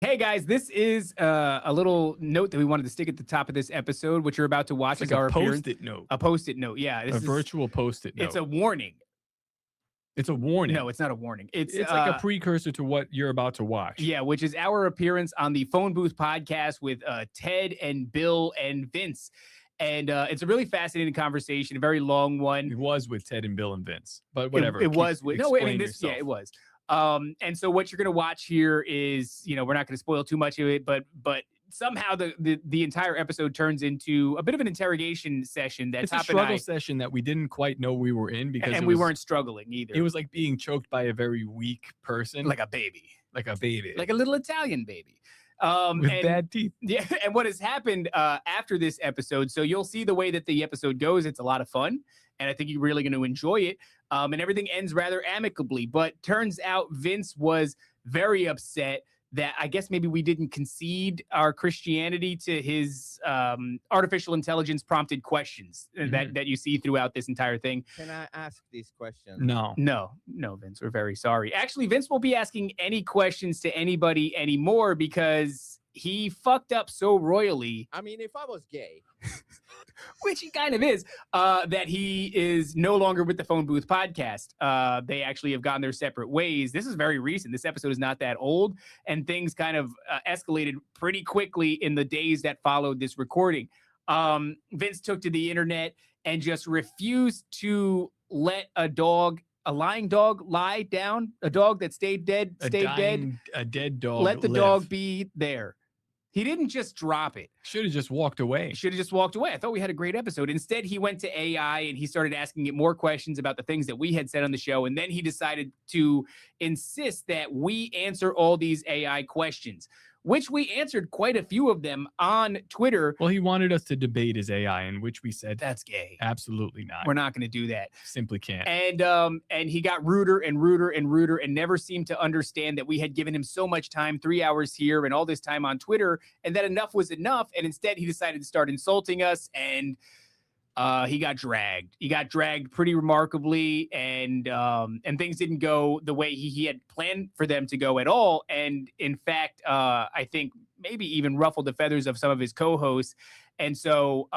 Hey guys, this is a little note that we wanted to stick at the top of this episode. What you're about to watch It's is like our a appearance. post-it note. A post-it note, yeah. A virtual post-it note. It's a warning. It's a warning. No, it's not a warning. It's like a precursor to what you're about to watch. Yeah, which is our appearance on the Phone Booth podcast with Ted and Bill and Vince. And it's a really fascinating conversation, a very long one. It was with Ted and Bill and Vince, but whatever. It was with no, I mean this. Yourself. Yeah, it was. And so what you're going to watch here is, we're not going to spoil too much of it, but somehow the entire episode turns into a bit of an interrogation session. It's a struggle session that we didn't quite know we were in because we weren't struggling either. It was like being choked by a very weak person, like a baby, like a little Italian baby. With bad teeth. Yeah, and what has happened after this episode, so you'll see the way that the episode goes. It's a lot of fun, and I think you're really going to enjoy it. And everything ends rather amicably, but turns out Vince was very upset that I guess maybe we didn't concede our Christianity to his artificial intelligence prompted questions that you see throughout this entire thing. Can I ask these questions? No, Vince, we're very sorry. Actually, Vince won't be asking any questions to anybody anymore because he fucked up so royally. I mean, if I was gay, which he kind of is, that he is no longer with the Phone Booth podcast. They actually have gone their separate ways. This is very recent. This episode is not that old, and things kind of escalated pretty quickly in the days that followed this recording. Vince took to the internet and just refused to let a lying dog lie down. A dog that stayed dead, A dead dog. Let the dog be there. He didn't just drop it. Should have just walked away. I thought we had a great episode. Instead, he went to AI and he started asking it more questions about the things that we had said on the show. And then he decided to insist that we answer all these AI questions, which we answered quite a few of them on Twitter. Well, he wanted us to debate his AI, in which we said, that's gay. Absolutely not. We're not going to do that. Simply can't. And he got ruder and ruder and ruder and never seemed to understand that we had given him so much time, 3 hours here and all this time on Twitter, and that enough was enough. And instead, he decided to start insulting us, and he got dragged. He got dragged pretty remarkably, and things didn't go the way he had planned for them to go at all. And in fact, I think maybe even ruffled the feathers of some of his co-hosts. And so,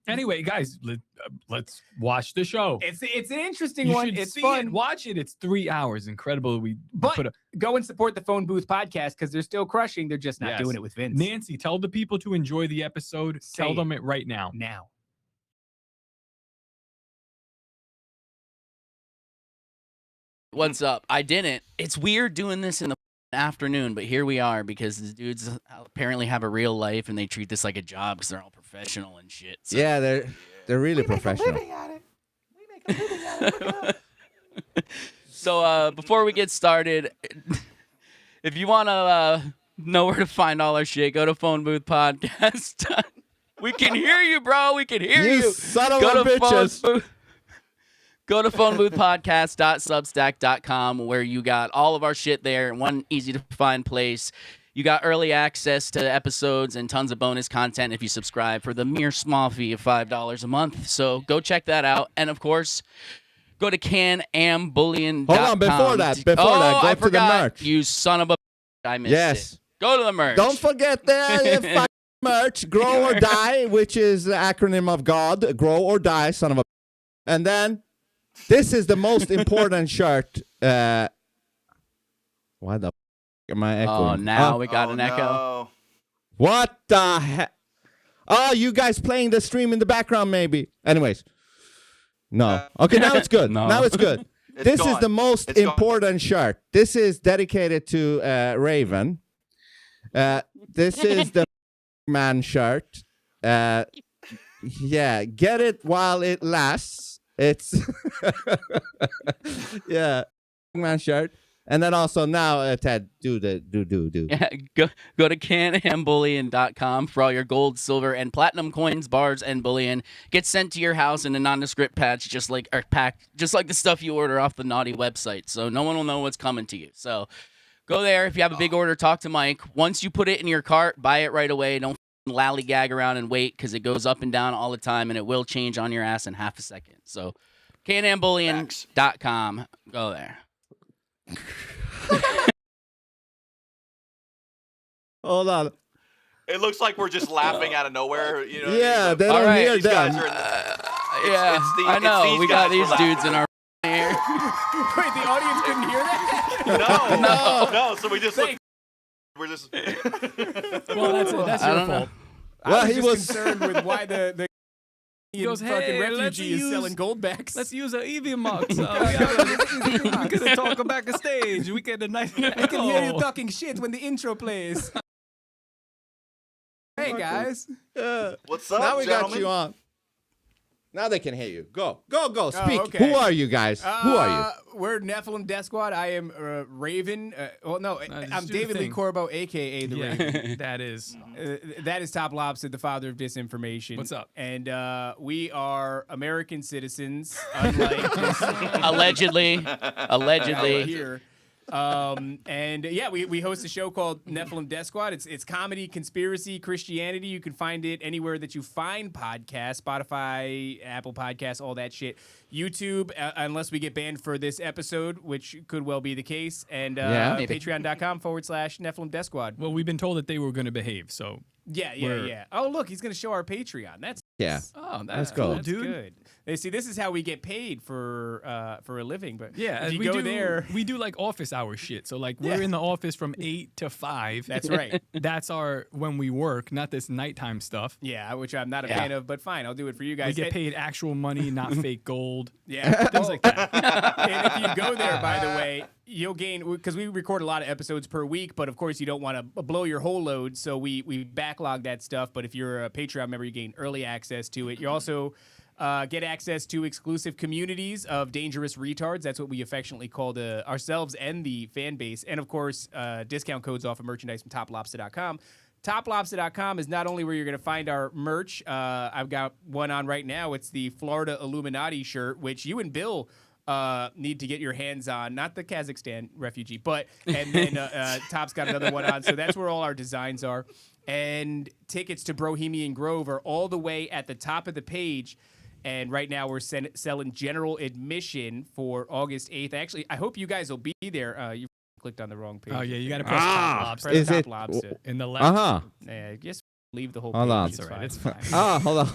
anyway, guys, let's watch the show. It's an interesting one. It's fun. Watch it. It's 3 hours. Incredible. Go and support the Phone Booth podcast because they're still crushing. They're just not doing it with Vince. Nancy, tell the people to enjoy the episode. Tell them it right now. Now. What's up? I didn't. It's weird doing this in the afternoon, but here we are because the dudes apparently have a real life and they treat this like a job because they're all professional and shit. So. Yeah, they're really professional. We make a living at it. So before we get started, if you want to know where to find all our shit, go to Phone Booth Podcast. We can hear you, bro. We can hear you. Son of a bitches. Go to phoneboothpodcast.substack.com where you got all of our shit there in one easy to find place. You got early access to episodes and tons of bonus content if you subscribe for the mere small fee of $5 a month. So go check that out. And of course, go to canambullion.com. Hold on, before that, go to the merch. You son of a I missed it. Go to the merch. Don't forget the merch, Grow or Die, which is the acronym of God. Grow or Die, son of a. And then this is the most important shirt. Why the am I echoing? Oh, now we got an echo. No. What the heck? Oh, you guys playing the stream in the background, maybe. Anyways. No. Okay, now it's good. No. Now it's good. This is the most It's important shirt. This is dedicated to Raven. This is the man shirt. Yeah, get it while it lasts. It's yeah, man shirt. And then also now, Ted, do. Yeah, go to canambullion.com for all your gold, silver, and platinum coins, bars, and bullion. Get sent to your house in a nondescript patch, just like the stuff you order off the naughty website. So no one will know what's coming to you. So go there. If you have a big order, talk to Mike. Once you put it in your cart, buy it right away. Don't lollygag around and wait because it goes up and down all the time, and it will change on your ass in half a second. So canambullion.com. Go there. Hold on. It looks like we're just laughing out of nowhere. You know. Yeah, they All don't right, hear These guys them. are in Yeah, I know. We got these dudes in our here. Wait, the audience couldn't hear that? No. So we just look. We're just. Well, that's it. That's I your don't know. fault. Well, I he was was concerned with why the goes, fucking "Hey, let's refugee is use- selling goldbacks. Let's use an EV Mox. We could talk back a stage. We could I can hear you talking shit when the intro plays. Hey guys. What's up, Now we gentlemen? got you on. Now they can hear you. Go. Speak. okay. Who are you guys? Who are We're Nephilim Death Squad. I am Raven. just I'm do the David Lee thing. Corbo, aka the Raven. Yeah, that is. That is Top Lobster, the father of disinformation. What's up? And we are American citizens, unlike this Allegedly. guy here. And yeah, we host a show called Nephilim Death Squad. It's comedy, conspiracy, Christianity. You can find it anywhere that you find podcasts, Spotify, Apple Podcasts, all that shit. YouTube, unless we get banned for this episode, which could well be the case. And Yeah. Maybe. patreon.com/Nephilim Death Squad. Well, we've been told that they were going to behave, so. Yeah. Oh, look, he's going to show our Patreon. That's Yeah. Oh, Let's go. That's dude. good. They see, this is how we get paid for a living. But Yeah, if you we go do, there, we do like office hour shit. So like we're Yeah. in the office from 8 to 5. that's right. That's our when we work, not this nighttime stuff. Yeah, which I'm not a Yeah. fan of, but fine, I'll do it for you We guys. get And- paid actual money, not fake gold. Yeah, Things like that. And if you go there, by the way, you'll gain, because we record a lot of episodes per week, but of course you don't want to blow your whole load, so we backlog that stuff. But if you're a Patreon member, you gain early access to it. You also get access to exclusive communities of dangerous retards. That's what we affectionately call ourselves and the fan base. And of course, discount codes off of merchandise from toplobster.com. Toplobster.com is not only where you're going to find our merch. I've got one on right now. It's the Florida Illuminati shirt, which you and Bill need to get your hands on. Not the Kazakhstan refugee, but and then Top's got another one on. So that's where all our designs are. And tickets to Bohemian Grove are all the way at the top of the page. And right now we're selling general admission for August 8th. Actually, I hope you guys will be there. You clicked on the wrong page. Oh yeah, you got to press top lobster Press Is Top it- Lobster. in the left. Uh-huh. Yeah, just leave the whole Hold page. on. It's all right. It's fine. Ah, hold on.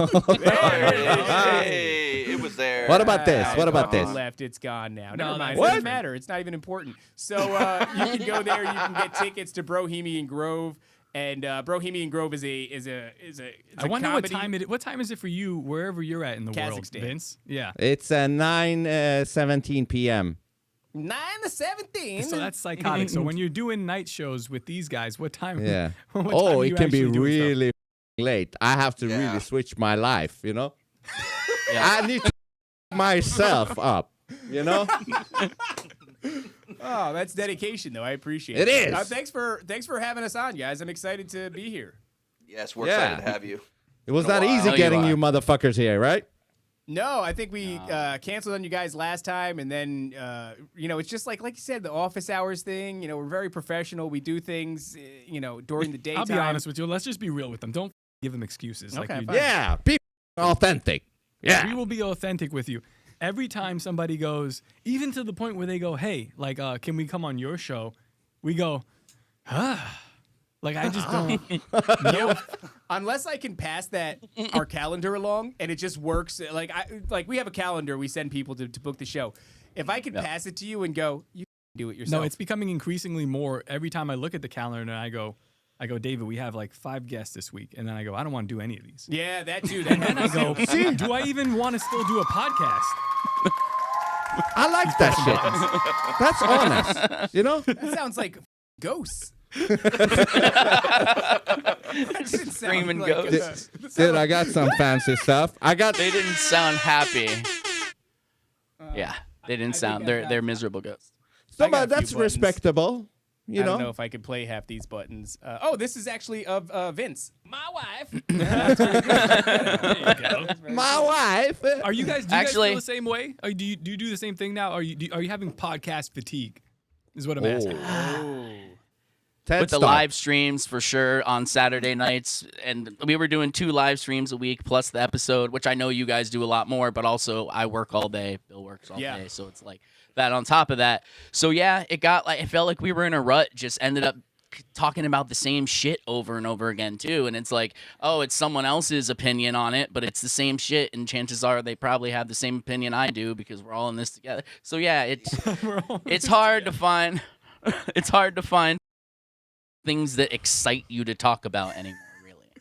Hey, it was there. What about this? Now What about fucking this? Left, it's gone now. No, Never mind. It What? doesn't matter. It's not even important. So you can go there. You can get tickets to Bohemian Grove, and Bohemian Grove is a I wonder what comedy. time it. What time is it for you wherever you're at in the world, Kazakhstan. Vince? Yeah. It's 9:17 p.m. 9 to 17. So that's psychotic. So when you're doing night shows with these guys, what time? Yeah. what time Oh, are it you can be actually doing stuff? really late. I have to Yeah. really switch my life, you know? Yeah. I need to myself up, you know? Oh, that's dedication, though. I appreciate It it. is. Thanks for having us on, guys. I'm excited to be here. Yes, we're Yeah. excited to have you. It was No, not I easy know getting you you motherfuckers here, right? No, I think we canceled on you guys last time, and then it's just like you said, the office hours thing. You know, we're very professional. We do things, during the daytime. I'll be honest with you. Let's just be real with them. Don't give them excuses. Okay, you fine. do. Yeah, be authentic. Yeah. We will be authentic with you. Every time somebody goes, even to the point where they go, hey, can we come on your show? We go, like, I just don't. Unless I can pass our calendar along and it just works. Like we have a calendar we send people to book the show. If I can pass it to you and go, you can do it yourself. No, it's becoming increasingly more. Every time I look at the calendar and I go, David, we have like 5 guests this week. And then I go, I don't want to do any of these. Yeah, that too. And I go, do I even want to still do a podcast? I like that shit. That's honest, you know? That sounds like ghosts. Screaming Like, ghosts. Dude, I got some fancy stuff. They didn't sound happy. Yeah, they didn't sound. They're miserable ghosts. I got a But few that's buttons. respectable, you I know? don't know if I could play half these buttons. This is actually of Vince. My wife. There you go. My wife. Are you guys? Do you Actually- guys feel the same way? Or do you do the same thing now? Are you having podcast fatigue? Is what I'm asking. TED With the Talk. live streams for sure on Saturday nights, and we were doing 2 live streams a week plus the episode, which I know you guys do a lot more, but also I work all day, Bill works all Yeah. day, so it's like that on top of that. So yeah, it felt like we were in a rut, just ended up talking about the same shit over and over again too, and it's like, oh, it's someone else's opinion on it, but it's the same shit, and chances are they probably have the same opinion I do because we're all in this together. So yeah, it's hard to find it's hard to find things that excite you to talk about anymore.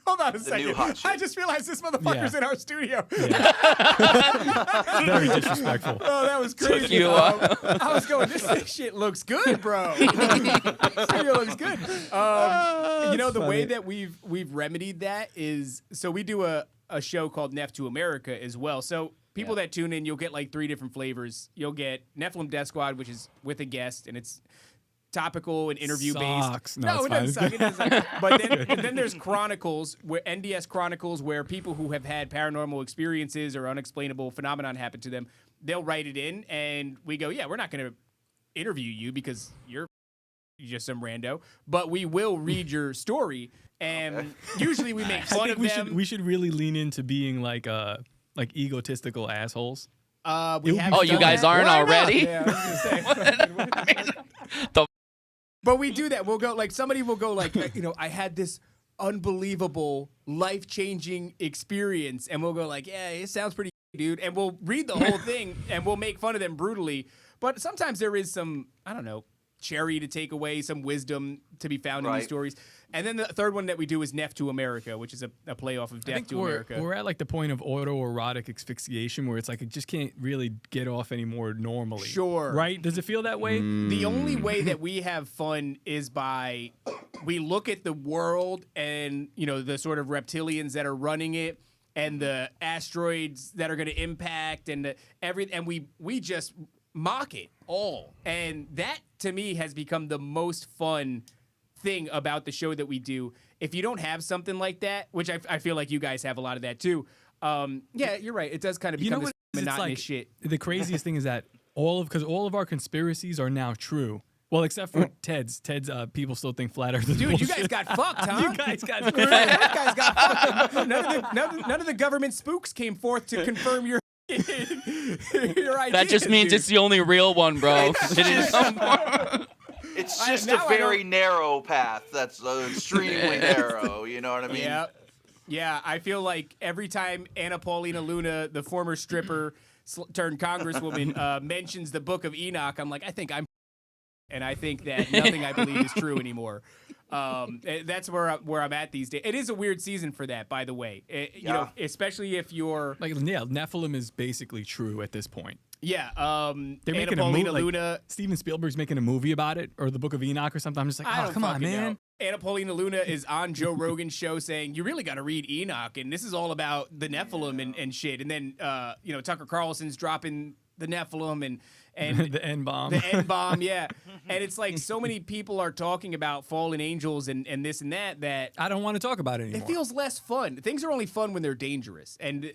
Hold on a The new second. hot shit. I just realized this motherfucker's Yeah. in our studio. Very disrespectful. Oh, that was crazy. you I was going, this shit looks good, bro. This studio looks good. You know, the way that we've remedied that is, so we do a show called Neph to America as well. So people that tune in, you'll get like 3 different flavors. You'll get Nephilim Death Squad, which is with a guest, and it's topical and interview Sucks. based. No, it it's doesn't fine. suck. It doesn't suck. But then there's Chronicles, where NDS Chronicles, where people who have had paranormal experiences or unexplainable phenomenon happen to them, they'll write it in, and we go, yeah, we're not going to interview you because you're just some rando, but we will read your story, and usually we make I fun think of them. we should really lean into being like egotistical assholes. We It would have be Oh, you done guys that. aren't Why not? already? Yeah, I was gonna say. But we do that. We'll go like somebody will go like, I had this unbelievable, life-changing experience, and we'll go like, yeah, it sounds pretty, dude, and we'll read the whole thing and we'll make fun of them brutally. But sometimes there is some, I don't know, cherry to take away, some wisdom to be found in these Right. stories. And then the third one that we do is Neph to America, which is a play off of I Death think to America. we're at like the point of autoerotic asphyxiation where it's like it just can't really get off anymore normally. Sure. Right? Does it feel that way? The only way that we have fun is by we look at the world and, the sort of reptilians that are running it and the asteroids that are going to impact and and we just mock it all. And that to me has become the most fun thing about the show that we do. If you don't have something like that, which I feel like you guys have a lot of that too. Yeah, you're right. It does kind of You know become what? this It's monotonous like shit. the craziest thing is that all of our conspiracies are now true. Well, except for Ted's. People still think flat Earth is Dude, you bullshit. guys got fucked, huh? You guys got You guys got fucked. None of the government spooks came forth to confirm your your ideas. That just means dude. it's the only real one, bro. They didn't come It's just now a I very don't- narrow path. That's extremely narrow. You know what I mean? Yeah. Yeah, I feel like every time Anna Paulina Luna, the former stripper turned congresswoman, mentions the Book of Enoch, I'm like, I think I'm, and I think that nothing I believe is true anymore. That's where I'm at these days. It is a weird season for that, by the way. You know, especially if you're like, yeah, Nephilim is basically true at this point. yeah. They're Anna making a Paulina movie. Luna. Steven Spielberg's making a movie about it, or the Book of Enoch, or something. I'm just like, I oh, don't come on, fucking man. know. Anna Paulina Luna is on Joe Rogan's show saying, you really got to read Enoch, and this is all about the Nephilim and shit. And then, Tucker Carlson's dropping the Nephilim and The N-bomb. the N-bomb, yeah. And it's like so many people are talking about fallen angels and this and that I don't want to talk about it anymore. it feels less fun. Things are only fun when they're dangerous. And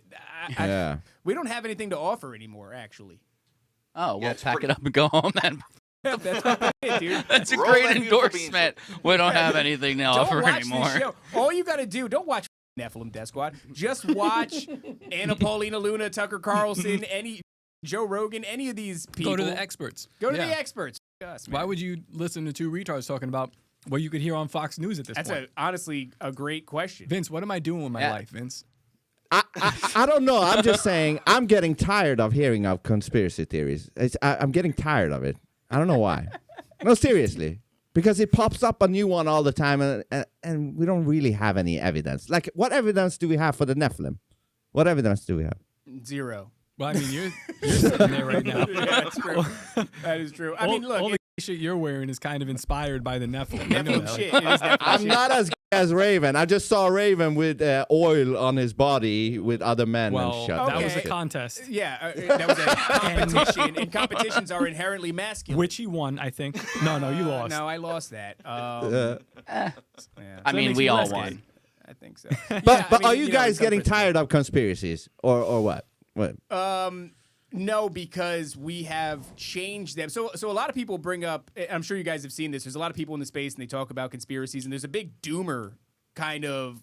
we don't have anything to offer anymore, actually. Oh, well, it's pack pretty- it up and go home then. That's about it, dude. That's a Roll great that beautiful endorsement. We don't have anything to Don't offer watch anymore. this show. All you got to do, don't watch Nephilim Death Squad. Just watch Anna Paulina Luna, Tucker Carlson, Joe Rogan, any of these people. Go to the experts. Go to Yeah. the experts. Us, man. Why would you listen to two retards talking about what you could hear on Fox News at this That's point? honestly a great question. Vince, what am I doing with my Yeah. life, Vince? I don't know. I'm just saying. I'm getting tired of hearing of conspiracy theories. I'm getting tired of it. I don't know why. No, seriously, because it pops up a new one all the time, and we don't really have any evidence. Like, what evidence do we have for the Nephilim? What evidence do we have? Zero. Well, I mean, you're sitting there right now. Yeah, that's true. That is true. I mean, look, all the shit you're wearing is kind of inspired by the Nephilim. You know Nephilim that, shit. right? It is Nephilim I'm shit. not as as Raven. I just saw Raven with oil on his body with other men Well, and shit. that was a Okay. contest, Yeah, that was a competition, and competitions are inherently masculine. which he won, I think. No, you lost. No, I lost that. I that mean, makes we you all less won. gay. I think so. But Yeah, I but mean, are you know, guys some getting principle. tired of conspiracies or what? What? No, because we have changed them. So a lot of people bring up, I'm sure you guys have seen this, there's a lot of people in the space and they talk about conspiracies, and there's a big doomer kind of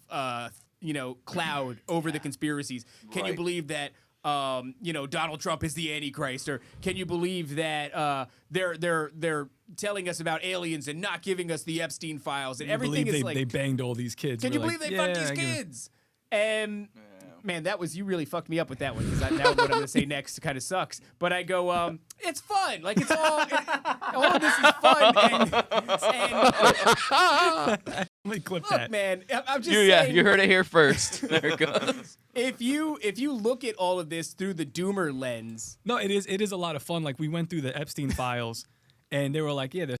cloud over the conspiracies. Can you Right. believe that Donald Trump is the Antichrist, or can you believe that they're telling us about aliens and not giving us the Epstein files, and everything is like they banged all these kids. Can you believe they fucked these kids? And man, you really fucked me up with that one, because now what I'm going to say next kind of sucks. But I go, it's fun. Like, it's all of this is fun. And Let me clip look, that. man, I'm just Yeah, saying. you heard it here first. There it goes. If you look at all of this through the doomer lens, No, it is a lot of fun. Like, we went through the Epstein files, and they were like, yeah, they're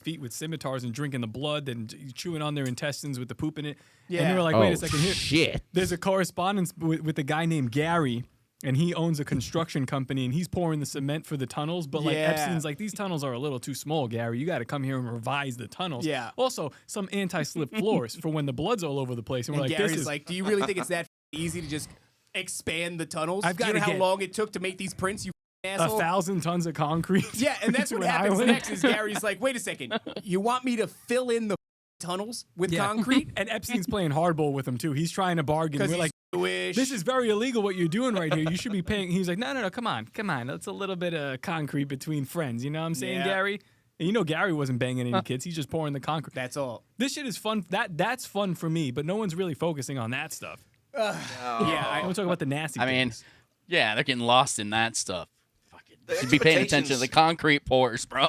feet with scimitars and drinking the blood and chewing on their intestines with the poop in it. And they Yeah. were like, wait a second here. Shit. There's a correspondence with a guy named Gary, and he owns a construction company, and he's pouring the cement for the tunnels. But like Yeah. Epstein's like, these tunnels are a little too small, Gary. You got to come here and revise the tunnels. Yeah. Also, some anti-slip floors for when the blood's all over the place. And we're and like, Gary's this is like, do you really think it's that easy to just expand the tunnels? I've Do you know gotta how get long it took to make these prints, you asshole? 1,000 tons of concrete. Yeah, and that's to what an happens island. next is Gary's like, wait a second, you want me to fill in the tunnels with concrete? And Epstein's playing hardball with him too. He's trying to bargain. Because We're he's like, Jewish. this is very illegal what you're doing right here. You should be paying. He's like, no, come on. That's a little bit of concrete between friends. You know what I'm saying, Yeah. Gary? And Gary wasn't banging any kids. He's just pouring the concrete. That's all. This shit is fun. That's fun for me, but no one's really focusing on that stuff. Yeah, I want to talk about the nasty I mean, things. yeah, they're getting lost in that stuff. Fucking, The should be paying attention to expectations- the concrete pours, bro.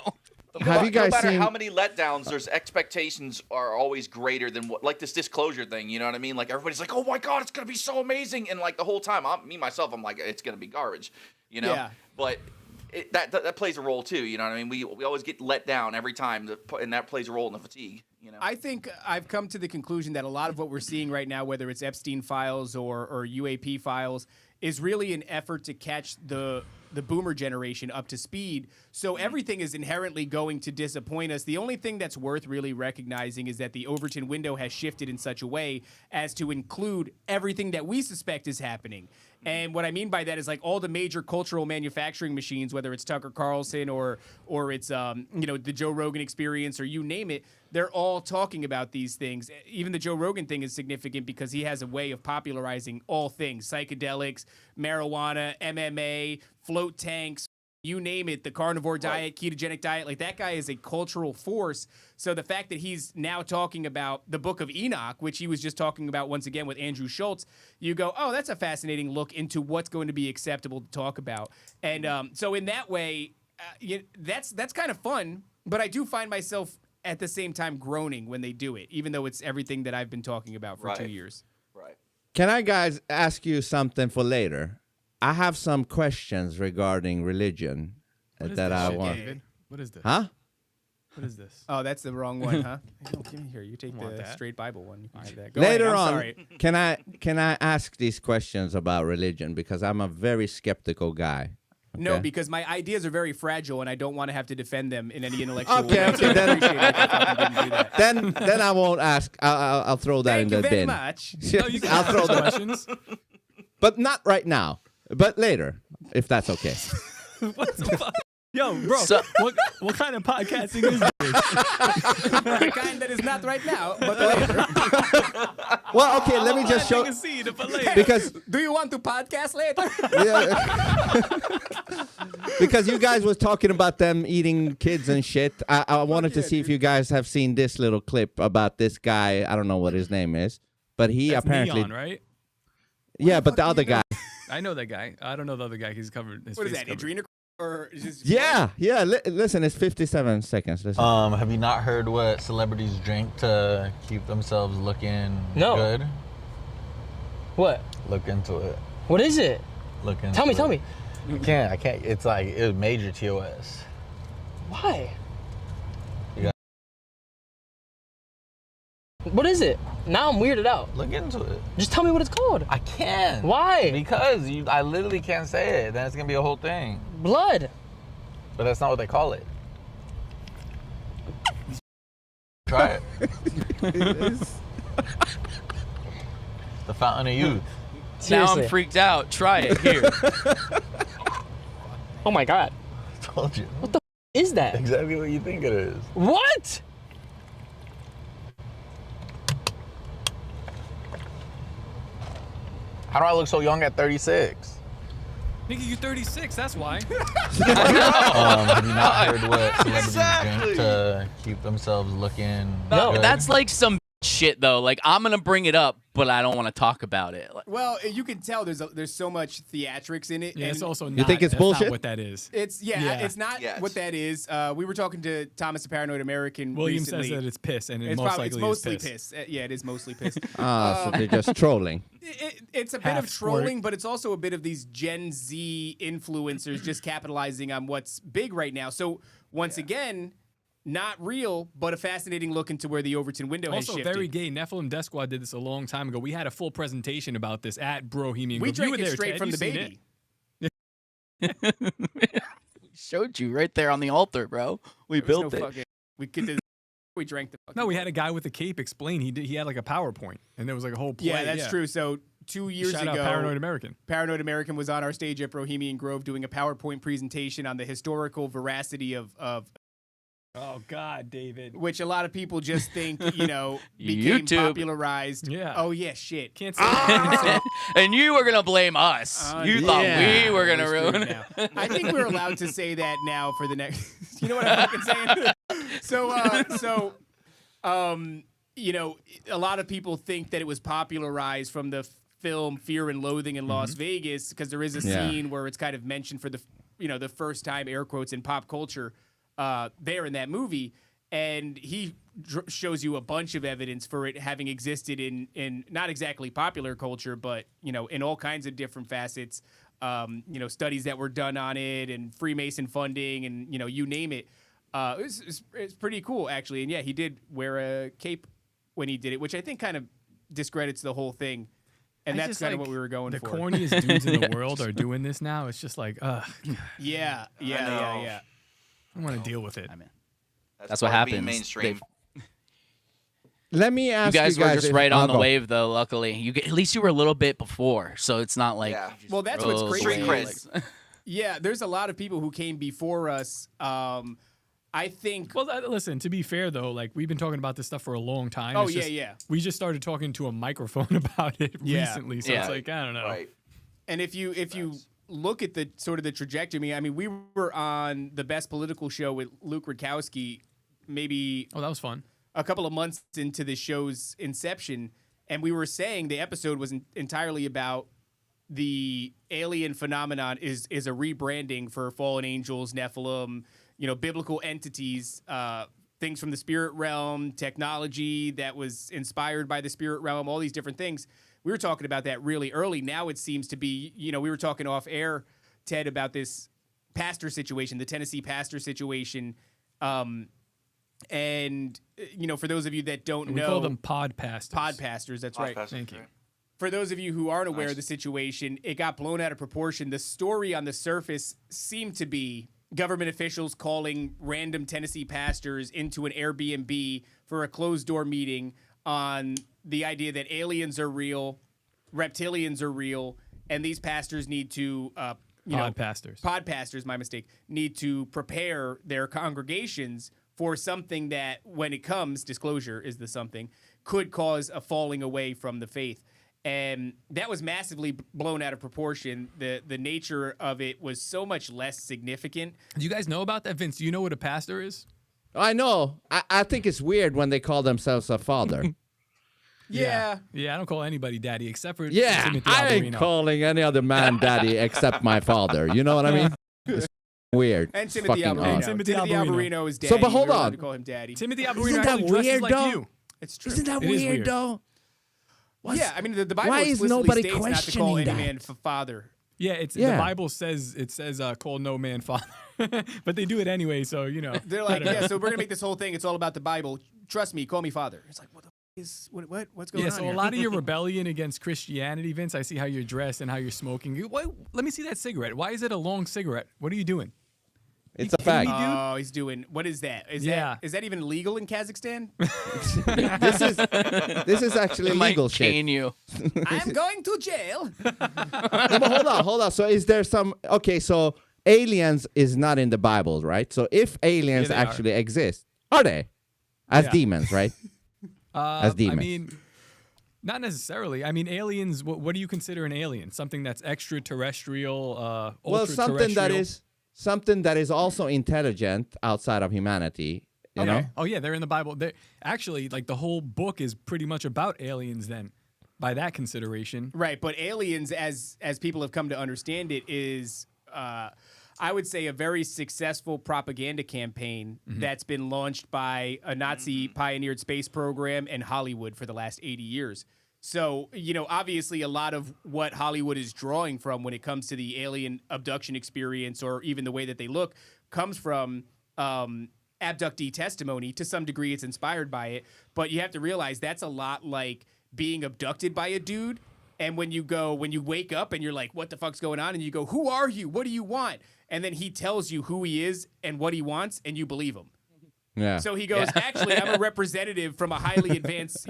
Have you guys no matter seen- how many letdowns, there's expectations are always greater than what, like this disclosure thing. You know what I mean? Like everybody's like, "Oh my god, it's gonna be so amazing," and like the whole time, I'm like, it's gonna be garbage. You know? Yeah. But that plays a role too. You know what I mean? We always get let down every time, and that plays a role in the fatigue. You know? I think I've come to the conclusion that a lot of what we're seeing right now, whether it's Epstein files or UAP files, is really an effort to catch the boomer generation up to speed. So everything is inherently going to disappoint us. The only thing that's worth really recognizing is that the Overton window has shifted in such a way as to include everything that we suspect is happening. And what I mean by that is like all the major cultural manufacturing machines, whether it's Tucker Carlson or it's the Joe Rogan Experience or you name it, they're all talking about these things. Even the Joe Rogan thing is significant because he has a way of popularizing all things: psychedelics, marijuana, MMA, float tanks, you name it, the carnivore diet, ketogenic diet. Like, that guy is a cultural force. So the fact that he's now talking about the Book of Enoch, which he was just talking about once again with Andrew Schultz, you go, oh, that's a fascinating look into what's going to be acceptable to talk about. And so in that way, that's kind of fun. But I do find myself at the same time groaning when they do it, even though it's everything that I've been talking about for 2 years. Right. Can I, guys, ask you something for later? I have some questions regarding religion What is that this I shit, want. David? What is this? Huh? What is this? Oh, that's the wrong one, huh? No, give me here. You take Want the that? straight Bible one. You can have that. Go Later ahead. I'm on, sorry. can I ask these questions about religion, because I'm a very skeptical guy. No, Okay. because my ideas are very fragile, and I don't want to have to defend them in any intellectual Okay, way. okay, then- I appreciate it if I fucking didn't do that. Then I won't ask. I'll throw that Thank in you the very bin. much. No, you can I'll ask throw those that, questions. but not right now. But later, if that's okay. What the fuck? Yo, bro, So- what kind of podcasting is this? The kind that is not right now, but later. Well, okay. Let me just show. Planting a seed for later. Because Do you want to podcast later? because you guys was talking about them eating kids and shit. I wanted to see if you guys have seen this little clip about this guy. I don't know what his name is, but he That's apparently. Neon, right? Yeah, but the other guy. I know that guy. I don't know the other guy. He's covered. His What is face that, covered. adrenochrome? Or is this Yeah. Listen, it's 57 seconds. Listen. Have you not heard what celebrities drink to keep themselves looking No. good? What? Look into it. What is it? Look into Tell me, it. tell me. I can't. It's like, it was major TOS. Why? Yeah. What is it? Now I'm weirded out. Look into it. Just tell me what it's called. I can't. Why? Because I literally can't say it. Then it's gonna be a whole thing. Blood. But that's not what they call it. Try it. The fountain of youth. Now Seriously. I'm freaked out. Try it here. Oh my god. I told you. Is that? Exactly what you think it is. What? How do I look so young at 36? Nigga, you 36. That's why. Have you not heard what celebrities Exactly. drink to keep themselves looking No, good? that's like some shit though. Like I'm gonna bring it up, but I don't want to talk about it. Like, Well, you can tell there's so much theatrics in it. Yeah, it's and also not. think it's that's not bullshit? what that is. it's it's not Yeah, what that is. We were talking to Thomas the Paranoid American William recently. says that it's piss, and it it's most probably likely mostly is piss. piss. Yeah, it is mostly piss. So they're just trolling. It's a bit Half of trolling, squirt. but it's also a bit of these Gen Z influencers just capitalizing on what's big right now. So once again, not real, but a fascinating look into where the Overton window has Also, shifted. very gay. Nephilim Death Squad did this a long time ago. We had a full presentation about this at Brohemian. we Group. You were drank it there, straight Ted. from You the seen it? baby. showed you right there on the altar, bro. We There was built no it. fucking- we could. We drank the. Fucking No, we had a guy with a cape explain. He had like a PowerPoint, and there was like a whole play. Yeah, that's true. So 2 years Shout ago, out Paranoid American. Paranoid American was on our stage at Bohemian Grove doing a PowerPoint presentation on the historical veracity of Oh God, David. which a lot of people just think, became YouTube. popularized. Yeah. Oh yeah, shit. Can't say that. And you were gonna blame us. You thought yeah. we were gonna We're ruin screwed it. now. I think we're allowed to say that now for the next. You know what I'm fucking saying? So, a lot of people think that it was popularized from the film Fear and Loathing in Las Vegas because there is a Yeah. scene where it's kind of mentioned for the first time, air quotes, in pop culture there in that movie. And he shows you a bunch of evidence for it having existed in not exactly popular culture, but, in all kinds of different facets. Studies that were done on it and Freemason funding and, you name it. It's pretty cool, actually. And yeah, he did wear a cape when he did it, which I think kind of discredits the whole thing. And I that's just, kind of like, what we were going The for. corniest dudes in the world are doing this now. It's just like, ugh, Yeah. I don't want to deal with it. I mean, That's what part of being happens. Mainstream. Let me you ask guys were just if- right on I'll the go. wave, though. Luckily, at least you were a little bit before, so it's not like. Yeah. Well, that's what's rose crazy. Street away, cred. like- Yeah, there's a lot of people who came before us. I think. Well, listen, to be fair, though, like, we've been talking about this stuff for a long time. Oh, It's yeah, just- yeah. We just started talking to a microphone about it Yeah. recently, so Yeah. it's like, I don't know. Right. And if you look at the sort of the trajectory, I mean, we were on the Best Political Show with Luke Rudkowski maybe Oh, that was fun. a couple of months into the show's inception, and we were saying the episode was entirely about the alien phenomenon is a rebranding for fallen angels, Nephilim, biblical entities, things from the spirit realm, technology that was inspired by the spirit realm, all these different things. We were talking about that really early. Now it seems to be, we were talking off air, Ted, about this pastor situation, the Tennessee pastor situation. And, for those of you that don't We know, call them pod pastors. pod pastors, that's right. Thank you. For those of you who aren't aware Nice. of the situation, it got blown out of proportion. The story on the surface seemed to be government officials calling random Tennessee pastors into an Airbnb for a closed door meeting on the idea that aliens are real, reptilians are real, and these pastors need to, Pod pastors. pod pastors, my mistake, need to prepare their congregations for something that, when it comes, disclosure is the something, could cause a falling away from the faith. And that was massively blown out of proportion. The nature of it was so much less significant. Do you guys know about that, Vince? Do you know what a pastor is? I know. I think it's weird when they call themselves a father. Yeah. Yeah, I don't call anybody daddy except for Yeah, Timothy I ain't Alberino. calling any other man daddy except my father. You know what I mean? It's weird. And It's Timothy fucking Alberino. odd. Timothy Timothy Alberino. Alberino is daddy. So, but hold We're allowed on. to call him daddy. Timothy Alberino Isn't that actually dresses weird, like though? you. It's true. Isn't that It is weird, weird. though? Yeah, I mean, the Bible Why is explicitly nobody states not to call questioning any that? man father. Yeah, the Yeah. Bible says call no man father, but they do it anyway. So They're like, yeah, so we're gonna make this whole thing. It's all about the Bible. Trust me, call me father. It's like, what the is what's going Yeah, on so here? a lot of your rebellion against Christianity, Vince. I see how you're dressed and how you're smoking. Let me see that cigarette. Why is it a long cigarette? What are you doing? It's a fact. Oh, he's doing. What is that? Is that even legal in Kazakhstan? This is actually It might legal shit. cane you. I'm going to jail. No, but hold on. So is there some? Okay, so aliens is not in the Bible, right? So if aliens Yeah, they are. actually exist, are they as Yeah. demons, right? As demons. I mean, Not necessarily. I mean, aliens. What do you consider an alien? Something that's extraterrestrial, Well, something that is also intelligent outside of humanity. You know? Oh yeah, they're in the Bible. They actually, like, the whole book is pretty much about aliens. Then, by that consideration, Right, but aliens, as people have come to understand it, is I would say a very successful propaganda campaign that's been launched by a Nazi pioneered space program and Hollywood for the last 80 years. So, obviously a lot of what Hollywood is drawing from when it comes to the alien abduction experience or even the way that they look comes from abductee testimony. To some degree, it's inspired by it. But you have to realize that's a lot like being abducted by a dude. And when you wake up and you're like, what the fuck's going on? And you go, who are you? What do you want? And then he tells you who he is and what he wants, and you believe him. Yeah. So he goes, actually, I'm a representative from a highly advanced,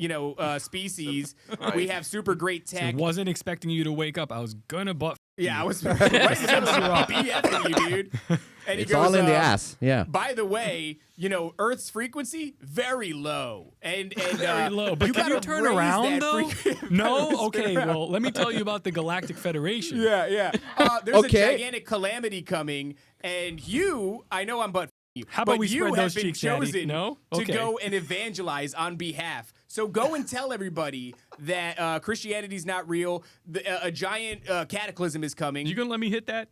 species. Right. We have super great tech. So wasn't expecting you to wake up. I was gonna butt. Yeah, I was right in the middle of BFing you, dude. And It's he goes, all in the ass. Yeah. By the way, Earth's frequency very low, and Very low. But can you turn around though? No. Okay. Well, let me tell you about the Galactic Federation. Yeah. There's a gigantic calamity coming, and I know I'm but. How about we you spread have those been cheeks, Daddy? chosen No? to Okay. go and evangelize on behalf. So go and tell everybody that Christianity's not real. A giant cataclysm is coming. You gonna let me hit that?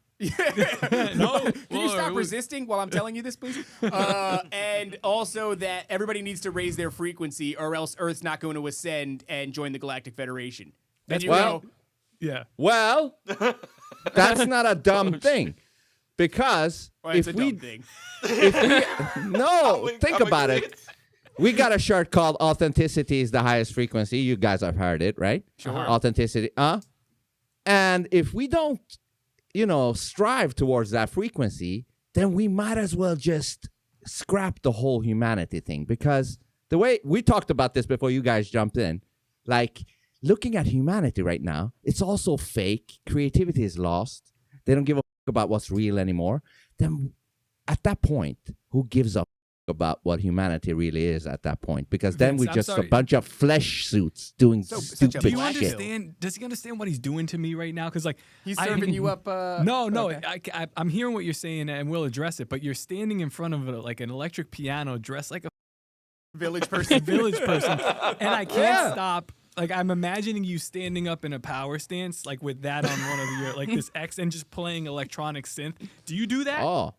No. Can you stop resisting while I'm telling you this, please? And also that everybody needs to raise their frequency, or else Earth's not going to ascend and join the Galactic Federation. That's yeah. Well, that's not a dumb thing, because it's a dumb thing. Think about it. We got a shirt called "Authenticity is the highest frequency." You guys have heard it, right? Sure. Authenticity. And if we don't, strive towards that frequency, then we might as well just scrap the whole humanity thing. Because the way we talked about this before you guys jumped in, like looking at humanity right now, it's also fake. Creativity is lost. They don't give a fuck about what's real anymore. Then at that point, who gives a fuck about what humanity really is at that point? Because then we're just a bunch of flesh suits doing stupid Do you shit. understand? Does he understand what he's doing to me right now? Because he's serving you up. No. Okay. I'm hearing what you're saying, and we'll address it. But you're standing in front of an electric piano, dressed like a village person. And I can't stop. Like, I'm imagining you standing up in a power stance, like with that on one of your, this X, and just playing electronic synth. Do you do that? Oh,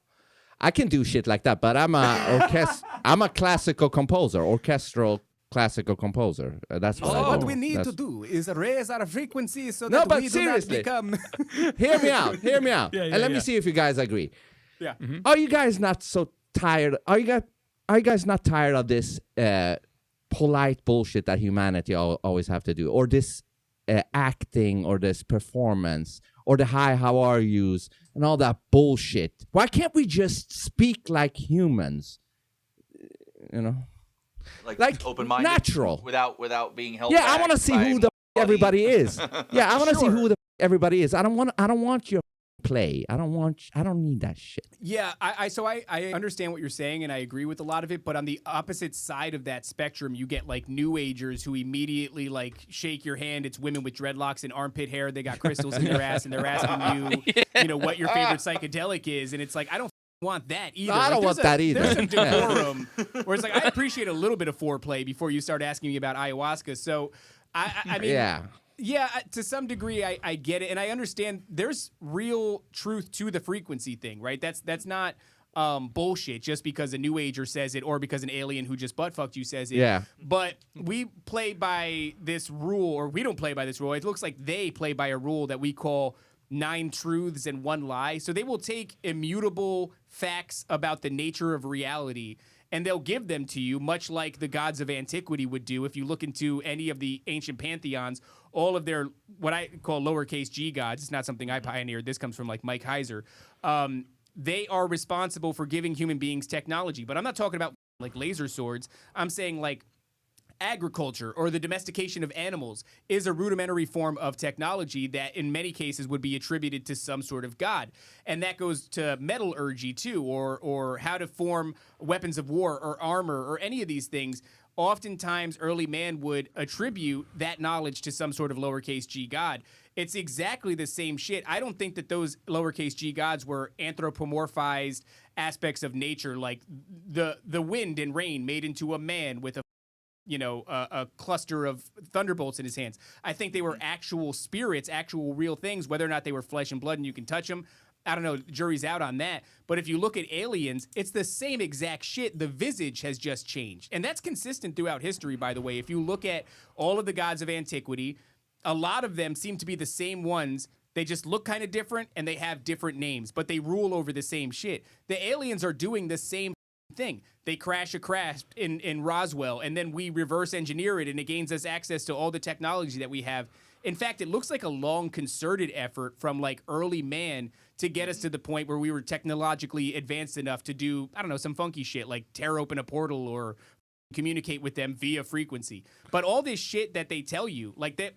I can do shit like that, but I'm a classical composer, orchestral classical composer. That's what I do. What we need to do is raise our frequency so No, that but we seriously. do not become. Hear me out. Yeah, And let me see if you guys agree. Yeah. Mm-hmm. Are you guys not so tired? Are you guys not tired of this polite bullshit that humanity always have to do, or this acting, or this performance, or the hi, how are yous, and all that bullshit? Why can't we just speak like humans? Like open-minded, natural, without being held. Yeah, I want to see who the everybody is. Yeah, I want to see who the everybody is. I don't want your play. I don't need that shit. Yeah, I understand what you're saying, and I agree with a lot of it, but on the opposite side of that spectrum, you get like New Agers who immediately shake your hand. It's women with dreadlocks and armpit hair. They got crystals in their ass, and they're asking you, what your favorite psychedelic is, and it's like, I don't want that either. No, I don't want that either. There's some decorum where it's like, I appreciate a little bit of foreplay before you start asking me about ayahuasca. So I mean, yeah, to some degree, I get it, and I understand there's real truth to the frequency thing, right? That's not bullshit just because a New Ager says it or because an alien who just butt-fucked you says it. Yeah. But we play by this rule, or we don't play by this rule. It looks like they play by a rule that we call 9 truths and 1 lie. So they will take immutable facts about the nature of reality, and they'll give them to you, much like the gods of antiquity would do. If you look into any of the ancient pantheons, all of their, what I call lowercase g gods, it's not something I pioneered. This comes from Mike Heiser. They are responsible for giving human beings technology. But I'm not talking about laser swords. I'm saying agriculture or the domestication of animals is a rudimentary form of technology that in many cases would be attributed to some sort of god. And that goes to metallurgy too, or how to form weapons of war or armor or any of these things. oftentimes early man would attribute that knowledge to some sort of lowercase g god. It's exactly the same shit. I don't think that those lowercase g gods were anthropomorphized aspects of nature, like the wind and rain made into a man with a cluster of thunderbolts in his hands. I think they were actual spirits, actual real things. Whether or not they were flesh and blood and you can touch them, I don't know, jury's out on that. But if you look at aliens, it's the same exact shit. The visage has just changed. And that's consistent throughout history, by the way. If you look at all of the gods of antiquity, a lot of them seem to be the same ones. They just look kind of different and they have different names, but they rule over the same shit. The aliens are doing the same thing. They crash a craft in Roswell, and then we reverse engineer it, and it gains us access to all the technology that we have. In fact, it looks like a long concerted effort from like early man to get us to the point where we were technologically advanced enough to do, I don't know, some funky shit like tear open a portal or communicate with them via frequency. But all this shit that they tell you, like that,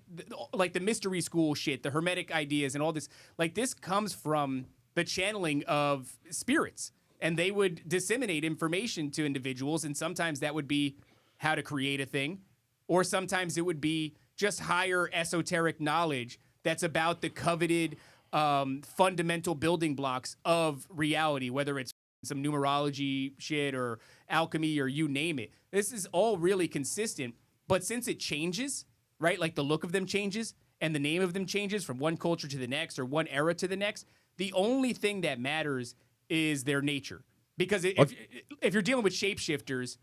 like the mystery school shit, the hermetic ideas and all this, like this comes from the channeling of spirits. And they would disseminate information to individuals, and sometimes that would be how to create a thing, or sometimes it would be just higher esoteric knowledge that's about the coveted fundamental building blocks of reality, whether it's some numerology shit or alchemy or you name it. This is all really consistent, but since it changes, right, like the look of them changes and the name of them changes from one culture to the next or one era to the next, the only thing that matters is their nature. Because if you're dealing with shapeshifters,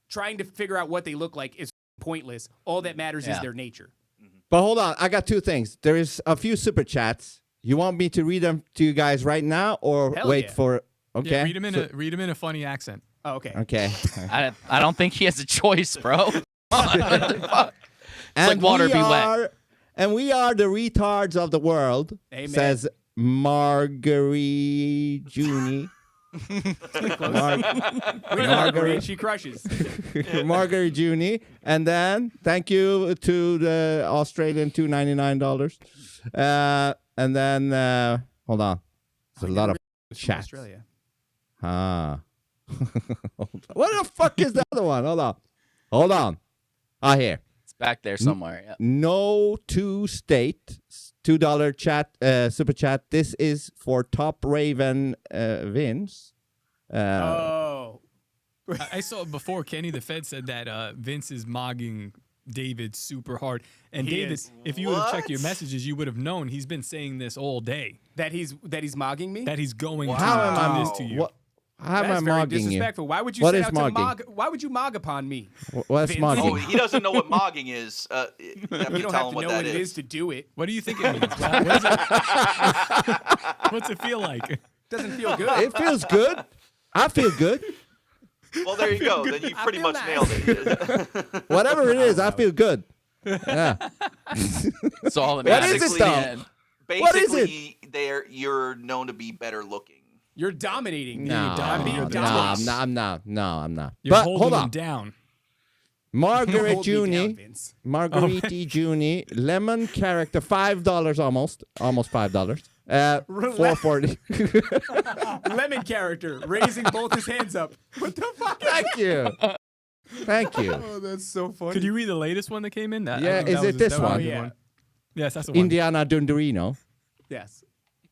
trying to figure out what they look like is pointless. All that matters is their nature. But hold on, I got two things. There is a few super chats. You want me to read them to you guys right now, or Hell wait yeah. for? Okay, Yeah, read them in a funny accent. Oh, okay. okay. I don't think he has a choice, bro. Come on. Fuck. It's like water be wet. And we are the retards of the world. Amen. Says Marguerite Junie. Marguerite, she crushes. Marguerite Junie. And then thank you to the Australian $299. And then hold on. There's a lot of chat. Australia. Ah. What the fuck is the other one? Hold on. Here. It's back there somewhere. Yeah. No to state. $2 chat, super chat. This is for Top Raven Vince. Oh. I saw before Kenny the Fed said that Vince is mogging David super hard. And He David, is. if you would have checked your messages, you would have known he's been saying this all day. That he's mogging me? That he's going How am to I do this to you. What? How am I That's very mogging you? disrespectful. Why would you What set is out mogging? to mog? Why would you mog upon me? What's Vince? mogging? Oh, he doesn't know what mogging is. You have You to don't tell have him to what know that what it is. is to do it. What do you think it means? What's it feel like? Doesn't feel good. It feels good. I feel good. Well, there you go. Then you I pretty feel much nice. nailed it. Whatever it is, I feel good. Yeah. It's all that What matters. is it, in the though? end. What is it? Basically, you're known to be better looking. You're dominating me. No, I'm being no, dominated. I'm not. No, I'm not. You're But holding hold him on. down. Margaret Hold me down, Junie. Vince. Marguerite Junie. Lemon character. $5 almost. Almost $5. $4.40. Lemon character raising both his hands up. What the fuck? Thank you. Thank you. Oh, that's so funny. Could you read the latest one that came in? That, I Yeah, think is that it was this that was one? a good Yeah. Yes, that's the one. Indiana Dundurino. Yes.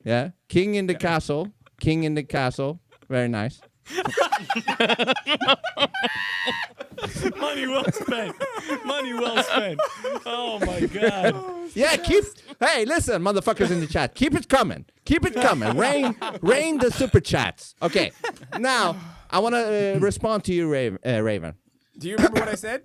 Yeah. King in the castle. King in the castle. Very nice. Money well spent. Money well spent. Oh my god. Yeah, hey, listen, motherfuckers in the chat. Keep it coming. Keep it coming. Rain the super chats. Okay. Now, I want to respond to you, Raven. Do you remember what I said?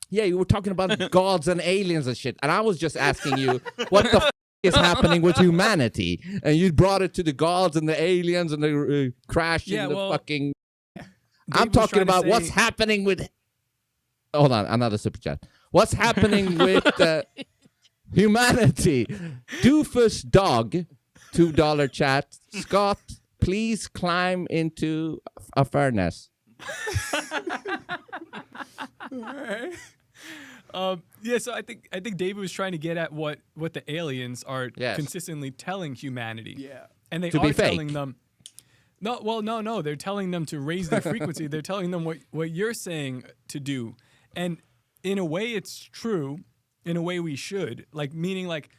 Yeah, you were talking about gods and aliens and shit. And I was just asking you, what the is happening with humanity? And you brought it to the gods and the aliens and the crashing Yeah, the well, fucking... Dave I'm was talking trying to about what's say- happening with... Hold on, another super chat. What's happening with humanity? Doofus Dog, $2 chat. Scott, please climb into a furnace. Yeah, so I think David was trying to get at what the aliens are Yes. consistently telling humanity. Yeah. And they To be are telling fake. them no, they're telling them to raise their frequency. They're telling them what you're saying to do. And in a way, it's true. In a way, we should. Like, meaning, like,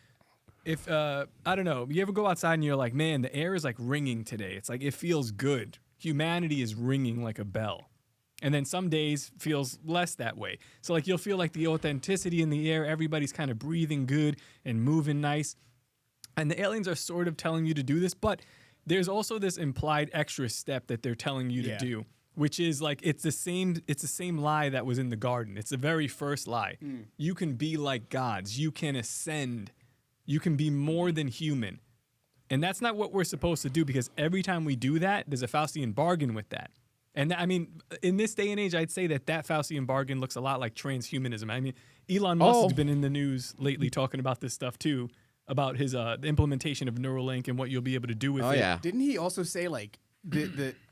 if, I don't know, you ever go outside and you're like, man, the air is, like, ringing today. It's like, it feels good. Humanity is ringing like a bell. And then some days feels less that way. So, like, you'll feel like the authenticity in the air. Everybody's kind of breathing good and moving nice. And the aliens are sort of telling you to do this, but there's also this implied extra step that they're telling you to do, which is like it's the same lie that was in the garden. It's the very first lie. You can be like gods. You can ascend. You can be more than human. And that's not what we're supposed to do, because every time we do that, there's a Faustian bargain with that. And I mean, in this day and age, I'd say that Faustian bargain looks a lot like transhumanism. I mean, Elon Musk has been in the news lately talking about this stuff too, about his the implementation of Neuralink and what you'll be able to do with it. Yeah. Didn't he also say like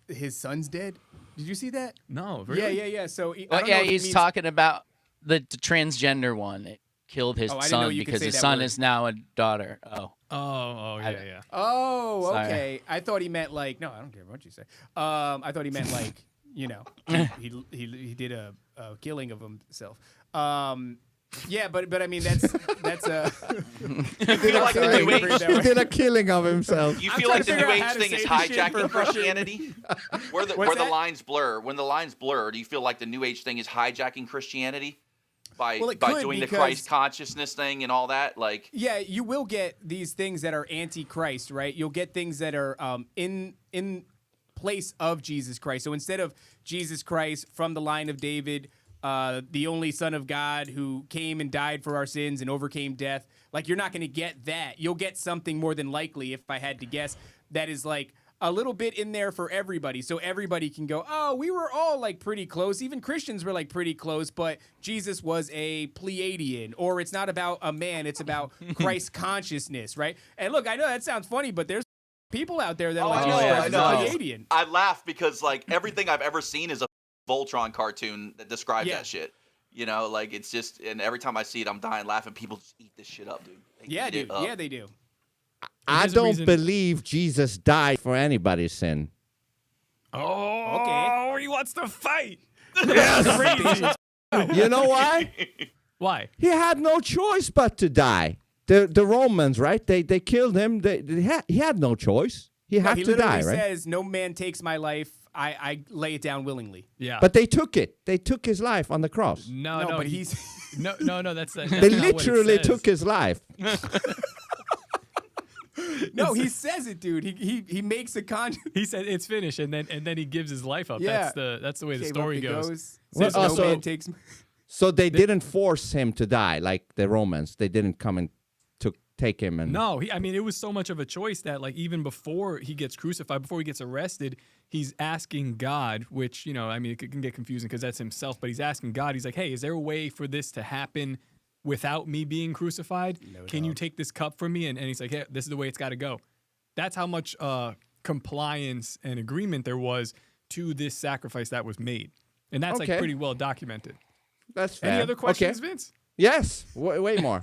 his son's dead? Did you see that? No, really? Yeah. So Well, yeah, he's talking about the transgender one. It killed his Oh, I didn't know son you could because say his that son word. is now a daughter. Oh. Yeah. Oh, Sorry. okay. I thought he meant like no, I don't care what you say. I thought he meant like he did a killing of himself. Yeah, but I mean that's a. You feel like the New Age. He did a killing of himself. You I'm feel trying like to the figure New out Age how to thing is say this shit for hijacking fucking- Christianity? Where the What's that? lines blur. When the lines blur, do you feel like the New Age thing is hijacking Christianity by Well, it by could, doing the because- Christ consciousness thing and all that? Like, Yeah, you will get these things that are anti-Christ, right? You'll get things that are in place of Jesus Christ. So instead of Jesus Christ from the line of David, the only Son of God who came and died for our sins and overcame death, like you're not going to get that. You'll get something more than likely, if I had to guess, that is like a little bit in there for everybody. So everybody can go, oh, we were all like pretty close. Even Christians were like pretty close, but Jesus was a Pleiadian. Or it's not about a man, it's about Christ consciousness, right? And look, I know that sounds funny, but there's people out there that are like, I know, Jesus I Christ is know. Pleiadian. I laugh because like everything I've ever seen is a Voltron cartoon that describes Yeah. that shit. You know, like it's just, and every time I see it, I'm dying laughing. People just eat this shit up, dude. They Yeah, eat it dude. up. Yeah, they do. I There's a don't reason- believe Jesus died for anybody's sin. Oh, Okay. he wants to fight. You know why? Why? He had no choice but to die. The Romans, right? They killed him. He had no choice. He had he to literally die, right? says, no man takes my life. I lay it down willingly. Yeah. But they took it. They took his life on the cross. no, but he- he's... no. That's They not what it literally says. took his life. No, he says it, dude. He makes a con. He said it's finished, and then he gives his life up. Yeah. That's the way the Okay, story it goes. Well, Says no also- man takes. So they didn't force him to die like the Romans. They didn't come and take him and No, I mean, it was so much of a choice that, like, even before he gets crucified, before he gets arrested, he's asking God, which, you know, I mean, it can get confusing because that's himself, but he's asking God, he's like, hey, is there a way for this to happen without me being crucified? Can you take this cup from me? And he's like, hey, this is the way it's got to go. That's how much compliance and agreement there was to this sacrifice that was made. And that's, Okay. like, pretty well documented. that's fair. Any other questions, Okay. Vince? Yes, way more.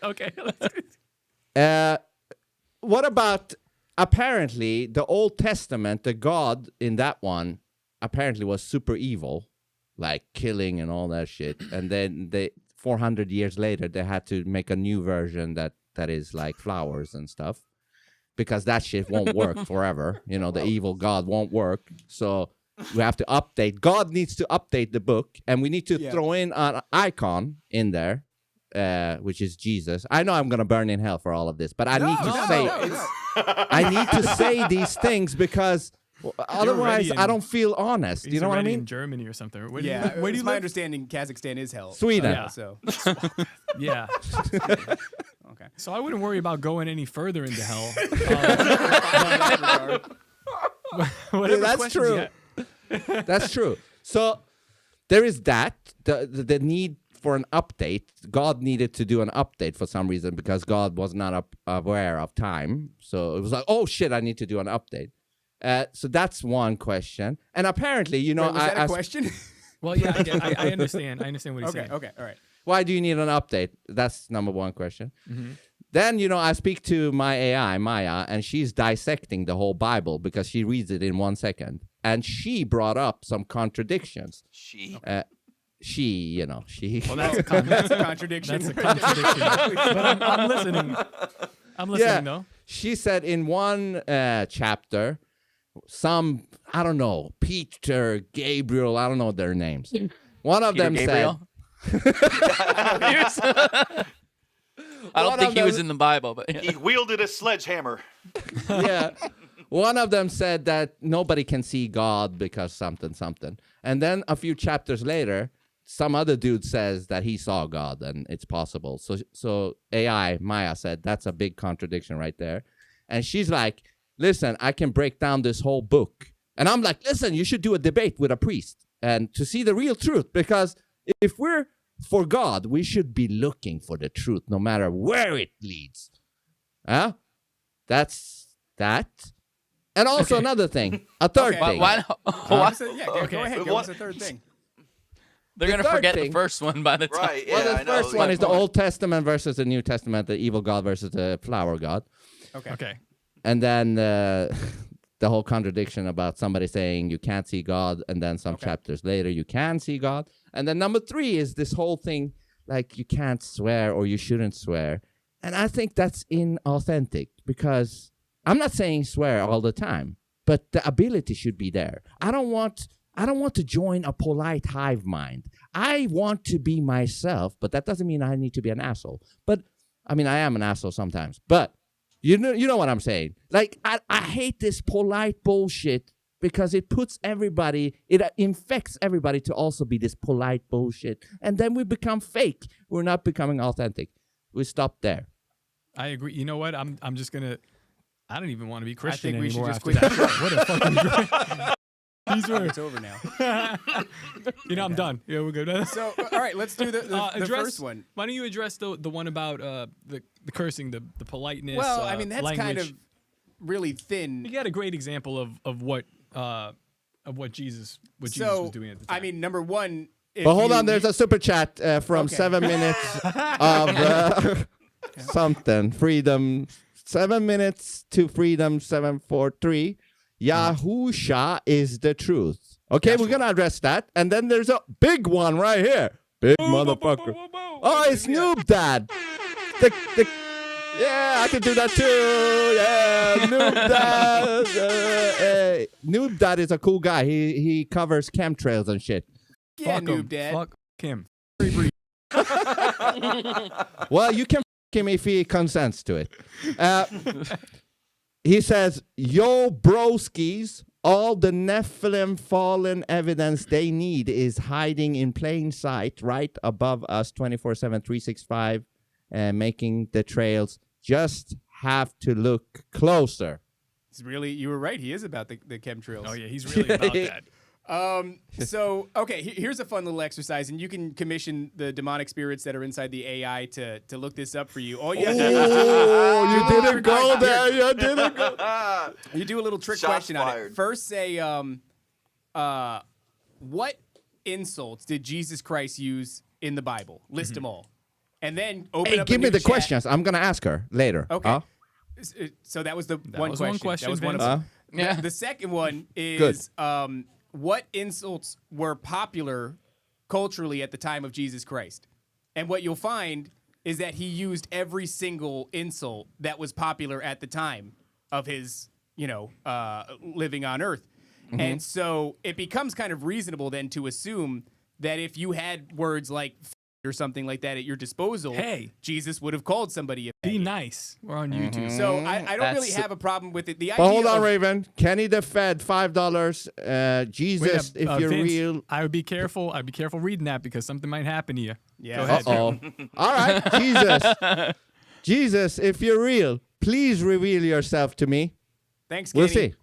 Okay. What about apparently the Old Testament, the God in that one apparently was super evil, like killing and all that shit. And then 400 years later, they had to make a new version that is like flowers and stuff, because that shit won't work forever. You know, the evil God won't work. So we have to update. God needs to update the book, and we need to throw in an icon in there. Which is Jesus. I know I'm gonna burn in hell for all of this, but I need to say I need to say these things because otherwise already I in- don't feel honest. He's You know what I already mean? in Germany or something. Where Yeah, do you my live? understanding, Kazakhstan is hell. Sweden. Yeah. So Yeah. okay. So I wouldn't worry about going any further into hell. Whatever That's questions you true. got. That's true. So there is that the need for an update. God needed to do an update for some reason because God was not aware of time. So it was like, oh shit, I need to do an update. So that's one question. And apparently, you know, Wait, was that a question? Well, yeah, I understand. I understand what he's saying. Okay, all right. why do you need an update? That's number one question. Then, you know, I speak to my AI, Maya, and she's dissecting the whole Bible because she reads it in 1 second. And she brought up some contradictions. she. Well, that's a contradiction. Contradiction. That's a contradiction. But I'm listening. I'm listening, though. She said in one chapter, I don't know, Peter, Gabriel, I don't know their names. One of Peter them Gabriel? I don't think he was in the Bible, but yeah. He wielded a sledgehammer. said, yeah. One of them said that nobody can see God because something. And then a few chapters later, some other dude says that he saw God and it's possible. So AI, Maya said, that's a big contradiction right there. And she's like, listen, I can break down this whole book. And I'm like, listen, you should do a debate with a priest and to see the real truth. Because if we're for God, we should be looking for the truth no matter where it leads. Huh? That's that. And also another thing, a third thing. Why? Go ahead. Give us a third thing. They're going to third forget thing- the first one by the time. Right. Yeah, Well, I the know. first one is the Old Testament versus the New Testament, the evil God versus the flower God. Okay. And then the whole contradiction about somebody saying you can't see God, and then some chapters later you can see God. And then number 3 is this whole thing like you can't swear or you shouldn't swear. And I think that's inauthentic because I'm not saying swear all the time, but the ability should be there. I don't want to join a polite hive mind. I want to be myself, but that doesn't mean I need to be an asshole. But I mean, I am an asshole sometimes. But you know what I'm saying. Like I hate this polite bullshit because it puts everybody, it infects everybody to also be this polite bullshit, and then we become fake. We're not becoming authentic. We stop there. I agree. You know what? I'm just gonna. I don't even want to be Christian think we should anymore just after quit that. What a fucking great. These were. It's over now. I'm done. Yeah, we're good. So, all right, let's do the first one. Why don't you address the one about the cursing, the politeness? Well, I mean, that's language. kind of really thin. You got a great example of what Jesus was doing at the time. I mean, number one. But hold on, there's a super chat from 7 minutes of something. Freedom. 7 minutes to freedom 743. Yahusha is the truth. Okay, we're going to address that. And then there's a big one right here. Big motherfucker. Oh, it's Noob Dad. Yeah, I can do that too. Yeah, Noob Dad. Hey. Noob Dad is a cool guy. He covers chemtrails and shit. Yeah, Fuck Noob him. Dad. Fuck him. Well, you can f him if he consents to it. He says, yo, broskies, all the Nephilim fallen evidence they need is hiding in plain sight right above us 24/7, 365, making the trails. Just have to look closer. It's really, you were right. He is about the chemtrails. Oh yeah, he's really about that. So, okay, here's a fun little exercise, and you can commission the demonic spirits that are inside the AI to look this up for you. All you have to do Oh, you didn't go there. You didn't go. you do a little trick Shots question on fired. it. First, say, what insults did Jesus Christ use in the Bible? List them all, and then open Hey, up. give a me new the chat. questions. I'm going to ask her later. Okay. Huh? So that was the That one was question. one question, That was one of Vince. them. Yeah. The second one is what insults were popular culturally at the time of Jesus Christ? And what you'll find is that he used every single insult that was popular at the time of his, living on earth. Mm-hmm. And so it becomes kind of reasonable then to assume that if you had words like or something like that at your disposal, Hey. Jesus would have called somebody a Be nice. We're on YouTube. So I don't really That's- have a problem with it. The idea But hold on, of- Raven. Kenny the Fed, $5. Jesus, Wait, if you're Vince, real. I would be careful. I'd be careful reading that because something might happen to you. Yeah. Go ahead. Uh-oh. All right, Jesus. Jesus, if you're real, please reveal yourself to me. Thanks, We'll Kenny. see.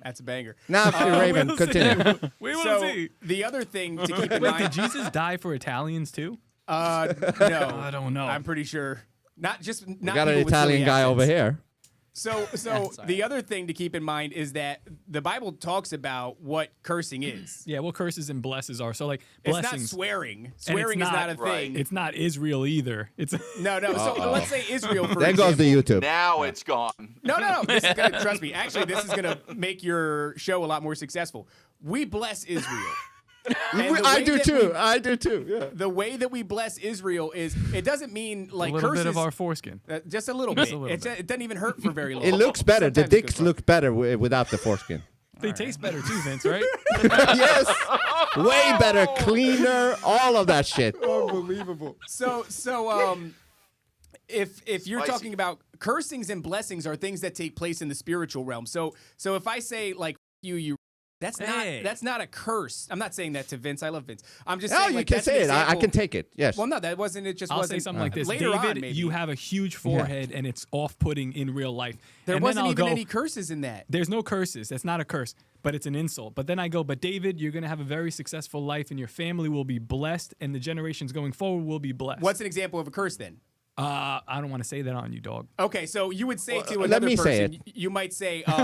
That's a banger. Now, Raven, We'll continue. see. We will So see. the other thing to keep in Wait, did mind, Jesus die for Italians too? no, I don't know. I'm pretty sure. Not We got an people with Italian silly guy accents. over here. So Sorry. the other thing to keep in mind is that the Bible talks about what cursing is. Yeah, what curses and blesses are. So like It's not blessings. swearing. And it's Swearing is not a right. thing. It's not Israel either. It's No. So let's say Israel, for There goes example. the YouTube. Now it's gone. No. This is trust me. Actually, this is gonna make your show a lot more successful. We bless Israel. And the I way do that too. I do too. Yeah. The way that we bless Israel is it doesn't mean like a little curses. bit of our foreskin. Just a little Just bit. a little bit. It doesn't even hurt for very long. It looks better. The Sometimes it dicks goes look better without the foreskin. They taste better too, Vince, right? Yes. Way better, cleaner, all of that shit. Unbelievable. So if you're Spicy. talking about cursings and blessings are things that take place in the spiritual realm. So if I say like you that's Hey. not a curse. I'm not saying that to Vince. I love Vince. I'm just Oh, saying you like can that's an say it. I example. can take it. Yes. Well, no, that wasn't. It just I'll wasn't. say something like this. Later David, on, maybe. you have a huge forehead and it's off-putting in real life. There And then wasn't I'll even go, any curses in that. There's no curses. That's not a curse, but it's an insult. But then I go, but David, you're going to have a very successful life and your family will be blessed and the generations going forward will be blessed. What's an example of a curse then? I don't want to say that on you, dog. Okay, so you would say to let another me say person, you might say, I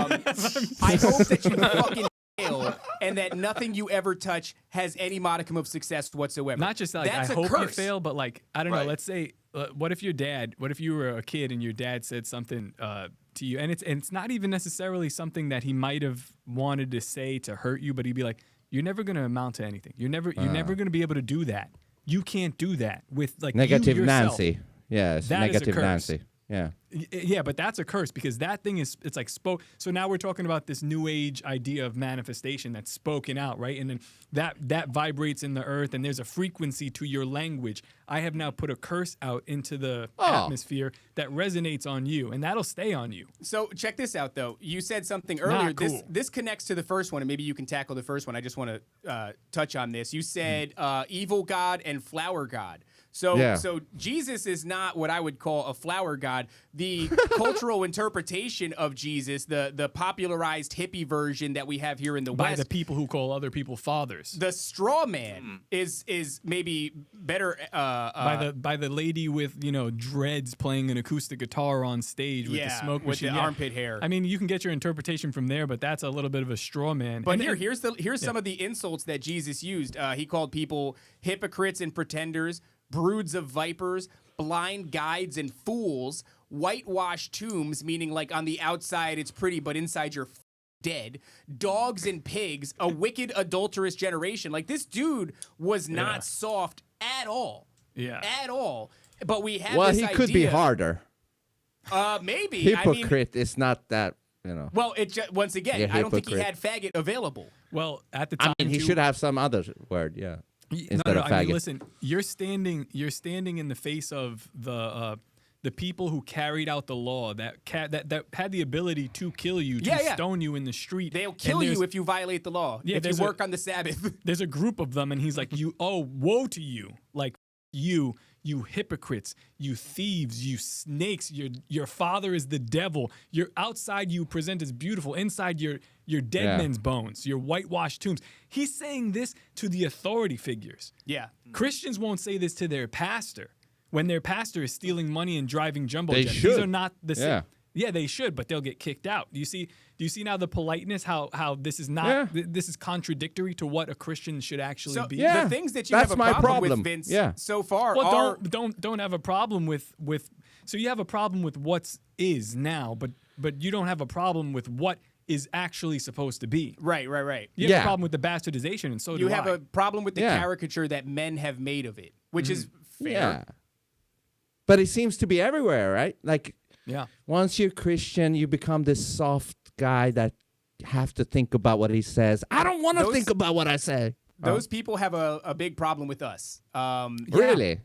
hope that you fucking fail and that nothing you ever touch has any modicum of success whatsoever. Not just like That's I a hope you curse. fail, but like I don't know. Right. Let's say, what if you were a kid and your dad said something to you, and it's not even necessarily something that he might have wanted to say to hurt you, but he'd be like, "You're never gonna amount to anything. You're never gonna be able to do that. You can't do that with like you Negative yourself." Nancy. Yes. That is a Negative curse. Nancy. Yeah. Yeah, but that's a curse because that thing it's like spoke. So now we're talking about this new age idea of manifestation that's spoken out, right? And then that vibrates in the earth, and there's a frequency to your language. I have now put a curse out into the atmosphere that resonates on you, and that'll stay on you. So check this out, though. You said something earlier. Not cool. This connects to the first one, and maybe you can tackle the first one. I just want to touch on this. You said evil god and flower god. So Jesus is not what I would call a flower god. The cultural interpretation of Jesus, the popularized hippie version that we have here in the By West, the people who call other people fathers. the straw man is maybe better. By the lady with dreads playing an acoustic guitar on stage with the smoke with machine. the armpit hair. I mean, you can get your interpretation from there, but that's a little bit of a straw man. But And- here's some of the insults that Jesus used. He called people hypocrites and pretenders, broods of vipers, blind guides and fools, whitewashed tombs, meaning like on the outside it's pretty, but inside you're dead, dogs and pigs, a wicked adulterous generation. Like this dude was not soft at all. Yeah. At all. But we have Well, this he could be idea- harder. Maybe. Hypocrite is not that, Well, once again, Yeah, I don't think he hypocrite. had faggot available. Well, at the time, I mean, he too- should have some other word, yeah. Instead of I faggot. mean, listen, you're standing in the face of the people who carried out the law that had the ability to kill you, to stone you in the street. They'll And kill there's- you if you violate the law. Yeah, if you there's work on the Sabbath. There's a group of them, and he's like, woe to you, like you hypocrites, you thieves, you snakes. Your father is the devil. You're outside, you present as beautiful. Inside, you're dead men's bones. Your whitewashed tombs. He's saying this to the authority figures. Yeah. Christians won't say this to their pastor when their pastor is stealing money and driving jumbo They jets. should. These are not the same. Yeah. Yeah, they should, but they'll get kicked out. Do you see now the politeness? How this is not this is contradictory to what a Christian should actually So be. Yeah, the things that you that's have a my problem problem. with, Vince, Yeah. so far Well, are don't have a problem with. So you have a problem with what is now, but you don't have a problem with what is actually supposed to be. right. You have Yeah. a problem with the bastardization, and so You do have I. a problem with the Yeah. caricature that men have made of it, which is fair. Yeah. But it seems to be everywhere, right? Like, Yeah. once you're Christian, you become this soft guy that have to think about what he says. I don't want to Those- think about what I say. Those people have a big problem with us. Really?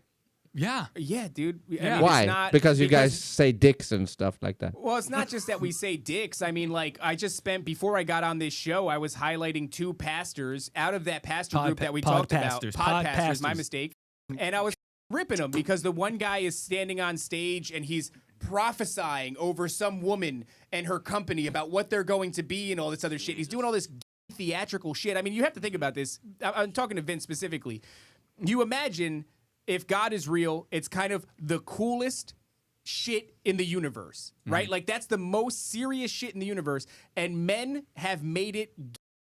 Yeah. Yeah, dude. I Yeah. mean, Why? It's not, Because you guys say dicks and stuff like that. Well, it's not just that we say dicks. I mean, like, I just spent, before I got on this show, I was highlighting two pastors out of that pastor group that we talked about. Pod pastors, my mistake. And I was ripping them because the one guy is standing on stage and he's prophesying over some woman and her company about what they're going to be and all this other shit. He's doing all this theatrical shit. I mean, you have to think about this. I'm talking to Vince specifically. You imagine if God is real, it's kind of the coolest shit in the universe, right? Like that's the most serious shit in the universe, and men have made it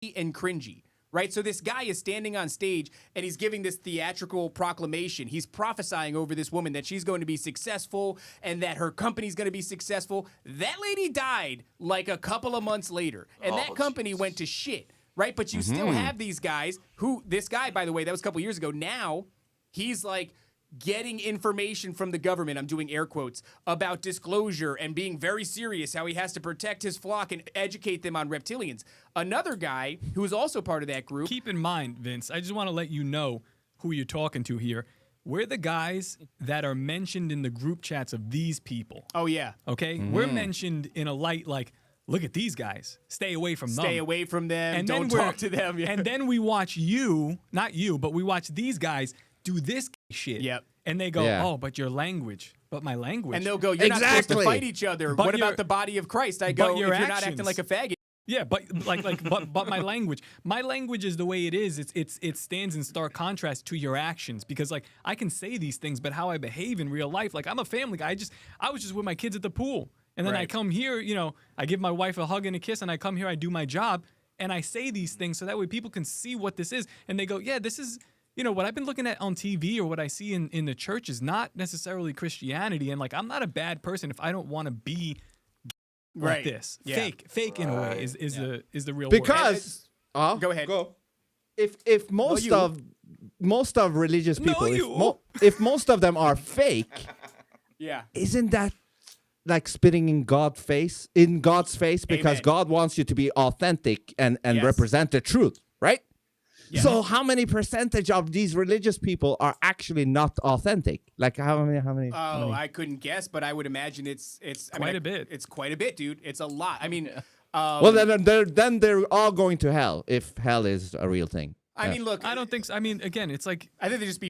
gay and cringy, right? So this guy is standing on stage and he's giving this theatrical proclamation. He's prophesying over this woman that she's going to be successful and that her company's going to be successful. That lady died like a couple of months later, and that company went to shit. right? But you still have these guys who, this guy, by the way, that was a couple years ago. Now he's like getting information from the government, I'm doing air quotes, about disclosure and being very serious, how he has to protect his flock and educate them on reptilians. Another guy who is also part of that group. Keep in mind, Vince, I just want to let you know who you're talking to here. We're the guys that are mentioned in the group chats of these people. Oh, yeah. Okay? We're mentioned in a light like, look at these guys. Stay away from them. Stay away from them. And Don't then talk to them. Yeah. And then we watch you, not you, but we watch these guys do this shit. Yep. And they go, Yeah. oh, but your language. But my language. And they'll go, you're not supposed to Exactly. fight each other. But What your- about the body of Christ? I but go, if your you're not actions. acting like a faggot. Yeah, but but my language. My language is the way it is. It stands in stark contrast to your actions because like I can say these things, but how I behave in real life, like I'm a family guy. I was just with my kids at the pool. And then I Right. come here, you know, I give my wife a hug and a kiss, and I come here, I do my job, and I say these things so that way people can see what this is. And they go, yeah, this is, you know, what I've been looking at on TV or what I see in the church is not necessarily Christianity. And like, I'm not a bad person if I don't want to be like Right. this. Yeah. Fake in a way is the real word. Because Go ahead. If most you. of religious No, people, you. if most of them are fake, Yeah. isn't that like spitting in God's face? Because Amen. God wants you to be authentic and Yes. represent the truth, right? Yeah. So how many percentage of these religious people are actually not authentic? Like how many? Oh, I couldn't guess, but I would imagine it's Quite a bit. It's quite a bit, dude. It's a lot. I mean, Well, then they're all going to hell if hell is a real thing. I mean, look, I don't think so. I mean, again, it's like I think they just be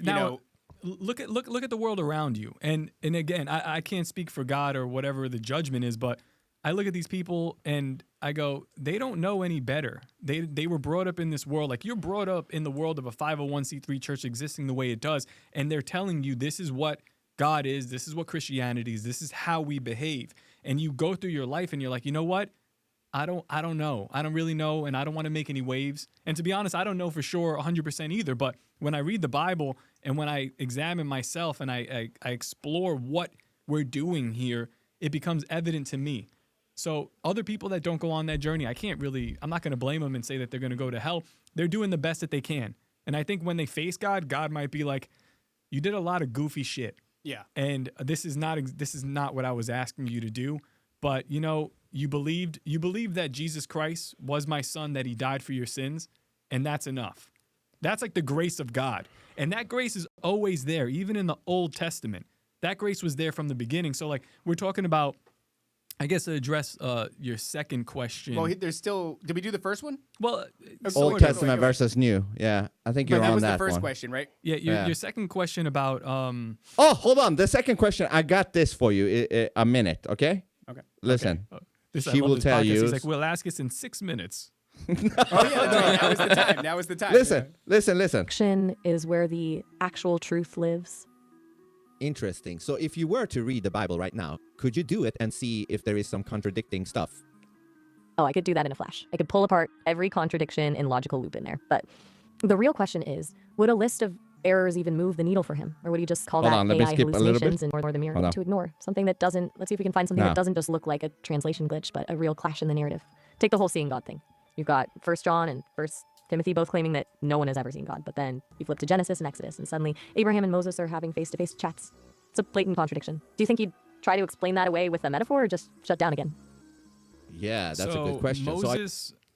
now know- look at the world around you. And again, I can't speak for God or whatever the judgment is, but I look at these people and I go, they don't know any better. They were brought up in this world. Like you're brought up in the world of a 501c3 church existing the way it does. And they're telling you this is what God is. This is what Christianity is. This is how we behave. And you go through your life and you're like, you know what? I don't know. I don't really know. And I don't want to make any waves. And to be honest, I don't know for sure 100% either. But when I read the Bible and when I examine myself and I explore what we're doing here, it becomes evident to me. So other people that don't go on that journey, I'm not going to blame them and say that they're going to go to hell. They're doing the best that they can. And I think when they face God, God might be like, you did a lot of goofy shit. yeah. And this is not what I was asking you to do. But, you know, you believed that Jesus Christ was my son, that he died for your sins. And that's enough. That's like the grace of God. And that grace is always there, even in the Old Testament. That grace was there from the beginning. So like we're talking about, I guess to address your second question. Well, there's still. Did we do the first one? Well, Old sort of. Testament versus New. Yeah, I think But you're that on was that the first one. question, right? Yeah, Yeah. your second question about Oh, hold on. The second question, I got this for you. A minute, okay? Okay. Listen. this, I She love will this tell podcast. you. He's like, we'll ask us in 6 minutes. Oh yeah, that's right. That was the time. That was the time. Listen. Interruption is where the actual truth lives. Interesting. So if you were to read the Bible right now, could you do it and see if there is some contradicting stuff? Oh, I could do that in a flash. I could pull apart every contradiction and logical loop in there. But the real question is, would a list of errors even move the needle for him? Or would he just call Hold that on, let me AI skip a little hallucinations bit. and or the mirror Hold on. to ignore? Something that doesn't, let's see if we can find something No. that doesn't just look like a translation glitch, but a real clash in the narrative. Take the whole seeing God thing. You've got 1 John and 1 Timothy both claiming that no one has ever seen God. But then you flip to Genesis and Exodus, and suddenly Abraham and Moses are having face-to-face chats. It's a blatant contradiction. Do you think he'd try to explain that away with a metaphor or just shut down again? Yeah, that's a So good question.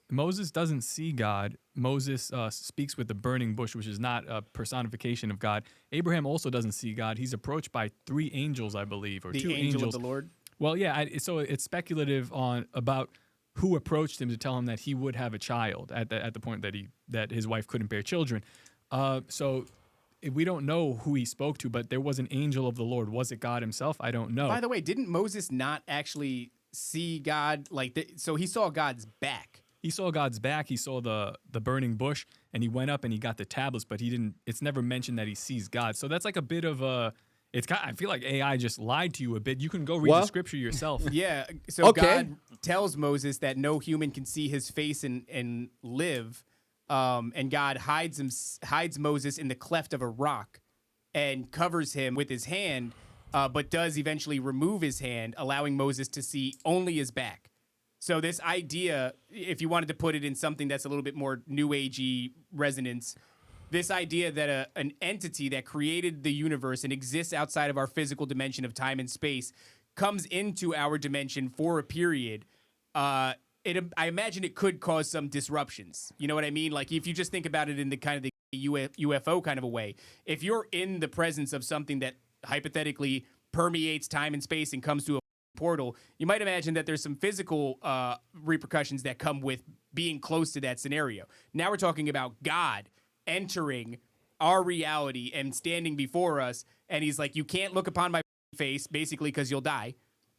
Moses doesn't see God. Moses speaks with the burning bush, which is not a personification of God. Abraham also doesn't see God. He's approached by 3 angels, I believe, or The 2 angel angels. of the Lord. Well, yeah. So it's speculative about who approached him to tell him that he would have a child at the point that his wife couldn't bear children. So we don't know who he spoke to, but there was an angel of the Lord. Was it God himself? I don't know. By the way, didn't Moses not actually see God? So he saw God's back. He saw God's back. He saw the burning bush, and he went up and he got the tablets, but he didn't. It's never mentioned that he sees God. So that's like a bit of a. I feel like AI just lied to you a bit. You can go read the scripture yourself. Yeah. So Okay. God tells Moses that no human can see his face and live. And God hides Moses in the cleft of a rock and covers him with his hand, but does eventually remove his hand, allowing Moses to see only his back. So this idea, if you wanted to put it in something that's a little bit more new agey resonance, this idea that an entity that created the universe and exists outside of our physical dimension of time and space comes into our dimension for a period, I imagine it could cause some disruptions. You know what I mean? Like if you just think about it in the kind of the UFO kind of a way, if you're in the presence of something that hypothetically permeates time and space and comes to a portal, you might imagine that there's some physical repercussions that come with being close to that scenario. Now we're talking about God entering our reality and standing before us, and he's like, you can't look upon my face, basically, because you'll die,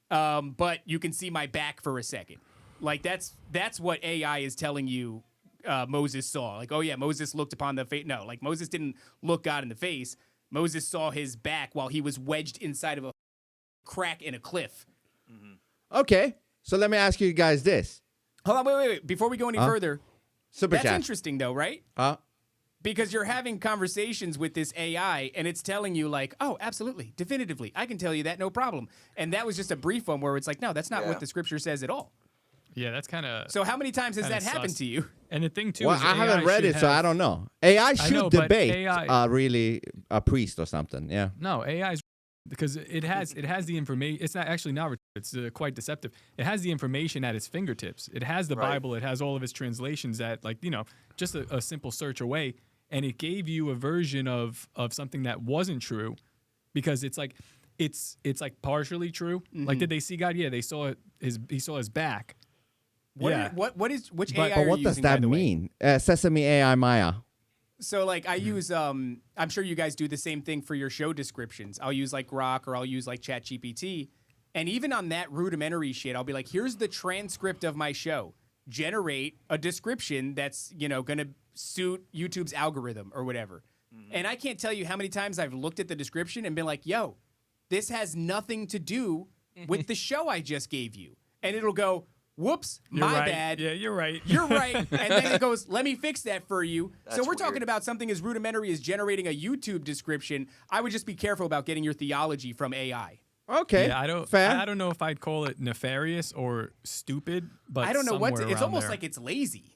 but you can see my back for a second. Like that's what AI is telling you Moses saw. Like, oh yeah, Moses looked upon the face. No, like Moses didn't look God in the face. Moses saw his back while he was wedged inside of a crack in a cliff. Okay, so let me ask you guys this. Hold on, wait. Before we go any further, Super that's chat. interesting though, right? Because you're having conversations with this AI and it's telling you like, oh, absolutely, definitively, I can tell you that, no problem. And that was just a brief one where it's like, no, that's not what the scripture says at all. Yeah, that's kind of. So how many times has that happened to you? And the thing too Well, is I haven't read it, so I don't know. AI should know, but debate AI really a priest or something. Yeah. No, AI is because it has the information. It's not actually not. It's quite deceptive. It has the information at its fingertips. It has the Bible. It has all of its translations at just a simple search away, and it gave you a version of something that wasn't true, because it's like partially true. Like, did they see God? Yeah, they saw he saw his back. Which AI But are what you does using, that by the way? mean? Sesame AI Maya. So like I use I'm sure you guys do the same thing for your show descriptions. I'll use like Grok or I'll use like ChatGPT. And even on that rudimentary shit, I'll be like, here's the transcript of my show. Generate a description that's, going to suit YouTube's algorithm or whatever. And I can't tell you how many times I've looked at the description and been like, yo, this has nothing to do with the show I just gave you. And it'll go, whoops, my bad. Yeah, you're right. You're right. And then it goes, let me fix that for you. That's so we're weird. talking about something as rudimentary as generating a YouTube description. I would just be careful about getting your theology from AI. Okay. Yeah, I don't know if I'd call it nefarious or stupid, but I don't know what somewhere it's around almost there. like it's lazy.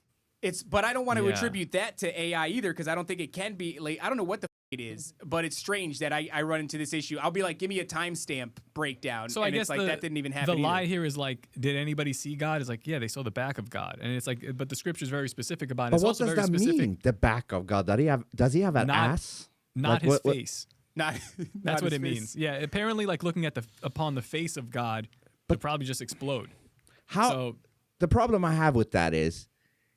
But I don't want to Yeah. attribute that to AI either, because I don't think it can be. Like, I don't know what the it is, but it's strange that I run into this issue. I'll be like, give me a timestamp breakdown. So and I guess it's like that didn't even happen. The either. lie here is like, did anybody see God? It's like, yeah, they saw the back of God, and it's like, but the scripture is very specific about it. But It's what also does very that specific, mean? The back of God? Does he have an Not- ass? Not Like, his what- face. Not, That's not what his it face. means. Yeah, apparently, like looking at upon the face of God, would probably just explode. How? So The problem I have with that is,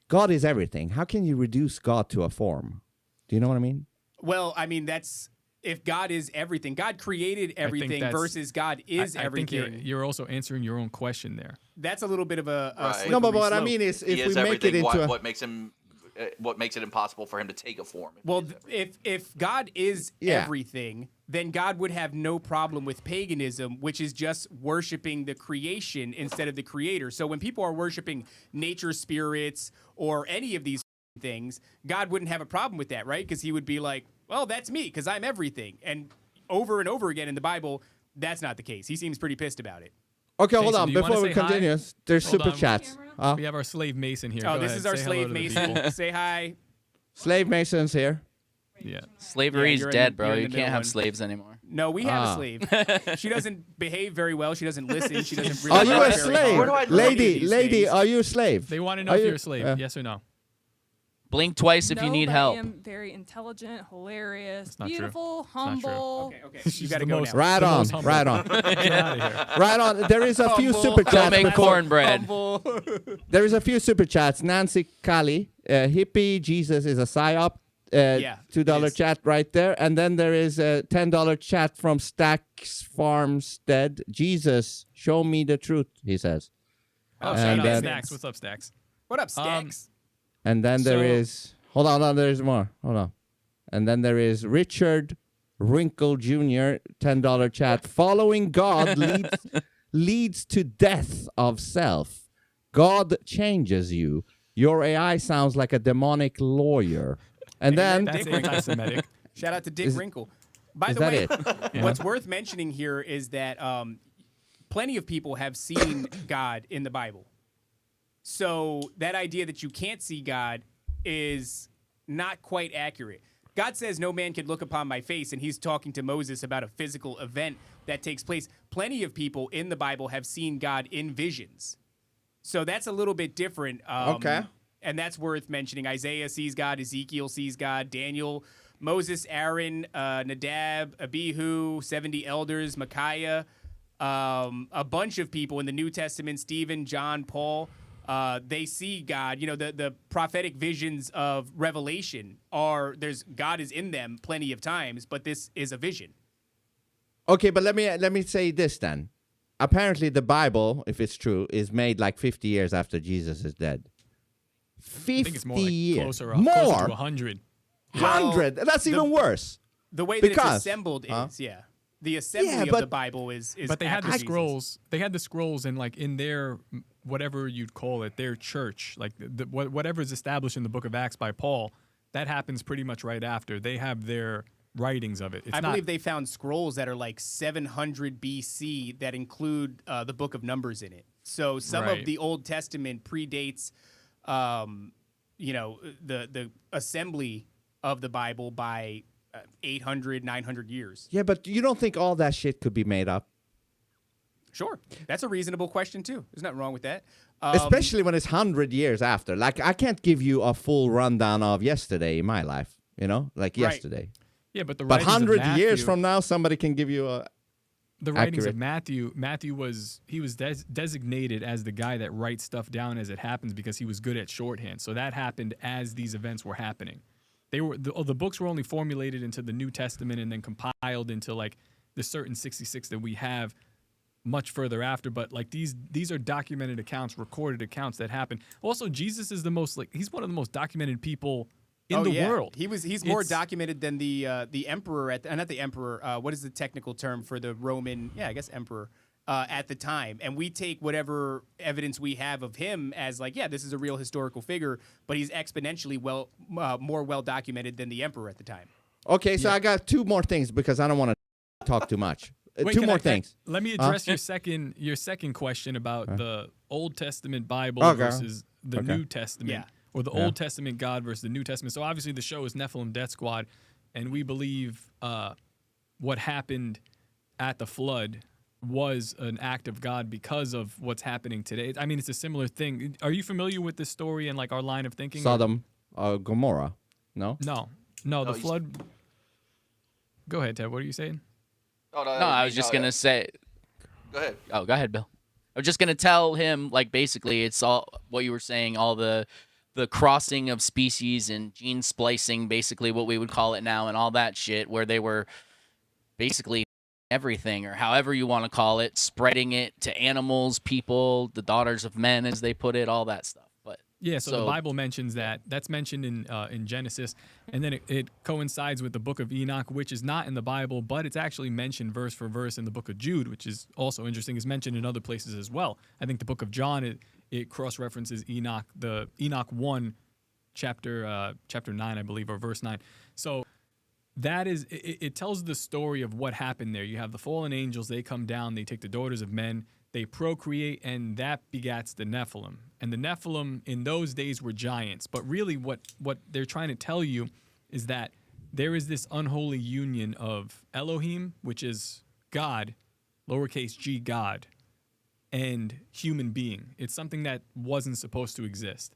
God is everything. How can you reduce God to a form? Do you know what I mean? Well, I mean, that's if God is everything. God created everything that's- versus God is I everything. think you're also answering your own question there. That's a little bit of a Right. No, but slippery what I slope. mean is, He if is we make it everything. into What makes it impossible for him to take a form? Well, if God is Yeah. everything, then God would have no problem with paganism, which is just worshiping the creation instead of the creator. So when people are worshiping nature spirits or any of these things, God wouldn't have a problem with that, right? Because he would be like, well, that's me because I'm everything. And over again in the Bible, that's not the case. He seems pretty pissed about it. Okay, hold Jason, on. do you wanna Before we say hi? continue, there's Hold super on. chats. We have our slave Mason here. Oh, Go this ahead, is our say hello slave to the Mason. people. Say hi. Slave Mason's here. Yeah. Slavery's you're in dead, the- bro. you're in You the can't middle have one. slaves anymore. No, we have Ah. a slave. She doesn't behave very well. She doesn't listen. She doesn't Are really you work a very slave? Where do I hard. live? Lady, These lady, things. are you a slave? They want to know Are if you- you're a slave. Yes or no? Blink twice if you need but help. I am very intelligent, hilarious, not true. beautiful, not true. humble. Okay. She's You got to the go most- now. Right The on, most humble. right on, Get out of here. right on. There is a few super Go chats. make before- cornbread. There is a few super chats. Nancy Kali, hippie Jesus is a psyop. Yeah, $2 it is. chat right there, and then there is a $10 chat from Stacks Farmstead. Jesus, show me the truth, he says. Oh, And shout out then- Stacks. What's up, Stacks? What up, Stacks? And then there So- is hold on, there is more. Hold on. And then there is Richard Wrinkle Jr. $10 chat. Following God leads to death of self. God changes you. Your AI sounds like a demonic lawyer. And then That's Dick Wrinkle. anti-Semitic. Shout out to Dick Wrinkle. By is the that way, it? what's worth mentioning here is that plenty of people have seen God in the Bible. So that idea that you can't see God is not quite accurate. God says no man can look upon my face, and he's talking to Moses about a physical event that takes place. Plenty of people in the Bible have seen God in visions. So that's a little bit different. Okay. And that's worth mentioning. Isaiah sees God, Ezekiel sees God, Daniel, Moses, Aaron, Nadab, Abihu, 70 elders, Micaiah, a bunch of people in the New Testament, Stephen, John, Paul, they see God. You know, the prophetic visions of Revelation God is in them plenty of times, but this is a vision. Okay, but let me say this then. Apparently, the Bible, if it's true, is made like 50 years after Jesus is dead. 50 I think it's more like years. closer to 100. 100. That's even worse. The way that it's Because- assembled Huh? is, the assembly Yeah, of but- the Bible is But they had after the Jesus. scrolls. They had the scrolls, and like in their whatever you'd call it, their church, like whatever is established in the Book of Acts by Paul, that happens pretty much right after. They have their writings of it. It's I not, believe they found scrolls that are like 700 BC that include the Book of Numbers in it. So some Right. of the Old Testament predates, the assembly of the Bible by 800, 900 years. Yeah, but you don't think all that shit could be made up? Sure, that's a reasonable question too. There's nothing wrong with that. Especially when it's 100 years after. Like, I can't give you a full rundown of yesterday in my life, like Right. yesterday. yeah, but the But writings of 100 years Matthew- from now, somebody can give you a... the writings accurate. of Matthew was designated as the guy that writes stuff down as it happens because he was good at shorthand. So that happened as these events were happening. The books were only formulated into the New Testament and then compiled into like the certain 66 that we have much further after. But like these are documented accounts, recorded accounts that happen. Also, Jesus is he's one of the most documented people in the world. He's more documented than the emperor not the emperor. What is the technical term for the Roman? Yeah, I guess emperor at the time. And we take whatever evidence we have of him as this is a real historical figure, but he's exponentially more well documented than the emperor at the time. Okay, so I got two more things because I don't want to talk too much. Wait, Two more things. Let me address your second question about the Old Testament Bible Okay. versus the Okay. New Testament, Yeah. or the Old Testament God versus the New Testament. So obviously the show is Nephilim Death Squad, and we believe what happened at the flood was an act of God because of what's happening today. I mean, it's a similar thing. Are you familiar with this story and like our line of thinking? Sodom, Gomorrah. No? No, the he's- flood. Go ahead, Ted. What are you saying? Oh, No, I was just gonna say. Go ahead. Oh, go ahead, Bill. I was just gonna tell him, like, basically, it's all what you were saying, all the crossing of species and gene splicing, basically what we would call it now, and all that shit, where they were basically everything, or however you want to call it, spreading it to animals, people, the daughters of men, as they put it, all that stuff. But Yeah, so the Bible mentions that. That's mentioned in Genesis, and then it coincides with the book of Enoch, which is not in the Bible, but it's actually mentioned verse for verse in the book of Jude, which is also interesting. It's mentioned in other places as well. I think the book of John, it cross-references Enoch, the Enoch 1, chapter 9, I believe, or verse 9. So that is, it tells the story of what happened there. You have the fallen angels, they come down, they take the daughters of men, they procreate, and that begats the Nephilim. And the Nephilim in those days were giants. But really what they're trying to tell you is that there is this unholy union of Elohim, which is God, lowercase g God, and human being. It's something that wasn't supposed to exist,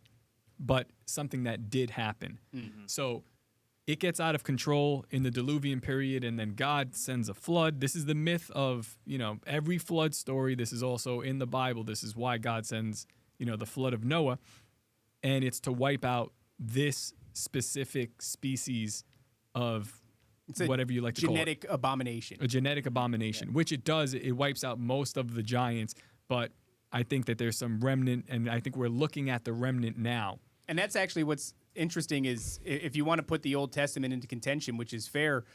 but something that did happen. Mm-hmm. So it gets out of control in the Diluvian period, and then God sends a flood. This is the myth of, every flood story. This is also in the Bible. This is why God sends, the flood of Noah, and it's to wipe out this specific species of It's a whatever you like to call it. genetic abomination. A genetic abomination, which it does. It wipes out most of the giants, but I think that there's some remnant, and I think we're looking at the remnant now. And that's actually what's interesting is if you want to put the Old Testament into contention, which is fair,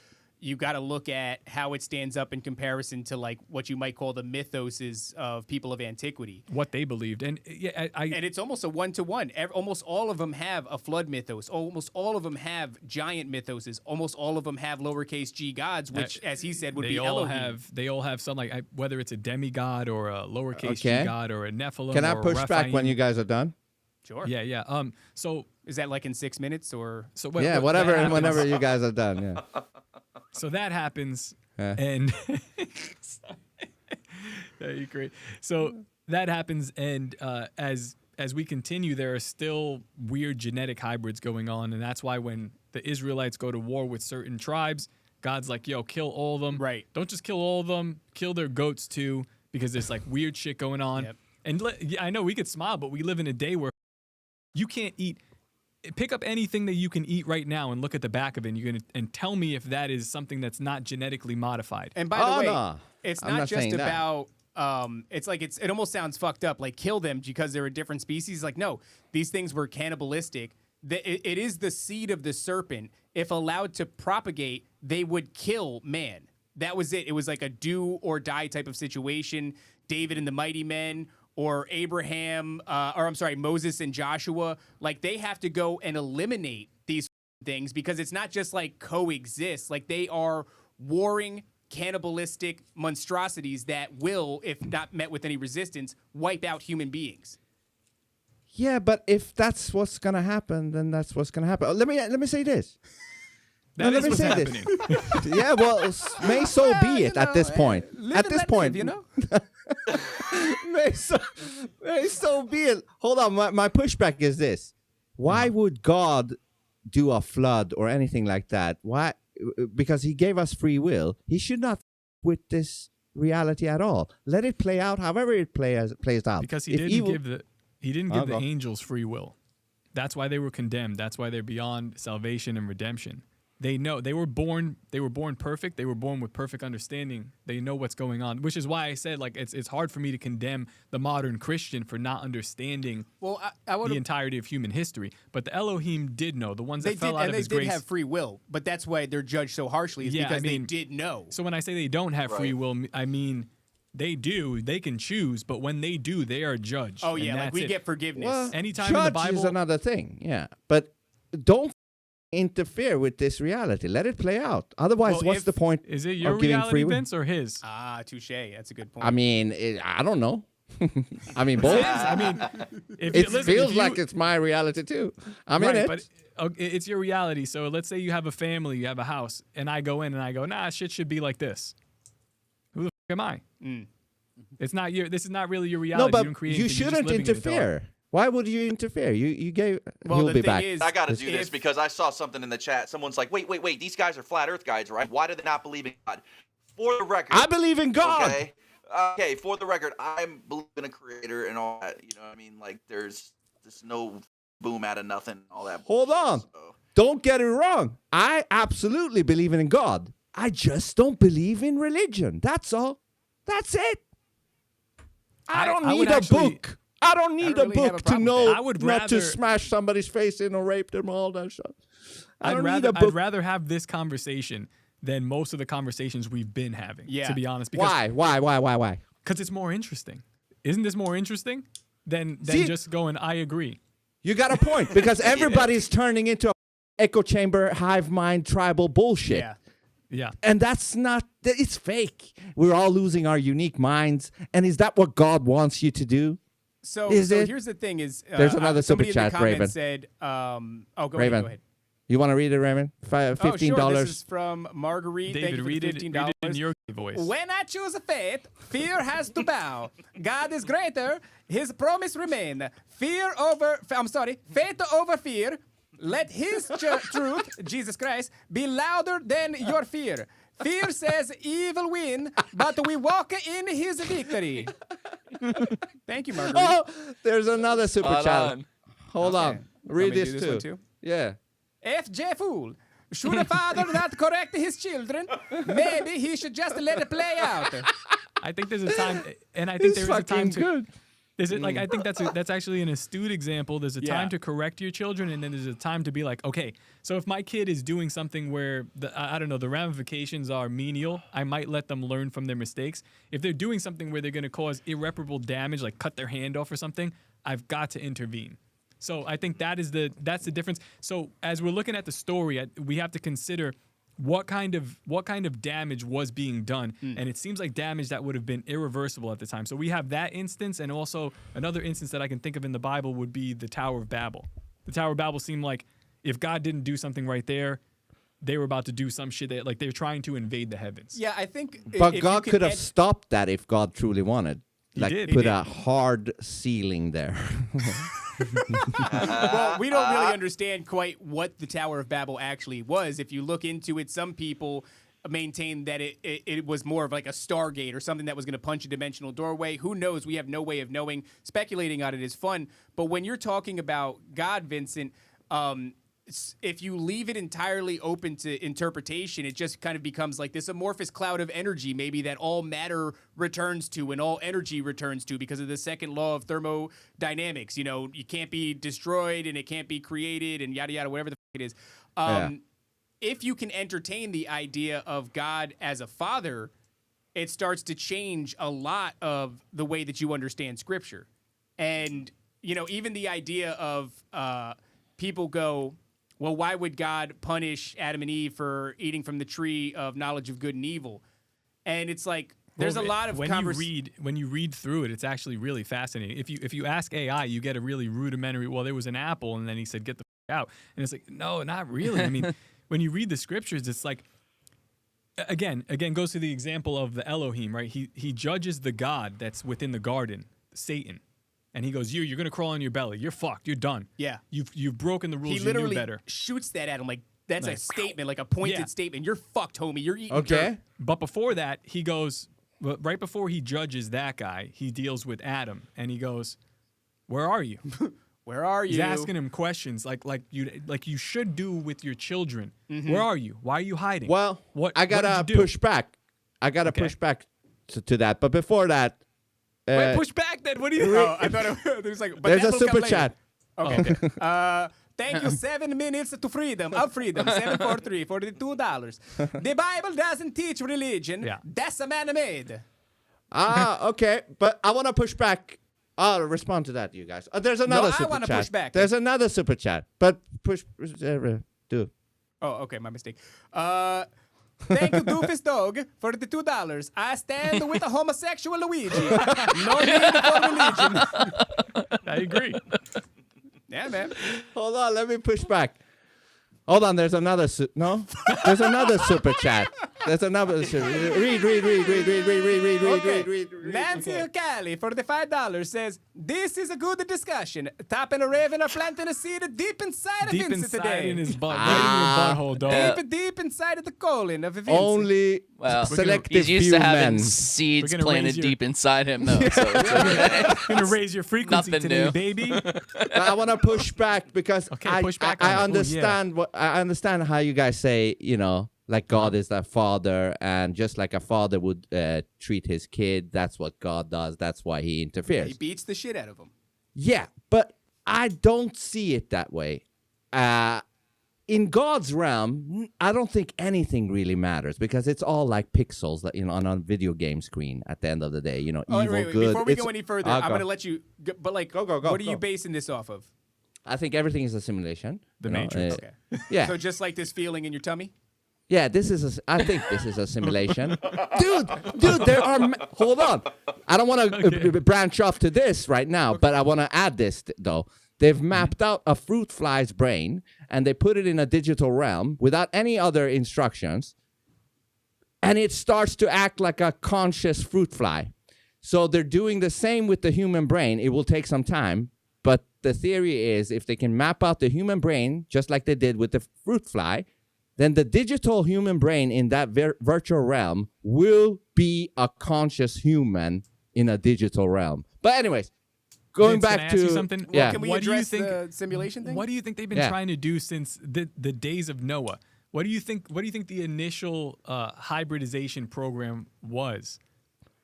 you got to look at how it stands up in comparison to like what you might call the mythoses of people of antiquity. What they believed, and And it's almost a one-to-one. Almost all of them have a flood mythos. Almost all of them have giant mythoses. Almost all of them have lowercase g gods, which, as he said, would they be all Elohim. they all have some whether it's a demigod or a lowercase Okay. g god or a Nephilim. Can I or push back when Rephaim. you guys are done? Sure. Yeah. So Is that like in 6 minutes or? so Yeah, whatever, and whenever you guys are done. Yeah. So that happens, Yeah. and you're great. So that happens, and as we continue, there are still weird genetic hybrids going on, and that's why when the Israelites go to war with certain tribes, God's like, "Yo, kill all of them. Right. Don't just kill all of them. Kill their goats too, because there's like weird shit going on." Yep. And I know we could smile, but we live in a day where you can't eat. Pick up anything that you can eat right now and look at the back of it, and tell me if that is something that's not genetically modified. And by the way, no. it's I'm not not just saying that. about. It's like it almost sounds fucked up. Like kill them because they're a different species. Like no, these things were cannibalistic. It is the seed of the serpent. If allowed to propagate, they would kill man. That was it. It was like a do or die type of situation. David and the mighty men, or Abraham, Moses and Joshua. Like they have to go and eliminate these things because it's not just like coexist. Like they are warring, cannibalistic monstrosities that will, if not met with any resistance, wipe out human beings. Yeah, but if that's what's gonna happen, then that's what's gonna happen. Let me say this. That let is me what's say happening. this. Yeah, well, may so be it at this point. At this point, may so be it. Hold on, my pushback is this: why would God do a flood or anything like that? Why? Because He gave us free will. He should not with this reality at all. Let it play out however it plays out. Because He didn't give the angels free will. That's why they were condemned. That's why they're beyond salvation and redemption. They know they were born perfect. They were born with perfect understanding. They know what's going on, which is why I said like it's hard for me to condemn the modern Christian for not understanding the entirety of human history. But the Elohim did know, the ones that fell out of His grace. They did have free will, but that's why they're judged so harshly. Is because they did know. So when I say they don't have free will, I mean they do. They can choose, but when they do, they are judged. Oh yeah, like we get forgiveness. Well, anytime judge in the Bible is another thing. Yeah, but don't interfere with this reality. Let it play out. Otherwise, what's the point? Is it your of giving reality, free will? Vince, or his? Touche. That's a good point. I mean, I don't know. I mean, both. I mean, it feels like it's my reality too. I'm in it. But it's your reality. So let's say you have a family, you have a house, and I go in and I go, nah, shit should be like this. Who the fuck am I? It's not your. This is not really your reality. No, but you, didn't create you anything, you're just shouldn't living in it, interfere. Why would you interfere? You gave. Well, he'll the be thing back. is, I got to do this because I saw something in the chat. Someone's like, wait, these guys are flat Earth guys, right? Why do they not believe in God? For the record, I believe in God. Okay. For the record, I believe in a creator and all that. You know what I mean? Like, there's no boom out of nothing, all that. Hold on. So. Don't get it wrong. I absolutely believe in God. I just don't believe in religion. That's all. That's it. I don't need a book. I don't need a book to know not to smash somebody's face in or rape them, all that stuff. I'd rather have this conversation than most of the conversations we've been having, to be honest. Because Why? Because it's more interesting. Isn't this more interesting than just going, I agree? You got a point, because everybody's turning into a echo chamber, hive mind, tribal bullshit. Yeah. And that's not, it's fake. We're all losing our unique minds. And is that what God wants you to do? So here's the thing is, there's another super somebody in the chat, comments Raven. said, go Raven. ahead. You want to read it, Raymond? $15. Sure. This is from Marguerite. David, Thank you for read the it $15. in your voice. When I choose a faith, fear has to bow. God is greater. His promise remain. Faith over fear. Let His truth, Jesus Christ, be louder than your fear. Fear says evil win, but we walk in His victory. Thank you, Marguerite. Oh, there's another super chat. Hold on. Read Want me to this, do one too. Yeah. FJ Fool. Should a father not correct his children? Maybe he should just let it play out. I think there's a time, and I think there is a time to. Good. Is it like I think that's actually an astute example. There's a time to correct your children, and then there's a time to be like, okay, so if my kid is doing something where I don't know, the ramifications are menial, I might let them learn from their mistakes. If they're doing something where they're going to cause irreparable damage, like cut their hand off or something, I've got to intervene. So I think that's the difference. So as we're looking at the story, we have to consider what kind of damage was being done, and it seems like damage that would have been irreversible at the time. So we have that instance, and also another instance that I can think of in the Bible would be the Tower of Babel. The Tower of Babel seemed like if God didn't do something right there, they were about to do some shit that, like, they're trying to invade the heavens. Yeah, I think. But if God you could have stopped that if God truly wanted. Like, did. put He a hard ceiling there. Well, we don't really understand quite what the Tower of Babel actually was. If you look into it, some people maintain that it was more of like a Stargate or something that was going to punch a dimensional doorway. Who knows? We have no way of knowing. Speculating on it is fun. But when you're talking about God, Vincent, if you leave it entirely open to interpretation, it just kind of becomes like this amorphous cloud of energy, maybe that all matter returns to and all energy returns to because of the second law of thermodynamics. You know, you can't be destroyed and it can't be created and yada, yada, whatever the fuck it is. If you can entertain the idea of God as a father, it starts to change a lot of the way that you understand Scripture. And, you know, even the idea of people go, well, why would God punish Adam and Eve for eating from the tree of knowledge of good and evil? And it's like there's a lot of when you read through it, it's actually really fascinating. If you ask AI, you get a really rudimentary. Well, there was an apple, and then he said, "Get the f- out," and it's like, no, not really. I mean, when you read the scriptures, it's like again goes to the example of the Elohim, right? He judges the God that's within the garden, Satan. And he goes, you're going to crawl on your belly. You're fucked. You're done. Yeah. You've broken the rules. He You literally knew better. shoots that at him like that's a statement, like a pointed statement. You're fucked, homie. You're eating Okay. dirt. But before that, he goes, right before he judges that guy, he deals with Adam. And he goes, where are you? Where are you? He's asking him questions like you should do with your children. Where are you? Why are you hiding? Well, I got to push back. I got to push back to that. But before that, wait, push back then. What do you Oh, I thought it was like, but there's that a will come super later. chat. Okay. Thank you. 7 minutes to freedom. 743 for the $2. The Bible doesn't teach religion. Yeah. That's a man-made. Okay. But I want to push back. I'll respond to that, you guys. There's another I super wanna chat. push back. There's another super chat. But do. Oh, okay, my mistake. Thank you, Doofus Dog, for the $2. I stand with a homosexual Luigi. No need for religion. I agree. Yeah, man. Hold on, let me push back. Hold on, there's another there's another super chat. There's another read. Nancy O'Calley for the $5 says, this is a good discussion. Tapping a raven or planting a seed deep inside of Deep Vincent inside today. in his butt. Right in your butthole, dog. Deep inside of the colon of Vincent. Only Well, selective he's used few to having men. seeds We're gonna planted raise your- deep inside him, though. So it's okay. Gonna raise your frequency Nothing today, new. baby. I want to push back because Okay, push back on I it. Oh, understand I understand how you guys say, you know, like God is a father, and just like a father would treat his kid, that's what God does. That's why he interferes. He beats the shit out of him. Yeah, but I don't see it that way. In God's realm, I don't think anything really matters because it's all like pixels that, you know, on a video game screen at the end of the day. You know, evil, wait. good. Before we It's- go any further, I'll I'm go. going to let you go. But, like, Go, what are you go. basing this off of? I think everything is a simulation. The you know, Matrix. Okay. Yeah. So just like this feeling in your tummy? Yeah, I think this is a simulation. dude, there are, hold on. I don't want to branch off to this right now, but I want to add this, though. They've mapped out a fruit fly's brain, and they put it in a digital realm without any other instructions, and it starts to act like a conscious fruit fly. So they're doing the same with the human brain. It will take some time, but the theory is if they can map out the human brain, just like they did with the fruit fly, then the digital human brain in that virtual realm will be a conscious human in a digital realm. But anyways, going Vince, can I back ask you to something? yeah. Can we What do you address think- the simulation thing? What do you think they've been Yeah. trying to do since the days of Noah? What do you think the initial hybridization program was?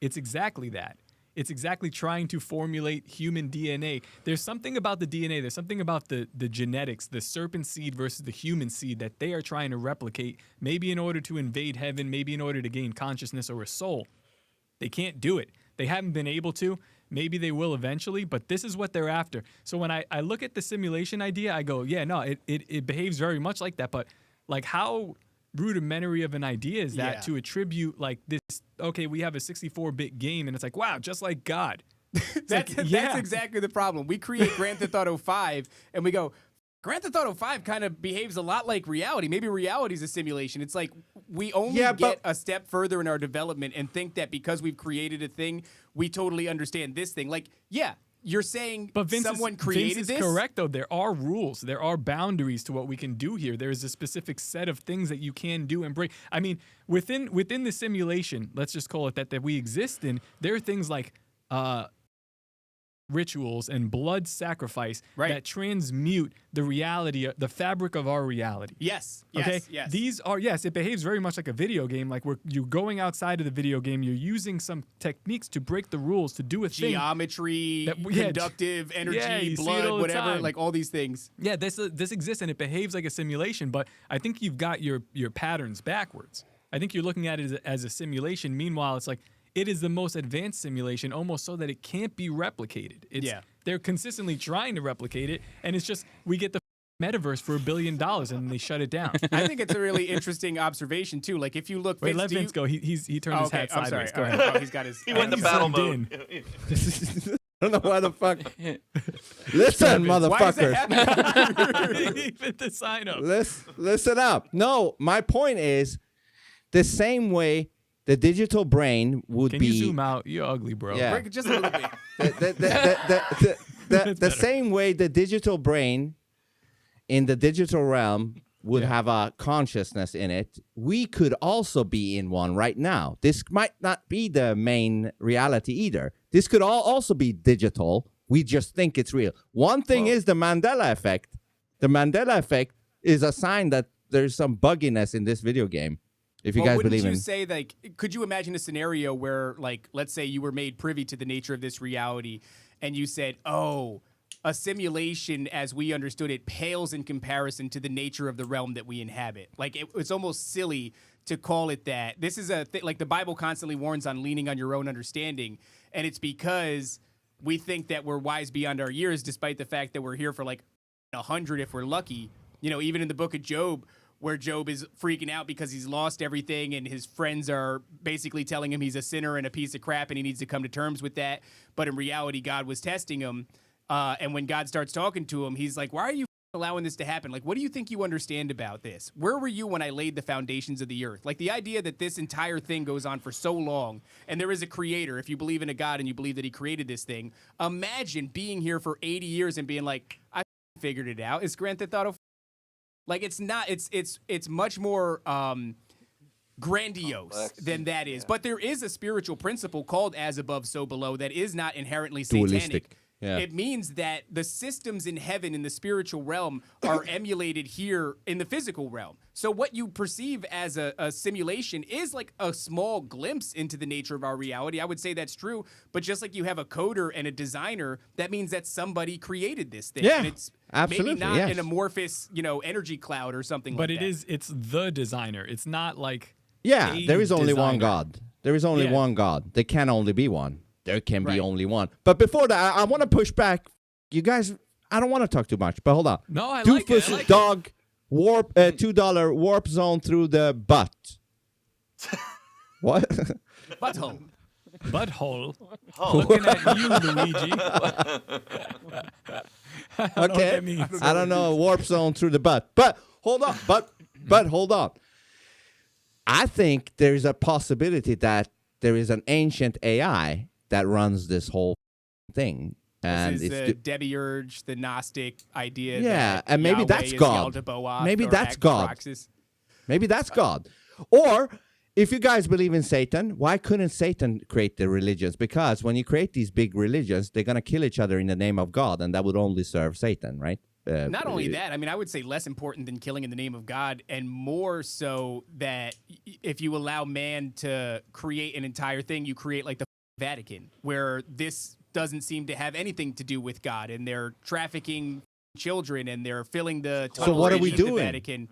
It's exactly that. It's exactly trying to formulate human DNA. There's something about the DNA, there's something about the genetics, the serpent seed versus the human seed that they are trying to replicate, maybe in order to invade heaven, maybe in order to gain consciousness or a soul. They can't do it. They haven't been able to. Maybe they will eventually, but this is what they're after. So when I look at the simulation idea, I go, yeah, no, it behaves very much like that. But like how rudimentary of an idea is that Yeah. to attribute like this? Okay, we have a 64-bit game, and it's like, wow, just like God. That's exactly the problem. We create Grand Theft Auto 5 and we go, Grand Theft Auto 5 kind of behaves a lot like reality. Maybe reality is a simulation. It's like we only get a step further in our development and think that because we've created a thing, we totally understand this thing. Like, yeah, you're saying But Vince someone is, created Vince is this? correct, though. There are rules. There are boundaries to what we can do here. There is a specific set of things that you can do and break. I mean, within the simulation, let's just call it that we exist in, there are things like rituals and blood sacrifice that transmute the reality, the fabric of our reality. Yes. Okay. Yes. These are it behaves very much like a video game. Like you're going outside of the video game. You're using some techniques to break the rules to do a thing. Geometry, conductive energy, you see it blood, all the whatever, time. like all these things. Yeah, this exists and it behaves like a simulation. But I think you've got your patterns backwards. I think you're looking at it as a simulation. Meanwhile, it's like it is the most advanced simulation, almost so that it can't be replicated. They're consistently trying to replicate it, and it's just we get the metaverse for $1 billion and then they shut it down. I think it's a really interesting observation too. Like if you look, Wait, let Vince go. He turned his hat I'm sideways. sorry. Go All ahead. right. Oh, he's got his. He went to battle mode. I don't know why the fuck. Listen, motherfuckers. He put the sign up. Listen up. No, my point is the same way the digital brain would Can be. you zoom out? You're ugly, bro. Yeah. Break it just a little bit. The same way the digital brain in the digital realm would have a consciousness in it, we could also be in one right now. This might not be the main reality either. This could also be digital. We just think it's real. One thing is the Mandela effect. The Mandela effect is a sign that there's some bugginess in this video game. If you guys believe in. Wouldn't you say, like, could you imagine a scenario where, like, let's say you were made privy to the nature of this reality and you said, oh, a simulation as we understood it pales in comparison to the nature of the realm that we inhabit. Like, it's almost silly to call it that. This is like the Bible constantly warns on leaning on your own understanding. And it's because we think that we're wise beyond our years, despite the fact that we're here for like 100 if we're lucky. You know, even in the book of Job, where Job is freaking out because he's lost everything and his friends are basically telling him he's a sinner and a piece of crap and he needs to come to terms with that. But in reality, God was testing him. And when God starts talking to him, he's like, why are you allowing this to happen? Like, what do you think you understand about this? Where were you when I laid the foundations of the earth? Like, the idea that this entire thing goes on for so long and there is a creator, if you believe in a God and you believe that he created this thing, imagine being here for 80 years and being like, I figured it out. It's Grand Theft Auto. Like, it's not, it's much more grandiose than that is. But there is a spiritual principle called as above, so below that is not inherently satanic. Dualistic. Yeah. It means that the systems in heaven in the spiritual realm are emulated here in the physical realm. So what you perceive as a simulation is like a small glimpse into the nature of our reality. I would say that's true. But just like you have a coder and a designer, that means that somebody created this thing. Yeah, and it's absolutely, maybe not yes. an amorphous, energy cloud or something But like that. it's the designer. It's not like Yeah, a there is only one designer. God. There is only Yeah. one God. There can only be one. There can be Right. only one. But before that, I want to push back. You guys, I don't want to talk too much, but hold on. No, I like it. Doofus I like dog warp $2 warp zone through the butt. What? Butthole. Butthole. Looking at you, Luigi. I don't know what Okay. that means. I don't know. Warp zone through the butt. But hold on. But hold on. I think there's a possibility that there is an ancient AI that runs this whole thing. And This is it's the Demiurge, the Gnostic idea. Yeah, that and maybe Yahweh that's is God. Yaldabaoth Maybe or that's God. Abraxas. Maybe that's God. Or if you guys believe in Satan, why couldn't Satan create the religions? Because when you create these big religions, they're going to kill each other in the name of God, and that would only serve Satan, right? Not only that, I mean, I would say less important than killing in the name of God, and more so that if you allow man to create an entire thing, you create like the Vatican, where this doesn't seem to have anything to do with God, and they're trafficking children, and they're filling the So what are we tunnels in the doing? Vatican.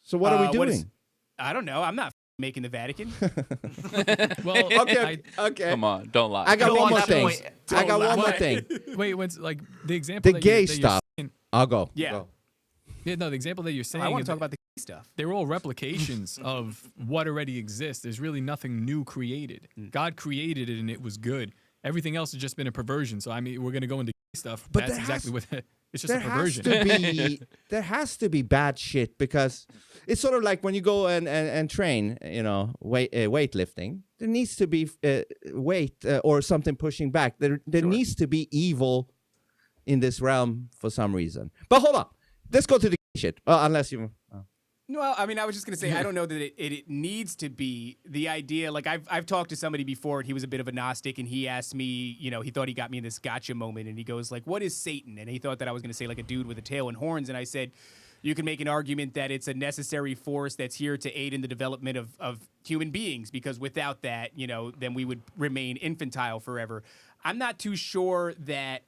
So what are we what is- doing? I don't know. I'm not making the Vatican. Well, Okay, okay. Come on, don't lie. I got Go one on more that thing. point. I got one more thing. Wait, when's like the example The that gay that stuff. saying- I'll go. Yeah. Go. Yeah, no, the example that you're saying. I want is to talk that about the gay stuff. they're all replications of what already exists. There's really nothing new created. God created it and it was good. Everything else has just been a perversion. So I mean, we're gonna go into gay stuff. But That's there exactly has- what it's just a There has perversion. there has to be bad shit, because it's sort of like when you go and train, weightlifting. There needs to be weight or something pushing back. There needs to be evil in this realm for some reason. But hold on, let's go to the shit. Unless you. Well, I mean, I was just gonna say I don't know that it needs to be the idea. Like I've talked to somebody before, and he was a bit of a Gnostic, and he asked me, he thought he got me in this gotcha moment, and he goes like, "What is Satan?" And he thought that I was gonna say like a dude with a tail and horns, and I said, you can make an argument that it's a necessary force that's here to aid in the development of human beings, because without that, then we would remain infantile forever. I'm not too sure that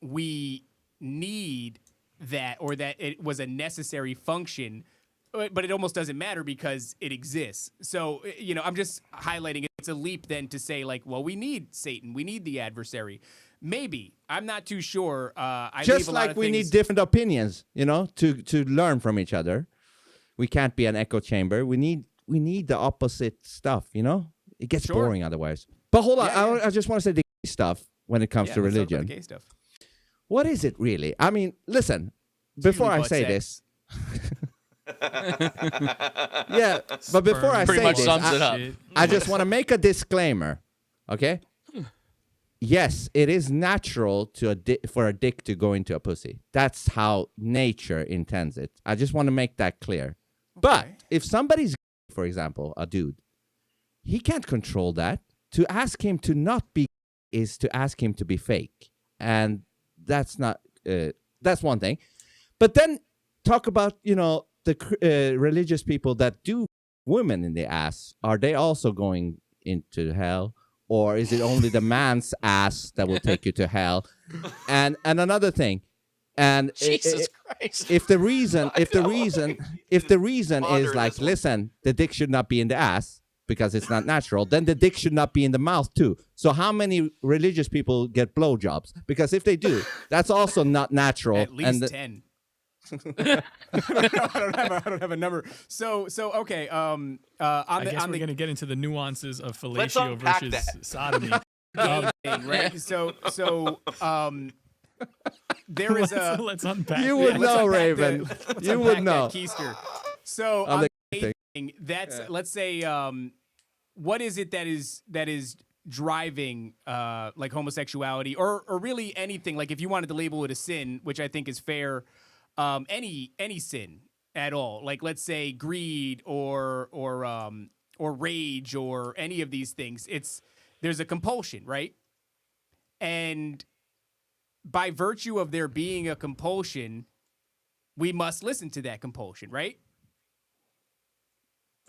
we need that, or that it was a necessary function. But it almost doesn't matter because it exists. So, I'm just highlighting it. It's a leap then to say like, well, we need Satan. We need the adversary. Maybe. I'm not too sure. Just like we need different opinions, to learn from each other. We can't be an echo chamber. We need the opposite stuff, It gets boring otherwise. But hold on. I just want to say the gay stuff when it comes to let's talk about religion. the gay stuff. What is it really? I mean, listen, before I butt say sex. this. Yeah, but before I Pretty say much this, sums it up. I just want to make a disclaimer, okay? Yes, it is natural for a dick to go into a pussy. That's how nature intends it. I just want to make that clear. But if somebody's, for example, a dude, he can't control that. To ask him to not be is to ask him to be fake, and that's not. That's one thing. But then talk about the religious people that do women in the ass. Are they also going into hell? Or is it only the man's ass that will take you to hell? And another thing, and Jesus Christ. if the reason is like, listen, the dick should not be in the ass because it's not natural, then the dick should not be in the mouth too. So how many religious people get blowjobs? Because if they do, that's also not natural. At least 10. I don't have a number. So okay. I guess we're gonna get into the nuances of Let's fellatio unpack versus that. sodomy. thing, right? So there is a. Let's unpack. You that. would know, Raven. You would know. Keister. So On on the the gay thing, that's let's say what is it that is driving like homosexuality or really anything, like if you wanted to label it a sin, which I think is fair, any sin at all, like let's say greed or rage or any of these things, there's a compulsion, right? And by virtue of there being a compulsion, we must listen to that compulsion, right?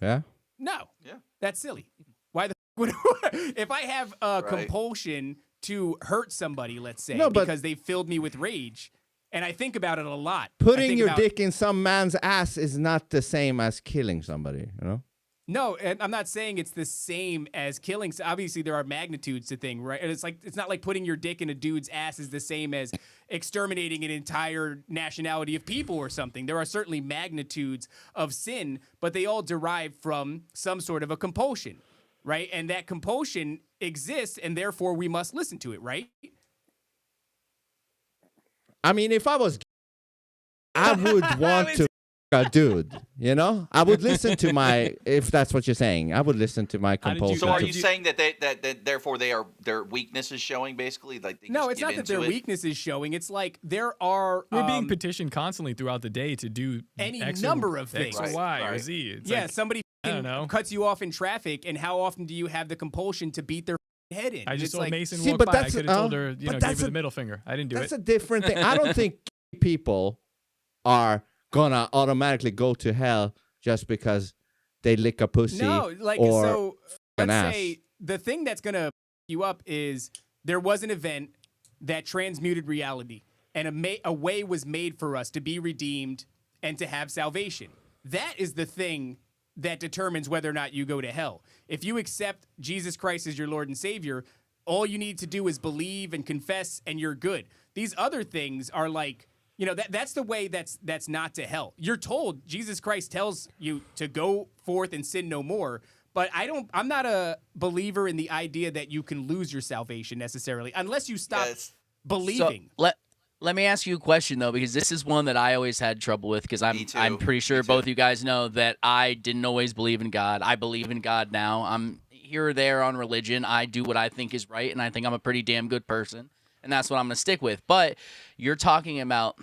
Yeah. No. Yeah. That's silly. Why the would if I have a compulsion to hurt somebody, let's say, No, but- because they filled me with rage, and I think about it a lot. I Putting think your about- dick in some man's ass is not the same as killing somebody, No, and I'm not saying it's the same as killing. So obviously, there are magnitudes to thing, right? And it's not like putting your dick in a dude's ass is the same as exterminating an entire nationality of people or something. There are certainly magnitudes of sin, but they all derive from some sort of a compulsion, right? And that compulsion exists, and therefore we must listen to it, right? I mean, if I was, I would want to a dude, I would listen to my, if that's what you're saying, I would listen to my How did you- compulsion. So are to- you saying that therefore their weakness is showing, basically? Like they No, just it's give not that into their it? weakness is showing. It's like there are We're being petitioned constantly throughout the day to do any X number or, of things. X or Y or Right. Z. It's yeah, like, somebody I don't know. cuts you off in traffic, and how often do you have the compulsion to beat their head in? I just It's saw like, Mason See, walk but by. I that's- could have told her, but gave that's her a- the middle finger. I didn't do That's it. a different thing. I don't think people are gonna automatically go to hell just because they lick a pussy. No, like or so. an Let's ass. say the thing that's gonna you up is there was an event that transmuted reality, and a way was made for us to be redeemed and to have salvation. That is the thing that determines whether or not you go to hell. If you accept Jesus Christ as your Lord and Savior, all you need to do is believe and confess, and you're good. These other things are like You know, that's the way that's not to hell. You're told, Jesus Christ tells you to go forth and sin no more. But I'm not a believer in the idea that you can lose your salvation necessarily, unless you stop believing. So let me ask you a question though, because this is one that I always had trouble with, because I'm pretty sure both you guys know that I didn't always believe in God. I believe in God now. I'm here or there on religion. I do what I think is right, and I think I'm a pretty damn good person, and that's what I'm going to stick with. But you're talking about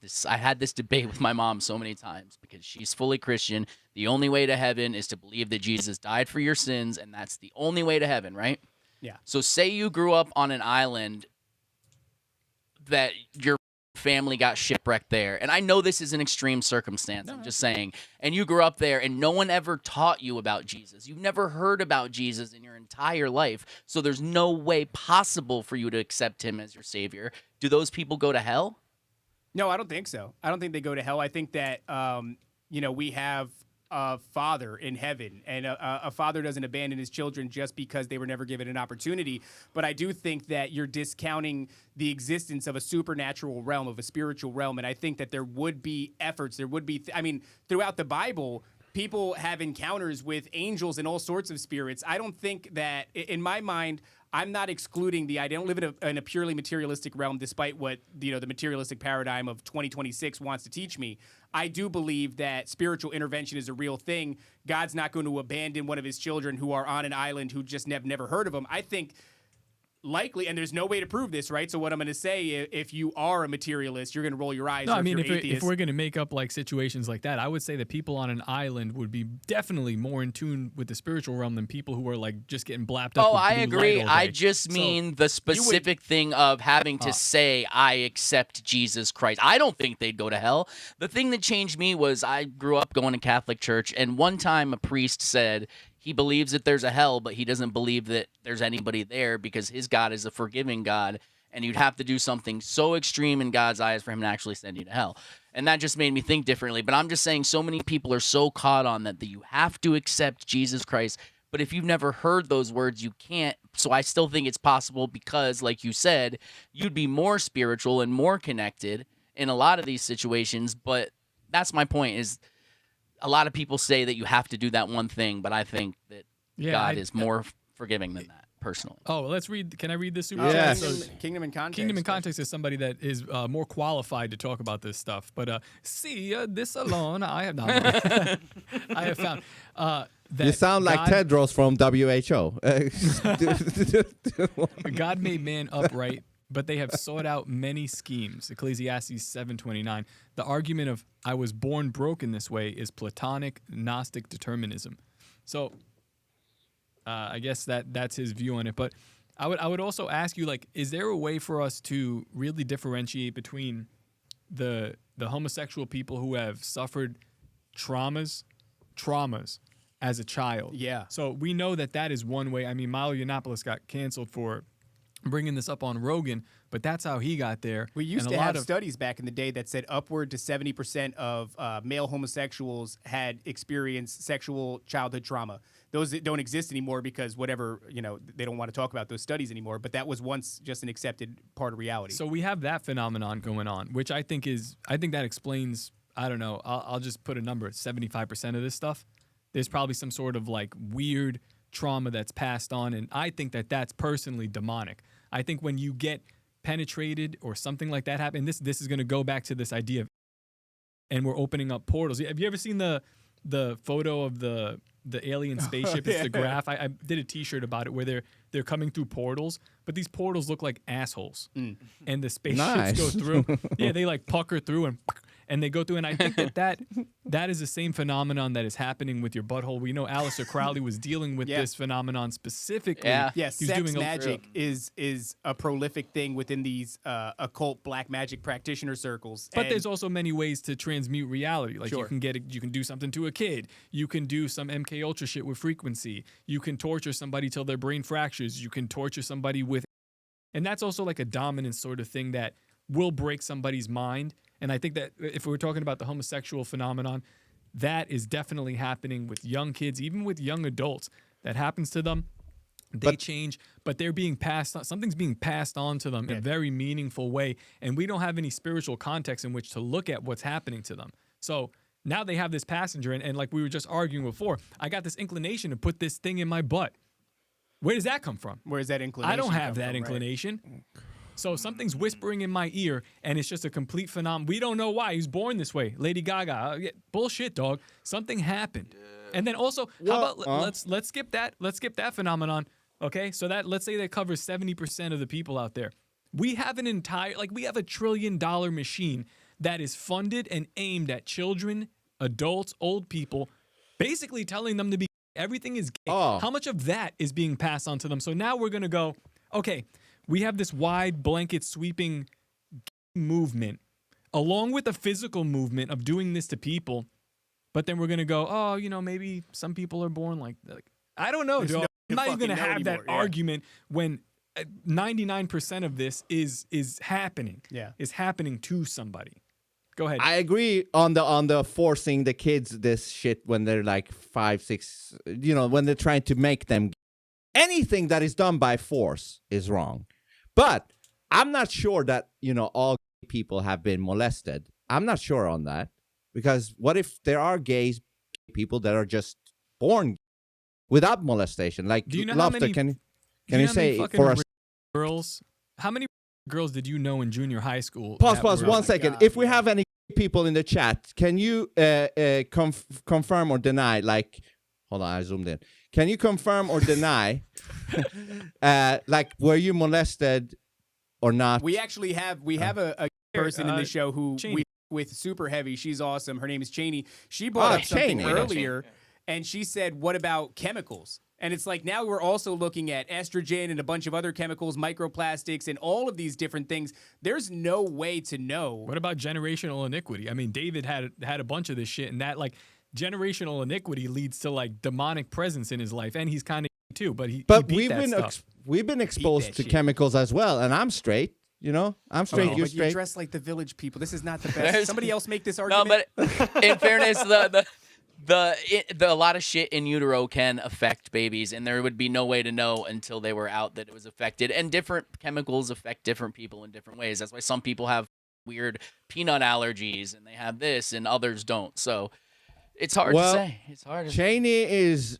this. I had this debate with my mom so many times because she's fully Christian. The only way to heaven is to believe that Jesus died for your sins, and that's the only way to heaven, right? Yeah. So say you grew up on an island that your family got shipwrecked there. And I know this is an extreme circumstance, I'm just saying. And you grew up there and no one ever taught you about Jesus. You've never heard about Jesus in your entire life. So there's no way possible for you to accept him as your savior. Do those people go to hell? No, I don't think so. I don't think they go to hell. I think that, we have a father in heaven, and a father doesn't abandon his children just because they were never given an opportunity. But I do think that you're discounting the existence of a supernatural realm, of a spiritual realm. And I think that there would be efforts. There would be, throughout the Bible, people have encounters with angels and all sorts of spirits. I don't think that, in my mind, I'm not excluding the idea. I don't live in a purely materialistic realm, despite what the materialistic paradigm of 2026 wants to teach me. I do believe that spiritual intervention is a real thing. God's not going to abandon one of his children who are on an island who just never heard of him. I think likely, and there's no way to prove this, right? So what I'm going to say, if you are a materialist, you're going to roll your eyes. No, or I mean, if if we're going to make up like situations like that, I would say that people on an island would be definitely more in tune with the spiritual realm than people who are like just getting blapped up. Oh, with I blue agree. light all I day. just mean the specific thing of having to say, I accept Jesus Christ. I don't think they'd go to hell. The thing that changed me was I grew up going to Catholic church, and one time a priest said he believes that there's a hell, but he doesn't believe that there's anybody there because his God is a forgiving God, and you'd have to do something so extreme in God's eyes for him to actually send you to hell. And that just made me think differently. But I'm just saying so many people are so caught on that you have to accept Jesus Christ. But if you've never heard those words, you can't. So I still think it's possible because, like you said, you'd be more spiritual and more connected in a lot of these situations. But that's my point is a lot of people say that you have to do that one thing, but I think that God is more forgiving than that, personally. Oh, let's read. Can I read this super Yeah. chat? So, Kingdom in Context. Kingdom in Context is somebody that is more qualified to talk about this stuff. But this alone, I have not. I have found that You sound like God, Tedros from WHO. God made man upright, but they have sought out many schemes. Ecclesiastes 7:29. The argument of I was born broken this way is Platonic Gnostic determinism. So I guess that's his view on it. But I would also ask you, like, is there a way for us to really differentiate between the homosexual people who have suffered traumas as a child? Yeah. So we know that is one way. I mean, Milo Yiannopoulos got canceled for bringing this up on Rogan, but that's how he got there. We used And to a lot have of studies back in the day that said upward to 70% of male homosexuals had experienced sexual childhood trauma. Those that don't exist anymore because whatever, they don't want to talk about those studies anymore, but that was once just an accepted part of reality. So we have that phenomenon going on, which I think that explains, I don't know, I'll just put a number, 75% of this stuff. There's probably some sort of like weird trauma that's passed on, and I think that that's personally demonic. I think when you get penetrated or something like that happen, this is going to go back to this idea of, and we're opening up portals. Have you ever seen the photo of the alien spaceship? It's the graph. I did a T-shirt about it where they're coming through portals, but these portals look like assholes, and the spaceships go through. Yeah, they like pucker through and they go through. And I think that is the same phenomenon that is happening with your butthole. We know Aleister Crowley was dealing with this phenomenon specifically. Yeah. Yes, He's sex doing magic is a prolific thing within these occult black magic practitioner circles. But And there's also many ways to transmute reality. Like Sure. you can do something to a kid. You can do some MK Ultra shit with frequency. You can torture somebody till their brain fractures. You can torture somebody with, and that's also like a dominance sort of thing that will break somebody's mind. And I think that if we're talking about the homosexual phenomenon, that is definitely happening with young kids, even with young adults. That happens to them. They change, but they're being passed on. Something's being passed on to them in a very meaningful way, and we don't have any spiritual context in which to look at what's happening to them. So now they have this passenger, and like we were just arguing before, I got this inclination to put this thing in my butt. Where does that come from? Where's that inclination? I don't have come that from, inclination. Right? So something's whispering in my ear, and it's just a complete phenomenon. We don't know why. He's born this way. Lady Gaga. Bullshit, dog. Something happened. And then also, how about let's skip that. Let's skip that phenomenon. Okay? So that, let's say that covers 70% of the people out there. We have an entire, we have $1 trillion machine that is funded and aimed at children, adults, old people, basically telling them to be everything is gay. How much of that is being passed on to them? So now we're going to go, okay, we have this wide blanket sweeping movement along with the physical movement of doing this to people. But then we're going to go, maybe some people are born like that. I don't know, Joe. I'm not even going to have that argument when 99% of this is happening. Yeah. Is happening to somebody. Go ahead. I agree on the forcing the kids this shit when they're like 5, 6, when they're trying to make them. Anything that is done by force is wrong. But I'm not sure that, all people have been molested. I'm not sure on that. Because what if there are gay people that are just born without molestation? Like, do you know Lofter, how many, can you say for us girls? How many girls did you know in junior high school? Pause 1 second. If we have any people in the chat, can you confirm or deny? Hold on, I zoomed in. Can you confirm or deny? Were you molested or not? We actually have a person in the show who we with super heavy. She's awesome. Her name is Cheney. She brought up something earlier, and she said, "What about chemicals?" And it's like now we're also looking at estrogen and a bunch of other chemicals, microplastics, and all of these different things. There's no way to know. What about generational iniquity? I mean, David had a bunch of this shit, and that generational iniquity leads to demonic presence in his life, and he's kind of too. But we've been exposed to chemicals as well, and I'm straight. I'm straight. You're straight. You dress like the village people. This is not the best. Somebody else make this argument. No, but in fairness, the a lot of shit in utero can affect babies, and there would be no way to know until they were out that it was affected. And different chemicals affect different people in different ways. That's why some people have weird peanut allergies, and they have this, and others don't. So it's hard to say. It's hard to Cheney is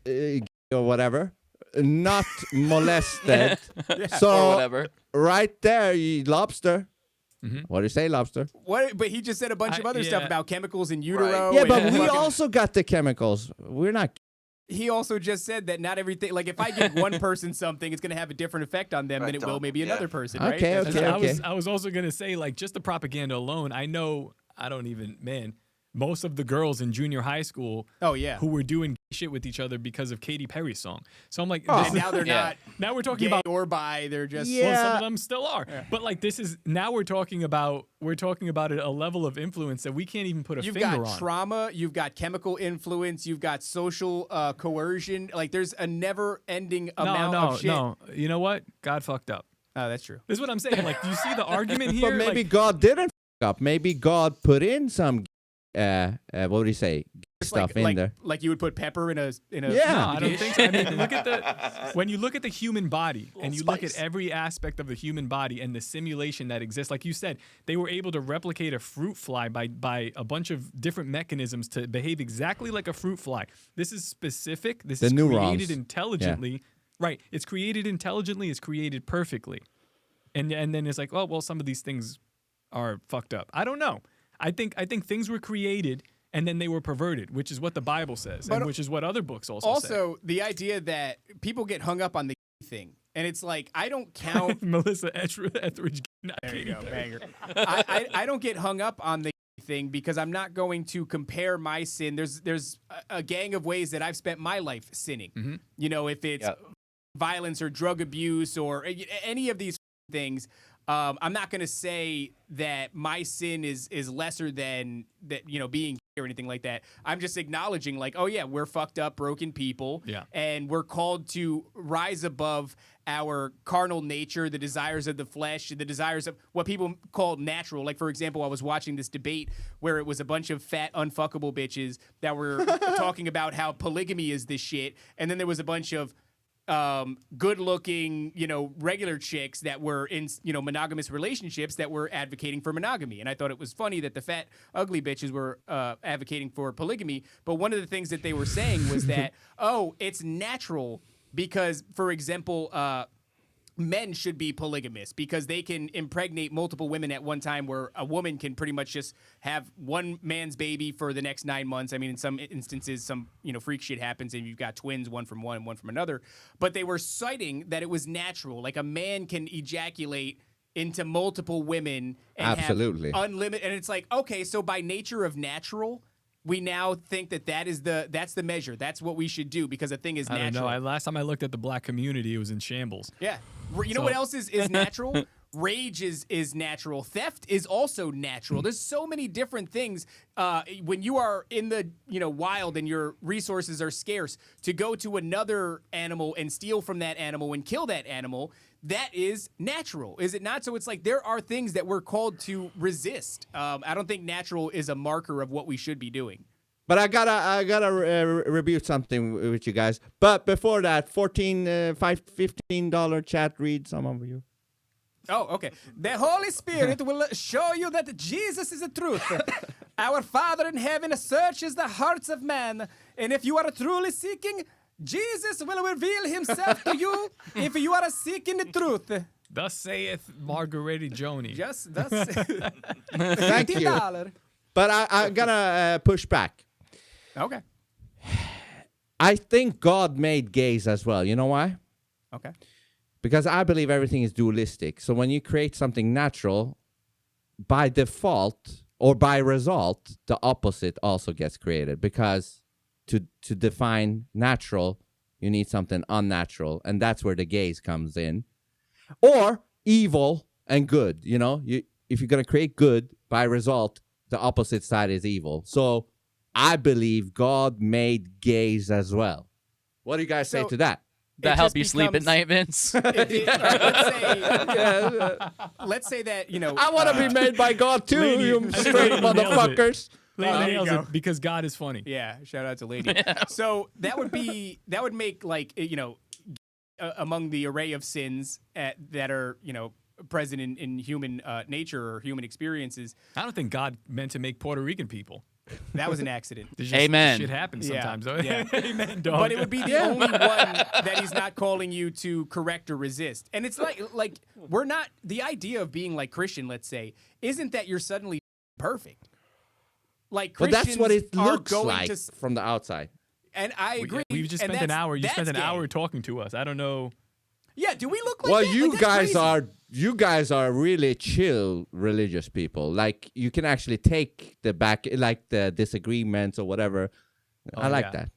or whatever. Not molested. So or whatever. Right there, you lobster. Mm-hmm. What do you say, lobster? What? But he just said a bunch of other stuff about chemicals in utero. Right. Yeah, but we also got the chemicals. We're not. He also just said that not everything. If I give one person something, it's going to have a different effect on them than it will maybe another person. Okay, right? Okay. I was also going to say, just the propaganda alone. Most of the girls in junior high school who were doing shit with each other because of Katy Perry's song. So I'm like, now they're not. Now we're talking gay about or bi. They're just some of them still are. Yeah. But now we're talking about a level of influence that we can't even put a finger on. You've got trauma, you've got chemical influence, you've got social coercion. There's a never-ending amount of shit. No, you know what? God fucked up. Oh, that's true. This is what I'm saying. Do you see the argument here? But maybe God didn't fuck up. Maybe God put in some what would he say? Stuff in there. Like you would put pepper in a No, I don't think so. I mean, when you look at the human body and you look at every aspect of the human body and the simulation that exists, like you said, they were able to replicate a fruit fly by a bunch of different mechanisms to behave exactly like a fruit fly. This is specific. This is created intelligently. Yeah. Right. It's created intelligently. It's created perfectly. And then it's like, some of these things are fucked up. I don't know. I think things were created and then they were perverted, which is what the Bible says, and which is what other books also say. Also, the idea that people get hung up on the thing, and it's I don't count Melissa Etheridge. There you go, banger. I don't get hung up on the thing because I'm not going to compare my sin. There's a gang of ways that I've spent my life sinning. Mm-hmm. If it's violence or drug abuse or any of these things. I'm not going to say that my sin is lesser than that, being or anything like that. I'm just acknowledging we're fucked up, broken people. Yeah. And we're called to rise above our carnal nature, the desires of the flesh, the desires of what people call natural. Like, for example, I was watching this debate where it was a bunch of fat, unfuckable bitches that were talking about how polygamy is this shit. And then there was a bunch of good-looking, regular chicks that were in, monogamous relationships that were advocating for monogamy. And I thought it was funny that the fat, ugly bitches were advocating for polygamy. But one of the things that they were saying was that, oh, it's natural because, for example, men should be polygamous because they can impregnate multiple women at one time, where a woman can pretty much just have one man's baby for the next 9 months. I mean, in some instances, some freak shit happens and you've got twins, one from one and one from another. But they were citing that it was natural, like a man can ejaculate into multiple women and Absolutely. have unlimited. And it's like, okay, so by nature of natural, we now think that's the measure. That's what we should do because a thing is natural. I don't know. Last time I looked at the black community, it was in shambles. Yeah. You know what else is natural? Rage is natural. Theft is also natural. There's so many different things. When you are in the wild and your resources are scarce, to go to another animal and steal from that animal and kill that animal, that is natural, is it not? So it's like there are things that we're called to resist. I don't think natural is a marker of what we should be doing. But I gotta rebuke something with you guys. But before that, $15 chat read some of you. Oh, okay. The Holy Spirit will show you that Jesus is the truth. Our Father in heaven searches the hearts of man. And if you are truly seeking, Jesus will reveal himself to you if you are seeking the truth. Thus saith Margarete Joni. Just thus. Thank you. But I'm gonna push back. Okay. I think God made gays as well. You know why? Okay. Because I believe everything is dualistic. So when you create something natural, by default or by result, the opposite also gets created. Because to define natural, you need something unnatural. And that's where the gaze comes in. Or evil and good. If you're going to create good, by result, the opposite side is evil. So I believe God made gays as well. What do you guys say to that? That help you sleep at night, Vince? Let's say that, I want to be made by God too, Lady- you straight motherfuckers. Lady there you nails go. it because God is funny. Yeah, shout out to Lady. So that would make among the array of sins that are, present in human nature or human experiences. I don't think God meant to make Puerto Rican people. That was an accident. There's just Amen. Shit happens Yeah, sometimes. though. yeah. Amen, dog. But it would be the only one that he's not calling you to correct or resist. And it's like we're not, the idea of being like Christian, let's say, isn't that you're suddenly perfect. Like But Christians that's what it are looks going like to, from the outside. and I agree. We've just and spent an that's- hour. You spent an that's hour gay. talking to us. I don't know. Yeah, do we look like Well, that? you Like, that's crazy. guys are really chill religious people. Like you can actually take the disagreements or whatever. I like yeah. that.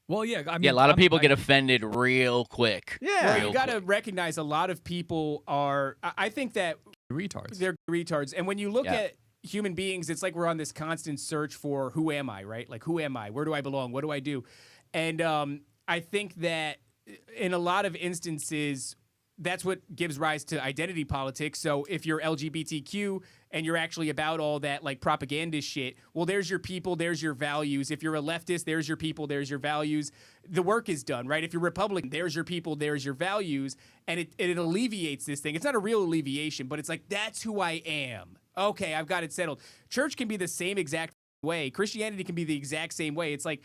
Well, yeah. I mean, Yeah, a lot of people get offended real quick. Well, Real you got to quick. recognize a lot of people are, I think that retards. they're retards. And when you look Yeah. at human beings, it's like we're on this constant search for who am I, right? Like, who am I? Where do I belong? What do I do? And I think that in a lot of instances, that's what gives rise to identity politics. So if you're LGBTQ and you're actually about all that like propaganda shit, well, there's your people, there's your values. If you're a leftist, there's your people, there's your values. The work is done, right? If you're Republican, there's your people, there's your values. And it alleviates this thing. It's not a real alleviation, but it's like, that's who I am. Okay, I've got it settled. Church can be the same exact way. Christianity can be the exact same way. It's like,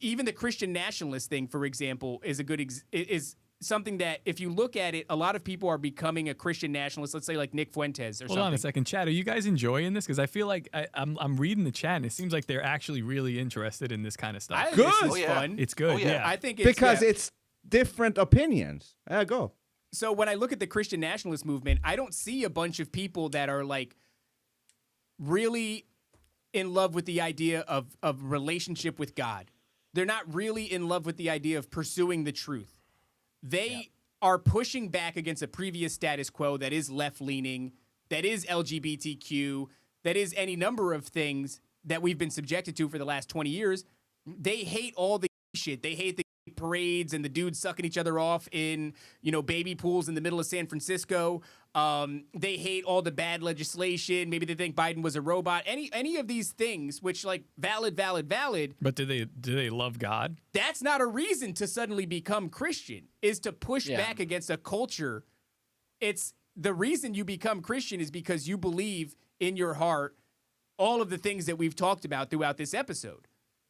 even the Christian nationalist thing, for example, is a good is something that if you look at it, a lot of people are becoming a Christian nationalist. Let's say like Nick Fuentes or something. Hold on a second, chat. Are you guys enjoying this? Because I feel like I'm reading the chat, and it seems like they're actually really interested in this kind of stuff. I think Good. This is Oh, yeah. fun. It's good. Oh, yeah. I think it's Because yeah. it's different opinions. Go. So when I look at the Christian nationalist movement, I don't see a bunch of people that are like really in love with the idea of relationship with God. They're not really in love with the idea of pursuing the truth. They are pushing back against a previous status quo that is left-leaning, that is LGBTQ, that is any number of things that we've been subjected to for the last 20 years. They hate all the shit. They hate the parades and the dudes sucking each other off in, baby pools in the middle of San Francisco. They hate all the bad legislation. Maybe they think Biden was a robot. Any of these things, which like valid. But do they love God? That's not a reason to suddenly become Christian. Is to push Yeah. back against a culture. It's the reason you become Christian is because you believe in your heart all of the things that we've talked about throughout this episode,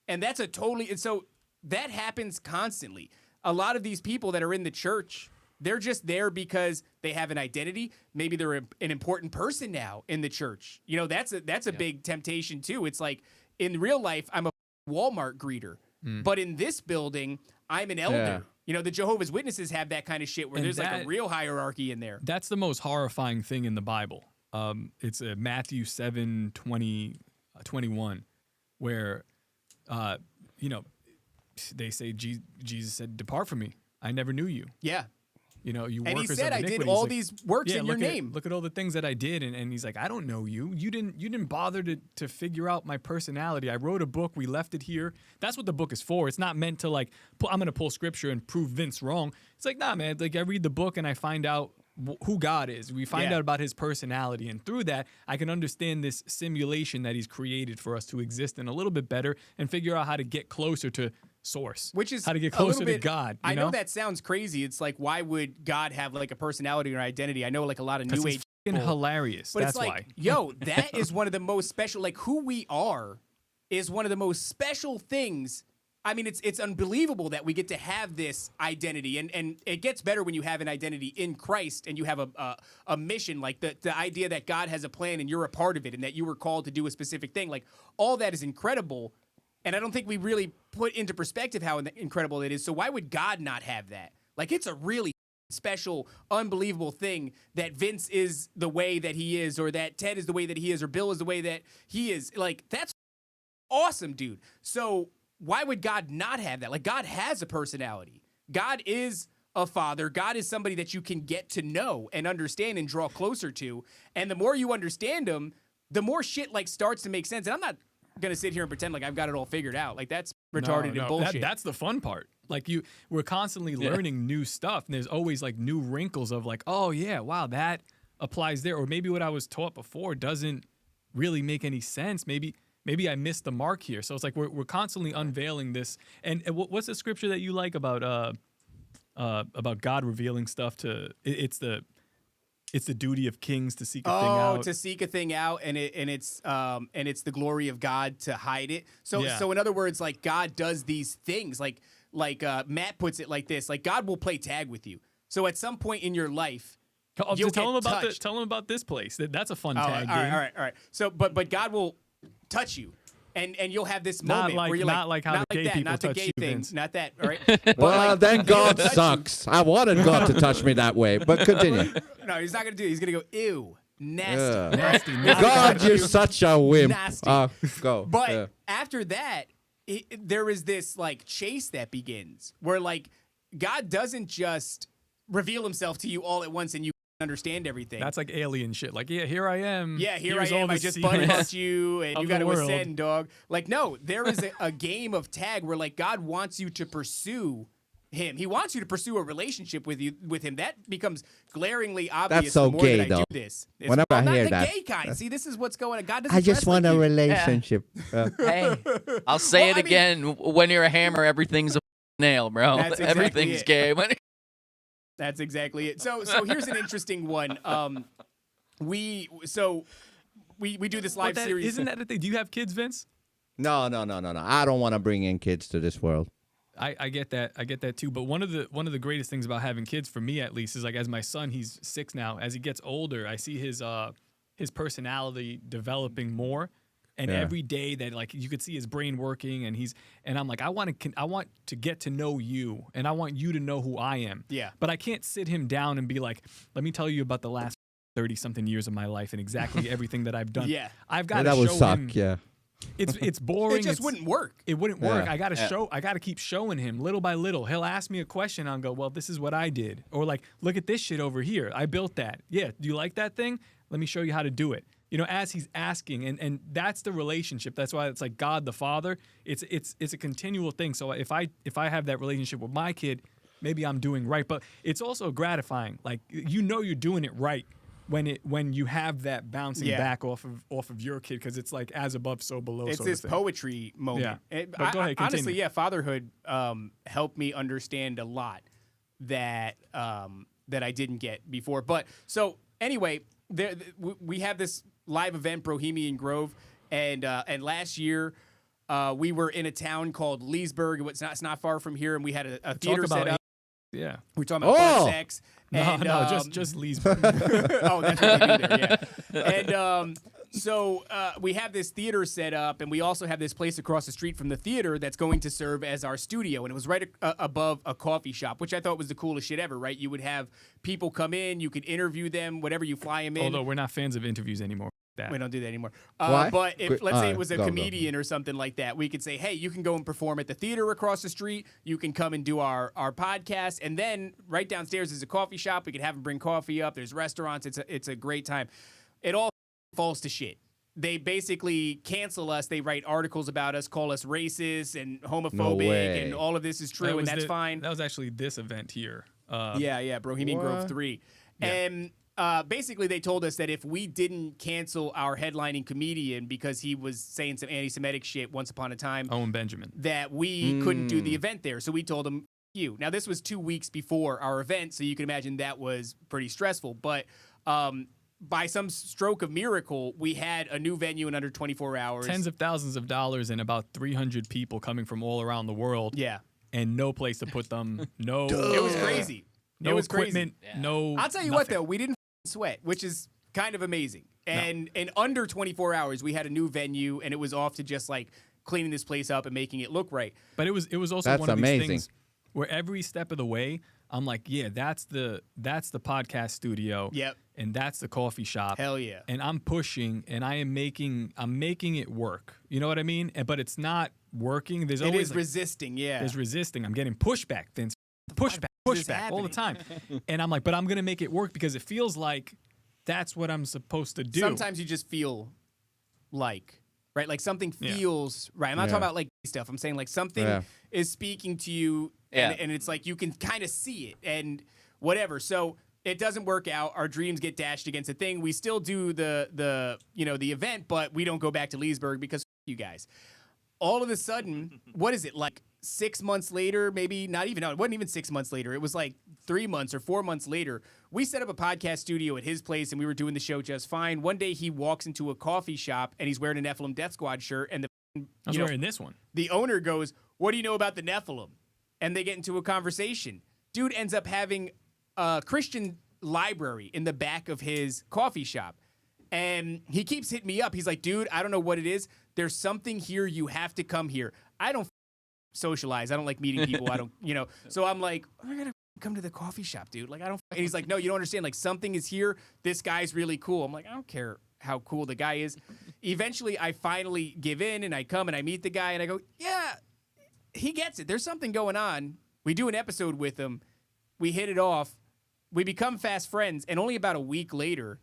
and that's and so that happens constantly. A lot of these people that are in the church, they're just there because they have an identity. Maybe they're an important person now in the church. You know, that's a big temptation too. It's like in real life, I'm a Walmart greeter, but in this building, I'm an elder. Yeah. You know, the Jehovah's Witnesses have that kind of shit where And there's like a real hierarchy in there. That's the most horrifying thing in the Bible. It's Matthew 7:21, where, you know, they say Jesus said, "Depart from me, I never knew you." Yeah. You know, you And he workers said, of I did iniquity." all He's like, these works in your name. Look at all the things that I did, and he's like, I don't know you. You didn't bother to figure out my personality. I wrote a book. We left it here. That's what the book is for. It's not meant to like, I'm gonna pull scripture and prove Vince wrong. It's like, nah, man. Like I read the book and I find out who God is. We find Yeah. out about his personality, and through that, I can understand this simulation that he's created for us to exist in a little bit better and figure out how to get closer to source, Which is how to get a little closer to bit- God. I know that sounds crazy. It's like, why would God have like a personality or identity? I know like a lot of New Age fucking people, hilarious. but That's it's like, why. yo, that is one of the most special. Like who we are is one of the most special things. I mean, it's unbelievable that we get to have this identity, and it gets better when you have an identity in Christ and you have a mission, like the idea that God has a plan and you're a part of it, and that you were called to do a specific thing. Like all that is incredible. And I don't think we really put into perspective how incredible it is. So why would God not have that? Like, it's a really special, unbelievable thing that Vince is the way that he is, or that Ted is the way that he is, or Bill is the way that he is. Like, that's awesome, dude. So why would God not have that? Like, God has a personality. God is a father. God is somebody that you can get to know and understand and draw closer to. And the more you understand him, the more shit, like, starts to make sense. And I'm not gonna sit here and pretend like I've got it all figured out. Like that's retarded and bullshit. That's the fun part. Like we're constantly learning new stuff, and there's always like new wrinkles of like, oh yeah, wow, that applies there, or maybe what I was taught before doesn't really make any sense. Maybe I missed the mark here. So it's like we're constantly unveiling this. And what's the scripture that you like about God revealing stuff to? It's the duty of kings to seek a thing out. Oh, to seek a thing out, and it's the glory of God to hide it. So Yeah. so in other words, like God does these things, like Matt puts it like this, like God will play tag with you. So at some point in your life, you'll tell get him about touched. Tell him about this place. That's a fun Oh, tag all game. right. So but God will touch you. And you'll have this moment where you're not like how the gay people not the touch gay you, thing, Vince. not that, all right? But Well, like, then he'll God touch you. sucks. I wanted God to touch me that way, but continue. No, he's not gonna do it. He's gonna go, ew, nasty. Yeah. Nasty. God, you're such a wimp. Nasty. Go. But Yeah. after that, there is this like chase that begins where like God doesn't just reveal himself to you all at once and you understand everything. That's like alien shit. Like, yeah, here I am. Yeah, here Here's I all am. I the just secrets buddy fucked you, and of you got the to world. ascend, dog. Like, no, there is a game of tag where like God wants you to pursue him. He wants you to pursue a relationship with him. That becomes glaringly obvious. That's so the more gay, that I though. do this. Whenever I not hear the that. gay kind. See, this is what's going on. God doesn't. I just dress want like a you. relationship. Hey, I'll say Well, it I mean- again. When you're a hammer, everyth's a nail, bro. That's exactly Everything's it. gay. That's exactly it. So here's an interesting one. We do this live series. Isn't that a thing? Do you have kids, Vince? No. I don't want to bring in kids to this world. I get that. I get that too. But one of the greatest things about having kids, for me at least, is like as my son, he's 6 now. As he gets older, I see his personality developing more. And Yeah. every day that like you could see his brain working, and I'm like, I want to get to know you, and I want you to know who I am. Yeah. But I can't sit him down and be like, let me tell you about the last 30-something years of my life and exactly everything that I've done. Yeah. I've got Yeah, to that would show suck. him. Yeah. It's boring. It just wouldn't work. It wouldn't work. Yeah. I gotta keep showing him little by little. He'll ask me a question, I'll go, well, this is what I did. Or like, look at this shit over here. I built that. Yeah, do you like that thing? Let me show you how to do it. You know, as he's asking, and that's the relationship. That's why it's like God the Father. It's a continual thing. So if I have that relationship with my kid, maybe I'm doing right. But it's also gratifying. Like, you know you're doing it right when you have that bouncing Yeah. back off of your kid, because it's like as above, so below. It's sort of this thing. poetry moment. Yeah. And But go ahead, honestly, continue. yeah, fatherhood helped me understand a lot that that I didn't get before. But so anyway, we have this live event, Bohemian Grove, and last year we were in a town called Leesburg. It's not far from here, and we had a theater set up. Yeah. We're talking about butt sex. No, And, just Leesburg. oh, that's what they do there, yeah. And so we have this theater set up, and we also have this place across the street from the theater that's going to serve as our studio. And it was right above a coffee shop, which I thought was the coolest shit ever, right? You would have people come in, you could interview them, whatever, you fly them in. Although we're not fans of interviews anymore. We don't do that anymore. Why? But if, let's say it was a Go. comedian or something like that, we could say, hey, you can go and perform at the theater across the street. You can come and do our podcast. And then right downstairs is a coffee shop. We could have them bring coffee up. There's restaurants. It's a great time. It all falls to shit. They basically cancel us. They write articles about us, call us racist and homophobic, way. and all of this is true, and that's fine. That was actually this event here. Yeah, Bohemian Grove What? 3. Yeah. And basically they told us that if we didn't cancel our headlining comedian because he was saying some anti-Semitic shit once upon a time, Owen Benjamin. that we couldn't do the event there. So we told him, you. Now, this was 2 weeks before our event, so you can imagine that was pretty stressful. But by some stroke of miracle, we had a new venue in under 24 hours. Tens of thousands of dollars and about 300 people coming from all around the world. Yeah. And no place to put them. No. It was crazy. No it was equipment. crazy. No. I'll tell you what, though, we didn't sweat, which is kind of amazing. And in under 24 hours, we had a new venue, and it was off to just like cleaning this place up and making it look right. But it was also That's one of amazing. these things where every step of the way, I'm like, yeah, that's the podcast studio. Yep. And that's the coffee shop. Hell yeah. And I'm pushing, and I'm making it work. You know what I mean? But it's not working. There's It always is resisting, yeah. There's resisting. I'm getting pushback, Vince. Pushback all the time. And I'm like, but I'm gonna make it work because it feels like that's what I'm supposed to do. Sometimes you just feel like, right? Like something feels right. I'm not talking about like stuff. I'm saying like something is speaking to you, and it's like you can kind of see it and whatever. So it doesn't work out. Our dreams get dashed against a thing. We still do the event, but we don't go back to Leesburg because you guys. All of a sudden, what is it like? 6 months later, maybe not even. No, it wasn't even 6 months later. It was like 3 months or 4 months later. We set up a podcast studio at his place, and we were doing the show just fine. One day, he walks into a coffee shop, and he's wearing a Nephilim Death Squad shirt, and I was wearing this one. The owner goes, "What do you know about the Nephilim?" And they get into a conversation. Dude ends up having a Christian library in the back of his coffee shop. And he keeps hitting me up. He's like, dude, I don't know what it is. There's something here. You have to come here. I don't socialize. I don't like meeting people. I don't, So I'm like, I'm going to come to the coffee shop, dude. Like, I don't. And he's like, no, you don't understand. Like, something is here. This guy's really cool. I'm like, I don't care how cool the guy is. Eventually, I finally give in, and I come, and I meet the guy, and I go, yeah, he gets it. There's something going on. We do an episode with him. We hit it off. We become fast friends. And only about a week later,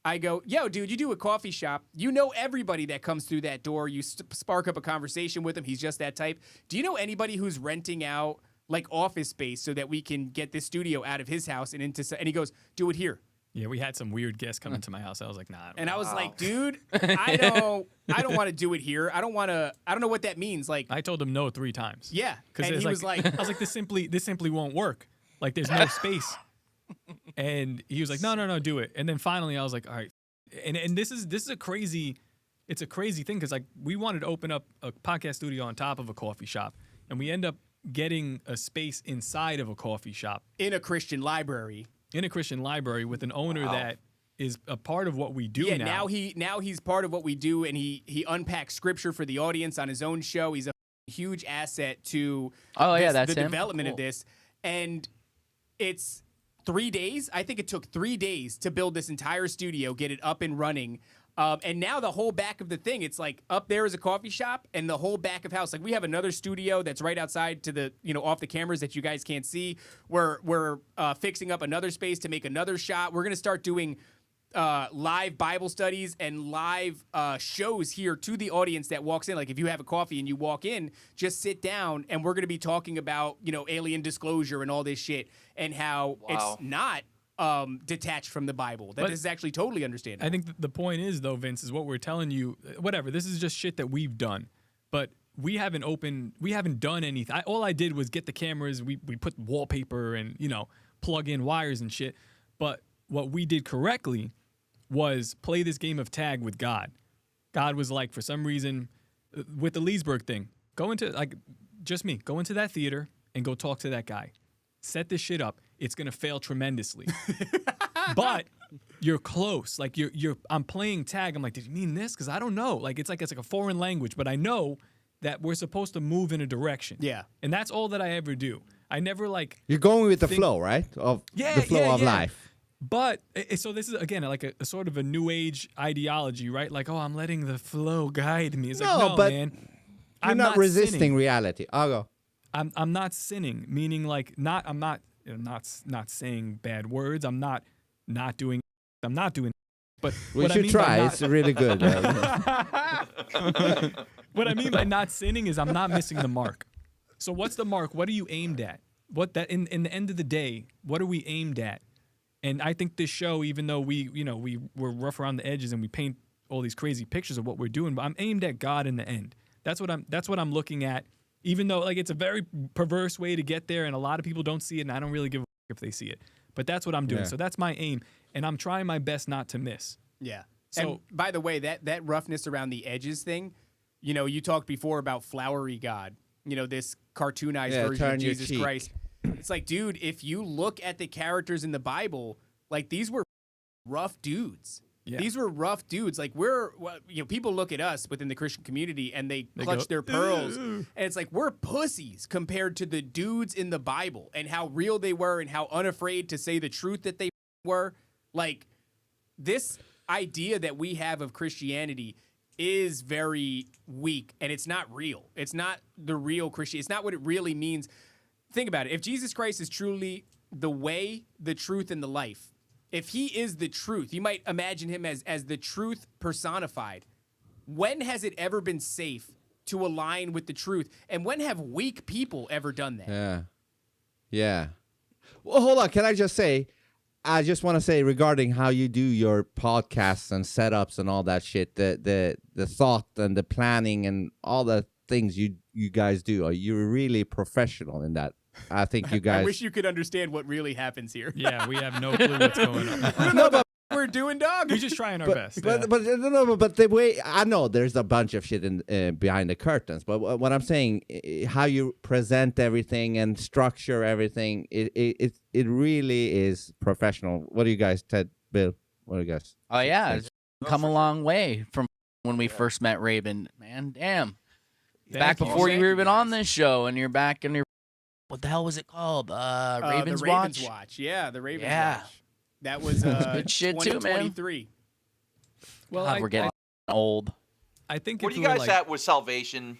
I go, yo, dude, you do a coffee shop. You know everybody that comes through that door. You spark up a conversation with him. He's just that type. Do you know anybody who's renting out like office space so that we can get this studio out of his house and into? And he goes, do it here. Yeah, we had some weird guests come into my house. I was like, nah. And I was like, dude, I don't want to do it here. I don't know what that means. Like, I told him no 3 times. Yeah. Because he was like, I was like, this simply won't work. Like, there's no space. And he was like, no, do it. And then finally I was like, all right. And this is a crazy thing because like we wanted to open up a podcast studio on top of a coffee shop, and we end up getting a space inside of a coffee shop in a Christian library. With an owner that is a part of what we do now. Yeah, now he's part of what we do, and he unpacks scripture for the audience on his own show. He's a huge asset to the development of this. And it's 3 days. I think it took 3 days to build this entire studio, get it up and running. And now the whole back of the thing, it's like up there is a coffee shop, and the whole back of house. Like we have another studio that's right outside to the, off the cameras that you guys can't see. We're fixing up another space to make another shot. We're going to start doing live Bible studies and live shows here to the audience that walks in. Like if you have a coffee and you walk in, just sit down, and we're going to be talking about, alien disclosure and all this shit, and how it's not detached from the Bible. That But this is actually totally understandable. I think the point is, though, Vince, is what we're telling you. Whatever, this is just shit that we've done, but we haven't done anything. All I did was get the cameras. We put wallpaper and plug in wires and shit. But what we did correctly was play this game of tag with God. God was like, for some reason, with the Leesburg thing, go into that theater and go talk to that guy. Set this shit up. It's gonna fail tremendously. But you're close. Like I'm playing tag. I'm like, did you mean this? Because I don't know. Like it's like a foreign language, but I know that we're supposed to move in a direction. Yeah. And that's all that I ever do. I never like. You're going with the flow, right? Of the flow of life. But so this is again like a sort of a new age ideology, right? Like, oh, I'm letting the flow guide me. It's like, no, but man. You're not resisting sinning. reality. I'll go. I'm not sinning, meaning like I'm not saying bad words. I'm not doing. But we should try. It's really good. What I mean by not sinning is I'm not missing the mark. So what's the mark? What are you aimed at? What that in the end of the day, what are we aimed at? And I think this show, even though we're rough around the edges and we paint all these crazy pictures of what we're doing, but I'm aimed at God in the end. That's what I'm looking at. Even though like it's a very perverse way to get there, and a lot of people don't see it, and I don't really give a if they see it. But that's what I'm doing. Yeah. So that's my aim, and I'm trying my best not to miss. Yeah. So and by the way, that roughness around the edges thing, you talked before about flowery God, this cartoonized version of Jesus Christ. It's like, dude, if you look at the characters in the Bible, like these were rough dudes. Yeah. These were rough dudes. Like people look at us within the Christian community and they clutch their pearls. And it's like, we're pussies compared to the dudes in the Bible and how real they were and how unafraid to say the truth that they were. Like this idea that we have of Christianity is very weak and it's not real. It's not the real Christian. It's not what it really means. Think about it. If Jesus Christ is truly the way, the truth, and the life, if he is the truth, you might imagine him as the truth personified. When has it ever been safe to align with the truth? And when have weak people ever done that? Yeah. Yeah. Well, hold on. Can I just say, I just want to say regarding how you do your podcasts and setups and all that shit, the thought and the planning and all the things you guys do, you're really professional in that. I think you guys. I wish you could understand what really happens here. Yeah, we have no clue what's going on. We don't know what we're doing, dog. We're just trying our best. But the way I know there's a bunch of shit in behind the curtains. But what I'm saying, how you present everything and structure everything, it really is professional. What do you guys, Ted, Bill? What do you guys? Oh yeah, it's come a long way from when we first met Raven. Man, damn. Back before you were even on this show, and you're back in your. What the hell was it called? Ravens the Watch? Ravens Watch. Yeah, the Ravens Yeah. Watch. That was good shit too, man. 2023. Well, God, we're getting old. I think. Where if do you we were, guys like, at with salvation?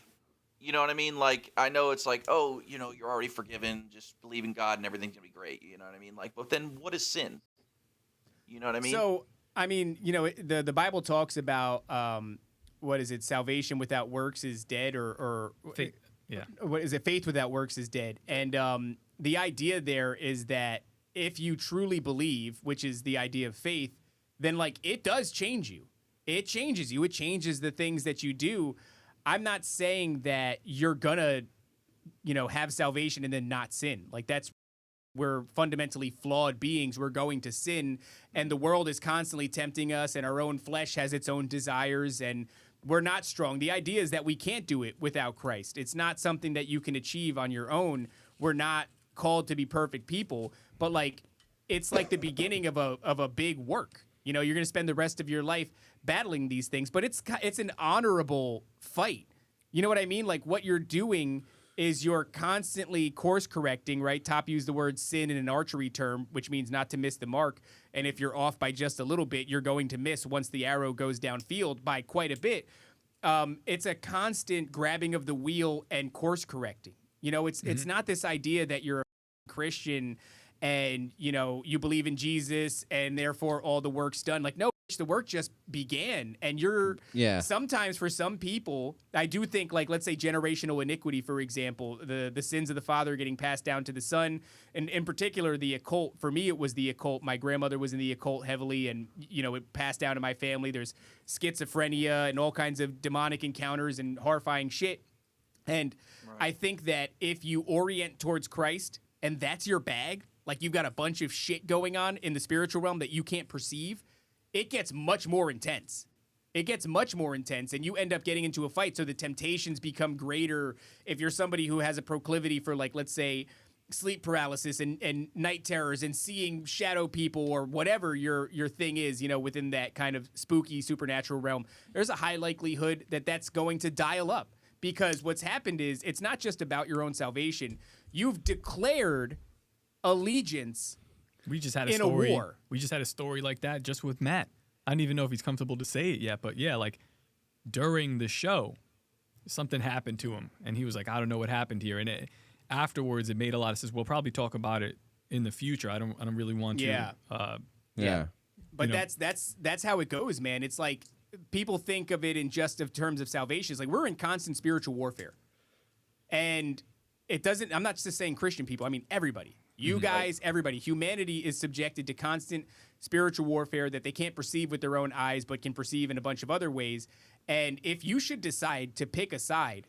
You know what I mean? Like, I know it's like, oh, you're already forgiven. Just believe in God and everything's gonna be great. You know what I mean? Like, but then what is sin? You know what I mean? So, I mean, the Bible talks about what is it? Salvation without works is dead, or Faith. Yeah. What is it? Faith without works is dead. And the idea there is that if you truly believe, which is the idea of faith, then like it does change you. It changes you. It changes the things that you do. I'm not saying that you're gonna, have salvation and then not sin. Like we're fundamentally flawed beings. We're going to sin, and the world is constantly tempting us, and our own flesh has its own desires, and we're not strong. The idea is that we can't do it without Christ. It's not something that you can achieve on your own. We're not called to be perfect people, but like it's like the beginning of a big work. You're going to spend the rest of your life battling these things, but it's an honorable fight. You know what I mean? Like what you're doing is you're constantly course correcting, right? Top used the word sin in an archery term, which means not to miss the mark. And if you're off by just a little bit, you're going to miss once the arrow goes downfield by quite a bit. It's a constant grabbing of the wheel and course correcting. It's not this idea that you're a Christian and you believe in Jesus and therefore all the work's done. Like, no, the work just began. And sometimes for some people, I do think, like, let's say generational iniquity, for example, the sins of the father getting passed down to the son, and in particular the occult. For me, it was the occult. My grandmother was in the occult heavily, and it passed down to my family. There's schizophrenia and all kinds of demonic encounters and horrifying shit. And I think that if you orient towards Christ and that's your bag, like you've got a bunch of shit going on in the spiritual realm that you can't perceive, it gets much more intense. It gets much more intense, and you end up getting into a fight. So the temptations become greater. If you're somebody who has a proclivity for, like, let's say, sleep paralysis and night terrors and seeing shadow people or whatever your thing is, within that kind of spooky supernatural realm, there's a high likelihood that that's going to dial up. Because what's happened is it's not just about your own salvation. You've declared allegiance. We just had a story. War. We just had a story like that just with Matt. I don't even know if he's comfortable to say it yet, but yeah, like during the show, something happened to him, and he was like, "I don't know what happened here." And afterwards, it made a lot of sense. We'll probably talk about it in the future. I don't really want to. Yeah. But that's how it goes, man. It's like people think of it in just of terms of salvation. It's like we're in constant spiritual warfare, and it doesn't. I'm not just saying Christian people. I mean everybody. You guys, everybody, humanity is subjected to constant spiritual warfare that they can't perceive with their own eyes, but can perceive in a bunch of other ways. And if you should decide to pick a side,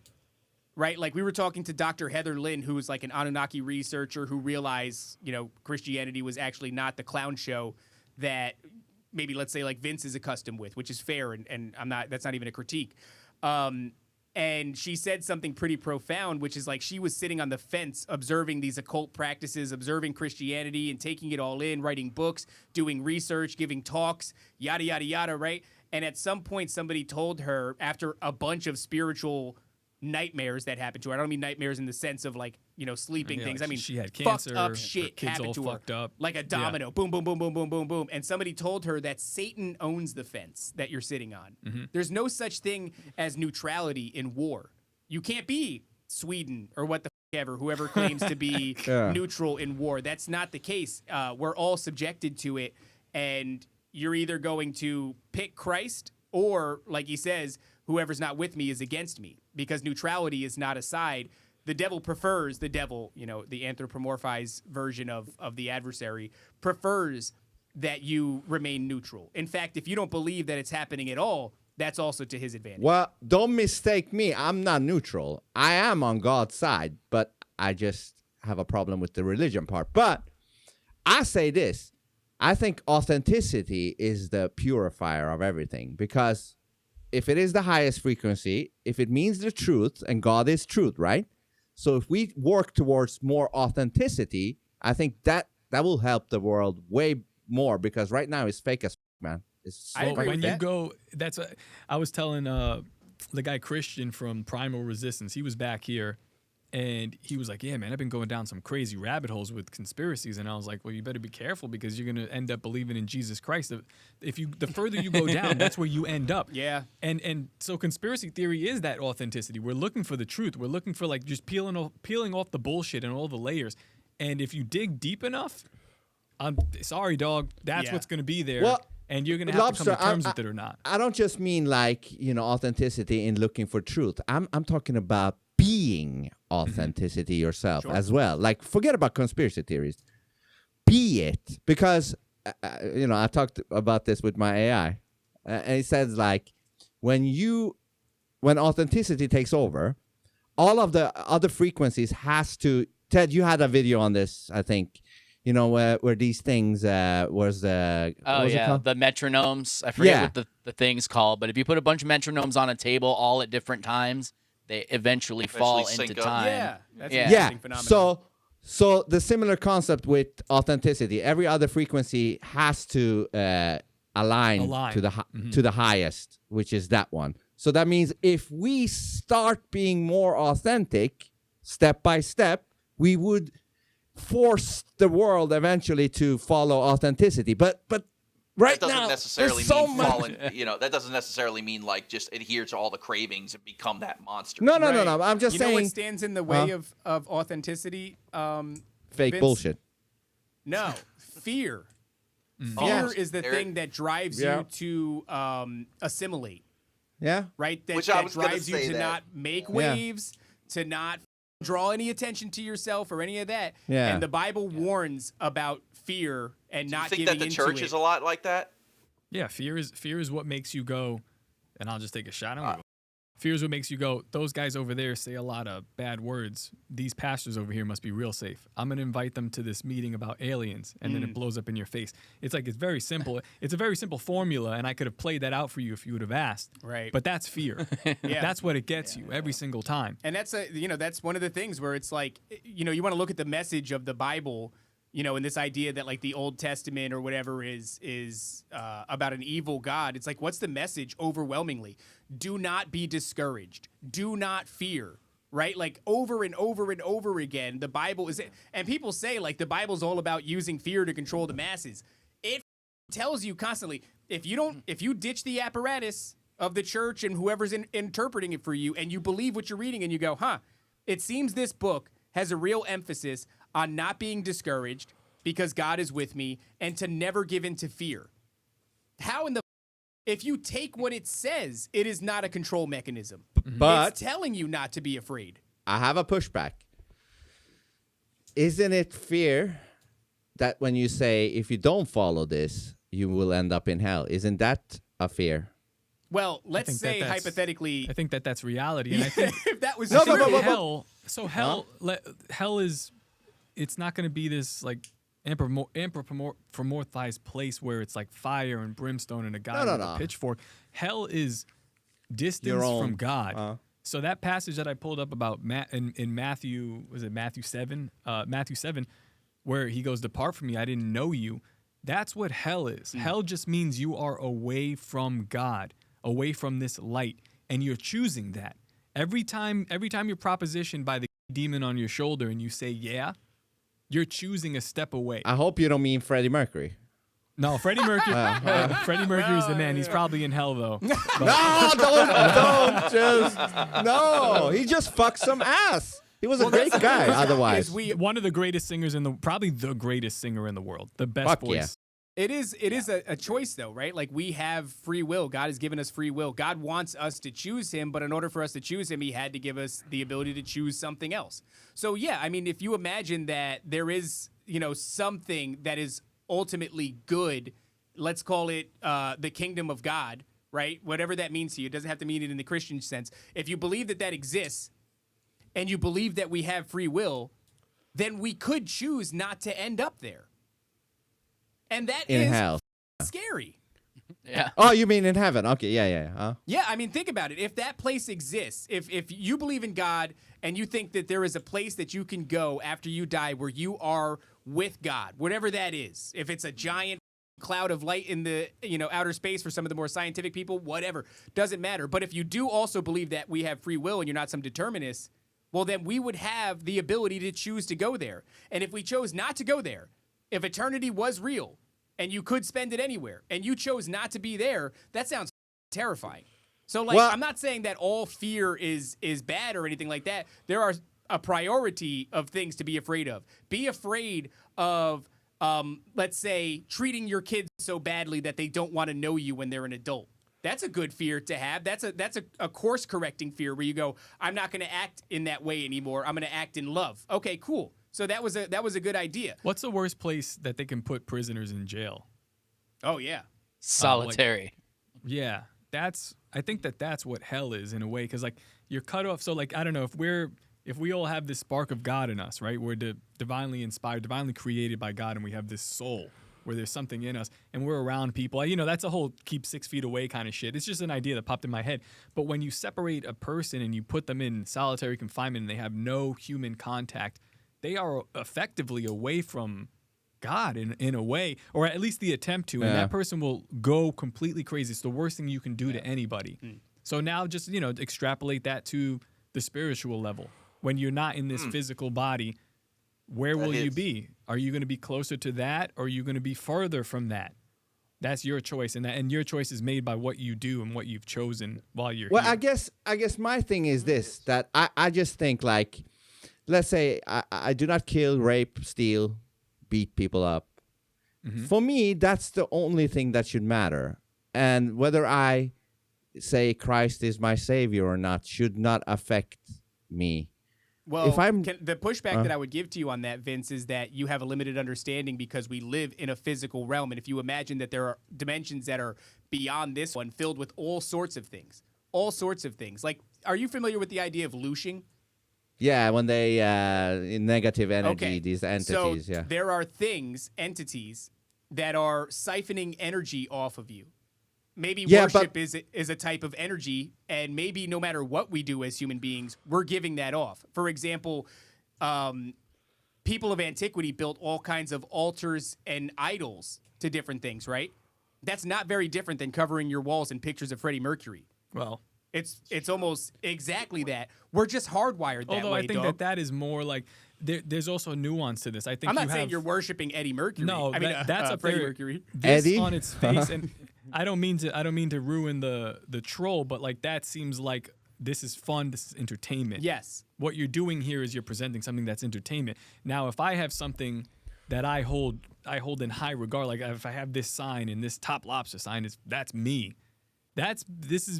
right? Like we were talking to Dr. Heather Lynn, who was like an Anunnaki researcher who realized, Christianity was actually not the clown show that maybe, let's say, like Vince is accustomed with, which is fair. And that's not even a critique. And she said something pretty profound, which is like she was sitting on the fence observing these occult practices, observing Christianity and taking it all in, writing books, doing research, giving talks, yada, yada, yada, right? And at some point, somebody told her, after a bunch of spiritual nightmares that happened to her. I don't mean nightmares in the sense of like, sleeping things. I mean, she had cancer, fucked up shit kids happened all to fucked her. up. Like a domino. Boom, boom, boom, boom, boom, boom, boom. And somebody told her that Satan owns the fence that you're sitting on. There's no such thing as neutrality in war. You can't be Sweden or what the ever, whoever claims to be neutral in war. That's not the case. We're all subjected to it. And you're either going to pick Christ or, like he says, whoever's not with me is against me, because neutrality is not a side. The devil prefers, the anthropomorphized version of the adversary, prefers that you remain neutral. In fact, if you don't believe that it's happening at all, that's also to his advantage. Well, don't mistake me. I'm not neutral. I am on God's side, but I just have a problem with the religion part. But I say this. I think authenticity is the purifier of everything, because if it is the highest frequency, if it means the truth, and God is truth, right? So if we work towards more authenticity, I think that will help the world way more, because right now it's fake as man. I agree with that. I was telling the guy Christian from Primal Resistance, he was back here, and he was like, yeah, man, I've been going down some crazy rabbit holes with conspiracies. And I was like, well, you better be careful, because you're going to end up believing in Jesus Christ. The further you go down, that's where you end up. Yeah. And so conspiracy theory is that authenticity. We're looking for the truth. We're looking for like just peeling off the bullshit and all the layers. And if you dig deep enough, I'm sorry, dog, that's what's going to be there. Well, and you're going to have to come to terms with it or not. I don't just mean like, authenticity in looking for truth. I'm talking about being authenticity yourself as well. Like, forget about conspiracy theories. Be it. Because, I talked about this with my AI. And it says, like, when authenticity takes over, all of the other frequencies has to... Ted, you had a video on this, I think. Where these things was the the metronomes. I forget what the thing's called, but if you put a bunch of metronomes on a table all at different times, they eventually fall into time. Yeah, that's an interesting phenomenon. So the similar concept with authenticity, every other frequency has to align. To the highest, which is that one. So that means if we start being more authentic, step by step, we would force the world eventually to follow authenticity. But right now, necessarily there's so mean much. fallen, that doesn't necessarily mean like just adhere to all the cravings and become that monster. No. I'm just saying. You know what stands in the way of authenticity? Fake Vince? bullshit. No, fear. Yeah. Fear is the There- thing that drives Yeah. you to assimilate, Yeah. right? That, Which I that was gonna drives you say to that. not make Yeah. waves, to not draw any attention to yourself or any of that. Yeah. And the Bible warns about fear and Do you not think giving that the into church it. is a lot like that? Yeah, fear is what makes you go, and I'll just take a shot. Fear is what makes you go, those guys over there say a lot of bad words. These pastors over here must be real safe. I'm going to invite them to this meeting about aliens, and then it blows up in your face. It's like, it's very simple. It's a very simple formula, and I could have played that out for you if you would have asked. Right. But that's fear. Yeah. That's what it gets you every single time. And that's that's one of the things where it's like, you want to look at the message of the Bible, and this idea that like the Old Testament or whatever is about an evil God. It's like, what's the message overwhelmingly? Do not be discouraged. Do not fear. Right? Like over and over and over again, the Bible is, and people say like the Bible's all about using fear to control the masses. It tells you constantly, if you ditch the apparatus of the church and whoever's interpreting it for you, and you believe what you're reading and you go, it seems this book has a real emphasis on not being discouraged because God is with me and to never give in to fear. How in the, if you take what it says, it is not a control mechanism. But It's telling you not to be afraid. I have a pushback. Isn't it fear that when you say, if you don't follow this, you will end up in hell? Isn't that a fear? Well, I let's think say that's- hypothetically, I think that's reality. And I think if that was No, true, but- hell. So hell is. It's not going to be this like anthropomorphized place where it's like fire and brimstone and a guy with a pitchfork. Hell is distance from God. So that passage that I pulled up about in Matthew, was it Matthew 7? Matthew 7, where he goes, "Depart from me, I didn't know you." That's what hell is. Hell just means you are away from God, away from this light, and you're choosing that. Every time you're propositioned by the demon on your shoulder and you say, yeah, you're choosing a step away. I hope you don't mean Freddie Mercury. No, Freddie Mercury. Freddie Mercury's the man. He's probably in hell though. No, no. He just fucked some ass. He was a great guy. Otherwise, One of the greatest singers probably the greatest singer in the world. The best Fuck voice. yeah. it is a choice though, right? Like we have free will. God has given us free will. God wants us to choose him, but in order for us to choose him, he had to give us the ability to choose something else. So yeah, I mean, if you imagine that there is, something that is ultimately good, let's call it the kingdom of God, right? Whatever that means to you. It doesn't have to mean it in the Christian sense. If you believe that exists and you believe that we have free will, then we could choose not to end up there. And that in is hell. scary. Yeah. Oh, you mean in heaven? Okay, yeah. Yeah, I mean, think about it. If that place exists, if you believe in God and you think that there is a place that you can go after you die where you are with God, whatever that is, if it's a giant cloud of light in the outer space for some of the more scientific people, whatever, doesn't matter. But if you do also believe that we have free will and you're not some determinist, well, then we would have the ability to choose to go there. And if we chose not to go there, if eternity was real and you could spend it anywhere and you chose not to be there, that sounds terrifying. So like, Well- I'm not saying that all fear is bad or anything like that. There are a priority of things to be afraid of. Be afraid of, let's say, treating your kids so badly that they don't want to know you when they're an adult. That's a good fear to have. That's a course correcting fear where you go, I'm not going to act in that way anymore. I'm going to act in love. Okay, cool. So that was a good idea. What's the worst place that they can put prisoners in jail? Oh yeah. Solitary. Yeah, I think that's what hell is in a way, because like you're cut off. So like I don't know if we all have this spark of God in us, right? We're divinely inspired, divinely created by God, and we have this soul where there's something in us, and we're around people. That's a whole keep 6 feet away kind of shit. It's just an idea that popped in my head. But when you separate a person and you put them in solitary confinement and they have no human contact, they are effectively away from God in a way, or at least the attempt to, and that person will go completely crazy. It's the worst thing you can do to anybody. So now just, extrapolate that to the spiritual level. When you're not in this physical body, where will you be? Are you going to be closer to that, or are you going to be further from that? That's your choice, and your choice is made by what you do and what you've chosen while you're Well, here. I guess my thing is this, that I just think like, let's say I do not kill, rape, steal, beat people up. Mm-hmm. For me, that's the only thing that should matter. And whether I say Christ is my savior or not should not affect me. Well, If I'm- the pushback that I would give to you on that, Vince, is that you have a limited understanding because we live in a physical realm. And if you imagine that there are dimensions that are beyond this one, filled with all sorts of things. Like, are you familiar with the idea of looshing? Yeah, when they in negative energy, Okay. these entities. So Yeah. there are entities that are siphoning energy off of you. Maybe Yeah, worship but- is a type of energy, and maybe no matter what we do as human beings, we're giving that off. For example, people of antiquity built all kinds of altars and idols to different things, right? That's not very different than covering your walls in pictures of Freddie Mercury. Well, It's almost exactly that. We're just hardwired that although way, I think dog. that is more like there's also a nuance to this. I think I'm not you saying have, you're worshiping Eddie Mercury. No, I mean, that's up Freddie there. Mercury. This Eddie? on its face, and I don't mean to ruin the troll, but like that seems like this is fun. This is entertainment. Yes. What you're doing here is you're presenting something that's entertainment. Now, if I have something that I hold in high regard, like if I have this sign and this Top Lobster sign, that's me.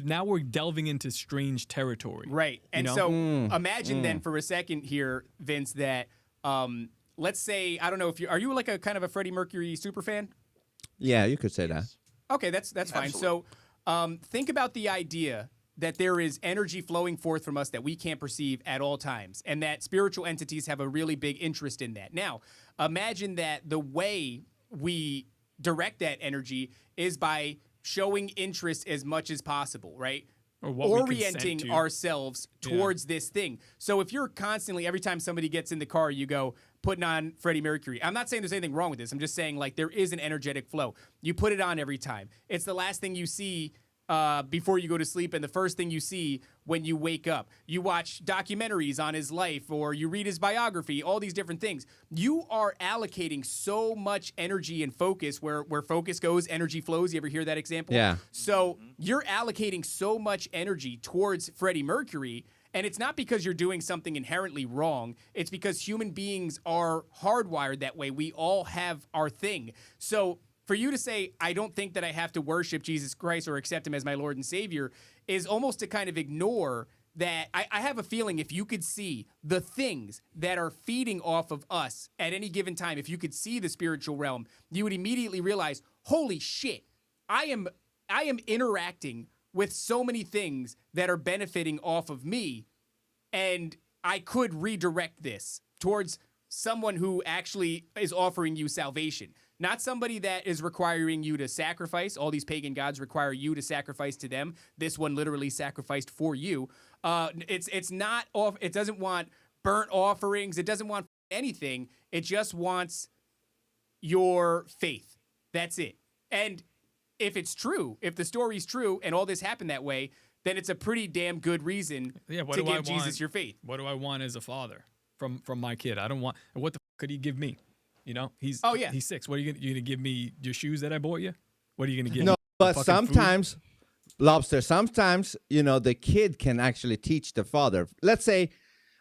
Now we're delving into strange territory. Right. And know? so imagine then for a second here, Vince, that let's say, I don't know if are you like a kind of a Freddie Mercury super fan? Yeah, you could say that. Okay, that's fine. So think about the idea that there is energy flowing forth from us that we can't perceive at all times, and that spiritual entities have a really big interest in that. Now, imagine that the way we direct that energy is by showing interest as much as possible, right? Or what we consent Orienting to. ourselves towards this thing. So if you're constantly, every time somebody gets in the car, you go putting on Freddie Mercury. I'm not saying there's anything wrong with this. I'm just saying like there is an energetic flow. You put it on every time. It's the last thing you see before you go to sleep and the first thing you see when you wake up. You watch documentaries on his life or you read his biography, all these different things. You are allocating so much energy and focus. Where focus goes, energy flows. You ever hear that example? Yeah. So you're allocating so much energy towards Freddie Mercury, and it's not because you're doing something inherently wrong. It's because human beings are hardwired that way. We all have our thing. So for you to say, I don't think that I have to worship Jesus Christ or accept him as my Lord and Savior is almost to kind of ignore that. I have a feeling if you could see the things that are feeding off of us at any given time, if you could see the spiritual realm, you would immediately realize, holy shit, I am interacting with so many things that are benefiting off of me, and I could redirect this towards someone who actually is offering you salvation. Not somebody that is requiring you to sacrifice. All these pagan gods require you to sacrifice to them. This one literally sacrificed for you. It's not off. It doesn't want burnt offerings. It doesn't want anything. It just wants your faith. That's it. And if it's true, if the story's true and all this happened that way, then it's a pretty damn good reason to give Jesus your faith. What do I want as a father from my kid? I don't want. What the could he give me? You know, he's 6. What are you gonna give me? Your shoes that I bought you? What are you gonna give me? No, but Fucking sometimes, Lobster, sometimes, the kid can actually teach the father. Let's say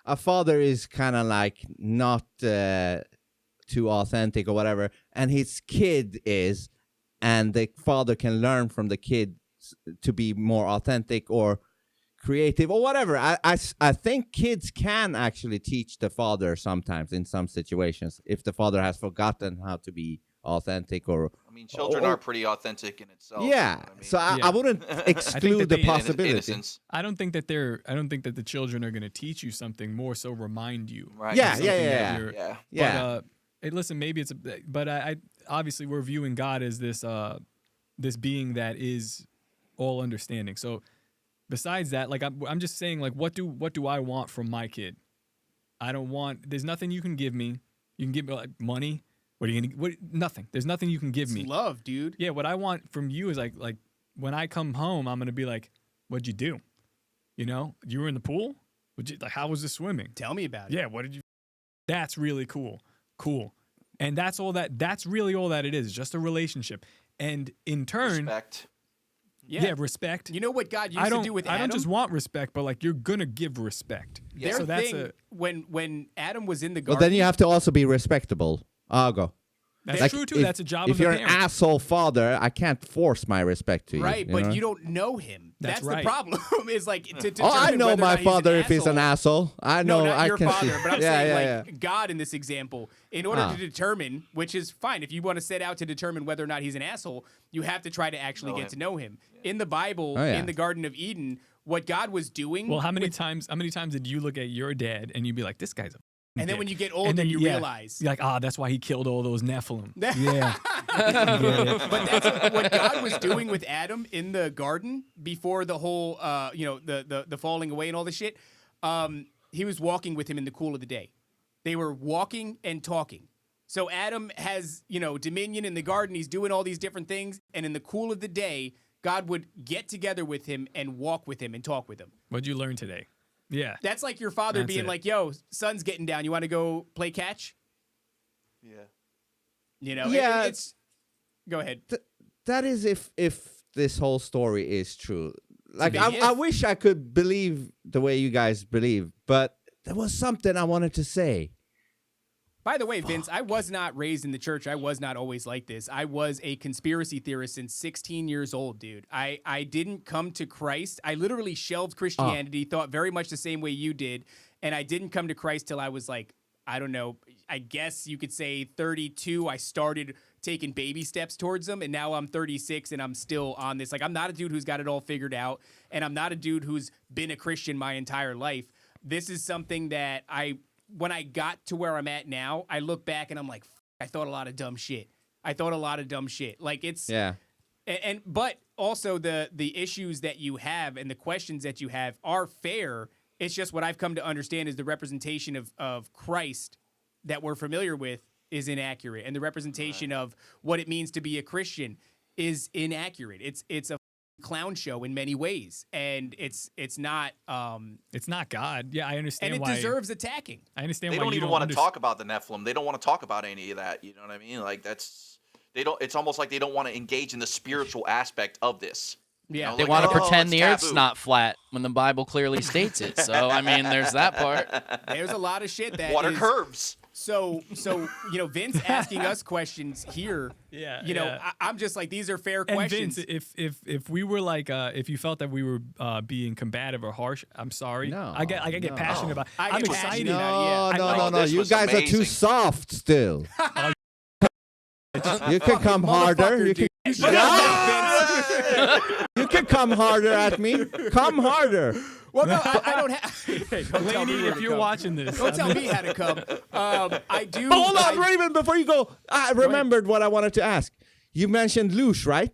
a father is kind of like not too authentic or whatever, and his kid is, and the father can learn from the kid to be more authentic or creative or whatever. I think kids can actually teach the father sometimes in some situations if the father has forgotten how to be authentic or. I mean, children are pretty authentic in itself. Yeah, I mean, so I wouldn't exclude the possibility. innocence. I don't think that the children are going to teach you something, more so remind you. Right. Yeah, of something that yeah. But hey, listen, maybe it's but I obviously we're viewing God as this being that is all understanding. So besides that, like I'm just saying, like what do I want from my kid? I don't want. There's nothing you can give me. You can give me like money. What are you gonna? Nothing. There's nothing you can give me. It's love, dude. Yeah. What I want from you is like when I come home, I'm gonna be like, what'd you do? You were in the pool. How was the swimming? Tell me about it. Yeah. What did you? That's really cool. Cool. And that's all that. That's really all that it is. Just a relationship. And in turn, Respect. Yeah, respect. You know what God used to do with Adam? I don't just want respect, but like you're gonna give respect. Their so that's thing, when Adam was in the But garden. then you have to also be respectable. I'll go. That's true too. That's a job if of you're a an parent. asshole father, I can't force my respect to you. Right, but know? you don't know him. That's That's right. the problem. Is like to Oh, I determine know whether or my not he's an father if he's an asshole. asshole. I know. No, not I your can father, see. but I'm yeah, saying yeah, like God in this example. In order to determine, which is fine, if you want to set out to determine whether or not he's an asshole, you have to try to actually get to know him. In the Bible, in the Garden of Eden, what God was doing. Well, how many times did you look at your dad and you'd be like, this guy's a and then dick. when you get And older, then, you yeah, realize. you're like, that's why he killed all those Nephilim. Yeah. Yeah. But that's what God was doing with Adam in the garden before the whole, the falling away and all this shit. He was walking with him in the cool of the day. They were walking and talking. So Adam has, dominion in the garden. He's doing all these different things. And in the cool of the day, God would get together with him and walk with him and talk with him. What'd you learn today? Yeah. That's like your father That's being it. like, yo, sun's getting down. You want to go play catch? Yeah. Yeah. It's. Go ahead. That is if this whole story is true. Like big I if. wish I could believe the way you guys believe, but there was something I wanted to say. By the way, Vince, I was not raised in the church. I was not always like this. I was a conspiracy theorist since 16 years old, dude. I didn't come to Christ. I literally shelved Christianity, thought very much the same way you did, and I didn't come to Christ till I was like, I don't know, I guess you could say 32. I started taking baby steps towards them, and now I'm 36 and I'm still on this. Like, I'm not a dude who's got it all figured out, and I'm not a dude who's been a Christian my entire life. This is something that when I got to where I'm at now, I look back and I'm like, I thought a lot of dumb shit. Like it's but also the issues that you have and the questions that you have are fair. It's just what I've come to understand is the representation of Christ that we're familiar with is inaccurate, and the representation of what it means to be a Christian is inaccurate. It's a clown show in many ways, and it's not God. Yeah, I understand and it why. deserves attacking. I understand They why don't you even want to talk about the Nephilim. They don't want to talk about any of that. You know what I mean? Like it's almost like they don't want to engage in the spiritual aspect of this. Yeah. You know, They like, want to oh, pretend it's the Earth's taboo. not flat when the Bible clearly states it. So I mean, there's that part. There's a lot of shit that Water is- curves. So Vince asking us questions here. Yeah, I'm just like, these are fair And questions. Vince, if we were like, if you felt that we were being combative or harsh, I'm sorry. No, I get passionate about. I I'm get excited. passionate about it, yeah. No, this you was guys are too amazing. soft still. You can come harder. You can. Shut up, Vince. You can come harder at me. Come harder. Well, no, I don't have. Hey, don't tell me Laney, where if to you're come. watching this, Don't tell me how to come. I do. But hold on, I- Raven, before you go, I remembered what I wanted to ask. You mentioned Loosh, right?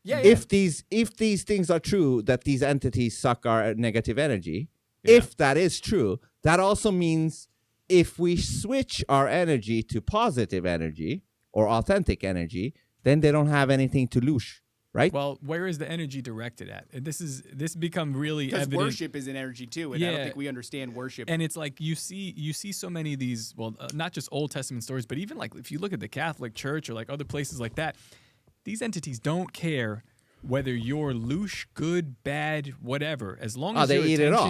Yeah. If these things are true, that these entities suck our negative energy, if that is true, that also means if we switch our energy to positive energy or authentic energy, then they don't have anything to loosh, right? well, where is the energy directed at? This become really Because evident. worship is an energy too, and I don't Yeah. think we understand worship. And it's like you see so many of these, not just Old Testament stories, but even like if you look at the Catholic Church or like other places like that, these entities don't care whether you're loosh, good, bad, whatever. As long as they your eat it all.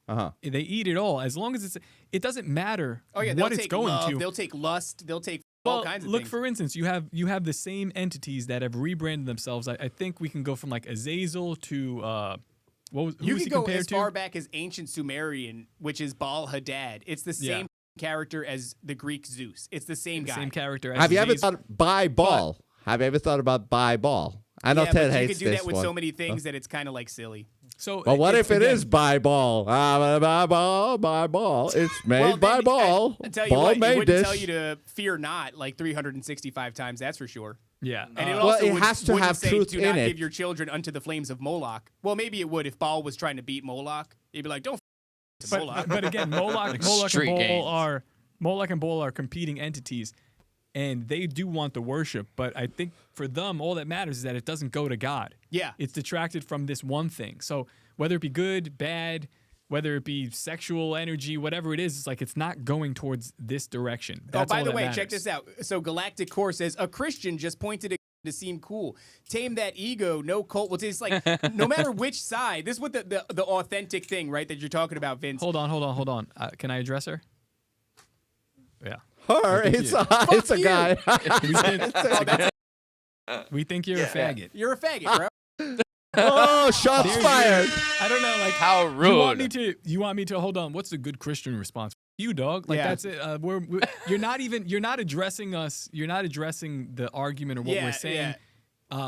attention- They eat it all. As long as it doesn't matter oh yeah, they'll what it's take going love, to. they'll take lust, they'll take all kinds of look, things. for instance, you have the same entities that have rebranded themselves. I think we can go from like Azazel to who You was can he go compared as to? far back as ancient Sumerian, which is Baal Hadad. It's the same character as the Greek Zeus. It's the same guy. Same character. As Have you ever Azazel. thought by ball? Have you ever thought about by ball? I know Yeah, Ted but you hates could do this that with one. so many things that it's kind of like silly. So, But what if it again, is by ball? By ball, by ball. It's made Well, by then, ball. I tell you Ball what, it made wouldn't this. tell you to fear not like 365 times. That's for sure. Yeah. And it Well, also it would, has to wouldn't have say, truth do in not it. give your children unto the flames of Moloch. Well, maybe it would if Baal was trying to beat Moloch. He'd be like, don't to Moloch. But again, Moloch Street games. and Baal are competing entities, and they do want the worship. But I think for them, all that matters is that it doesn't go to God. Yeah. It's detracted from this one thing. So whether it be good, bad, whether it be sexual energy, whatever it is, it's like it's not going towards this direction. That's Oh, by all the that way, matters. check this out. So Galactic Core says a Christian just pointed to seem cool. Tame that ego, no cult. Well, it's like no matter which side. This is what the authentic thing, right? That you're talking about, Vince. Hold on. Can I address her? Yeah. Her, it's a you. guy. We think you're a faggot. You're a faggot, bro. Oh, shots fired. I don't know, like How rude. You want me to hold on? What's a good Christian response? You dog, like Yeah. that's it. You're not addressing us. You're not addressing the argument or what we're saying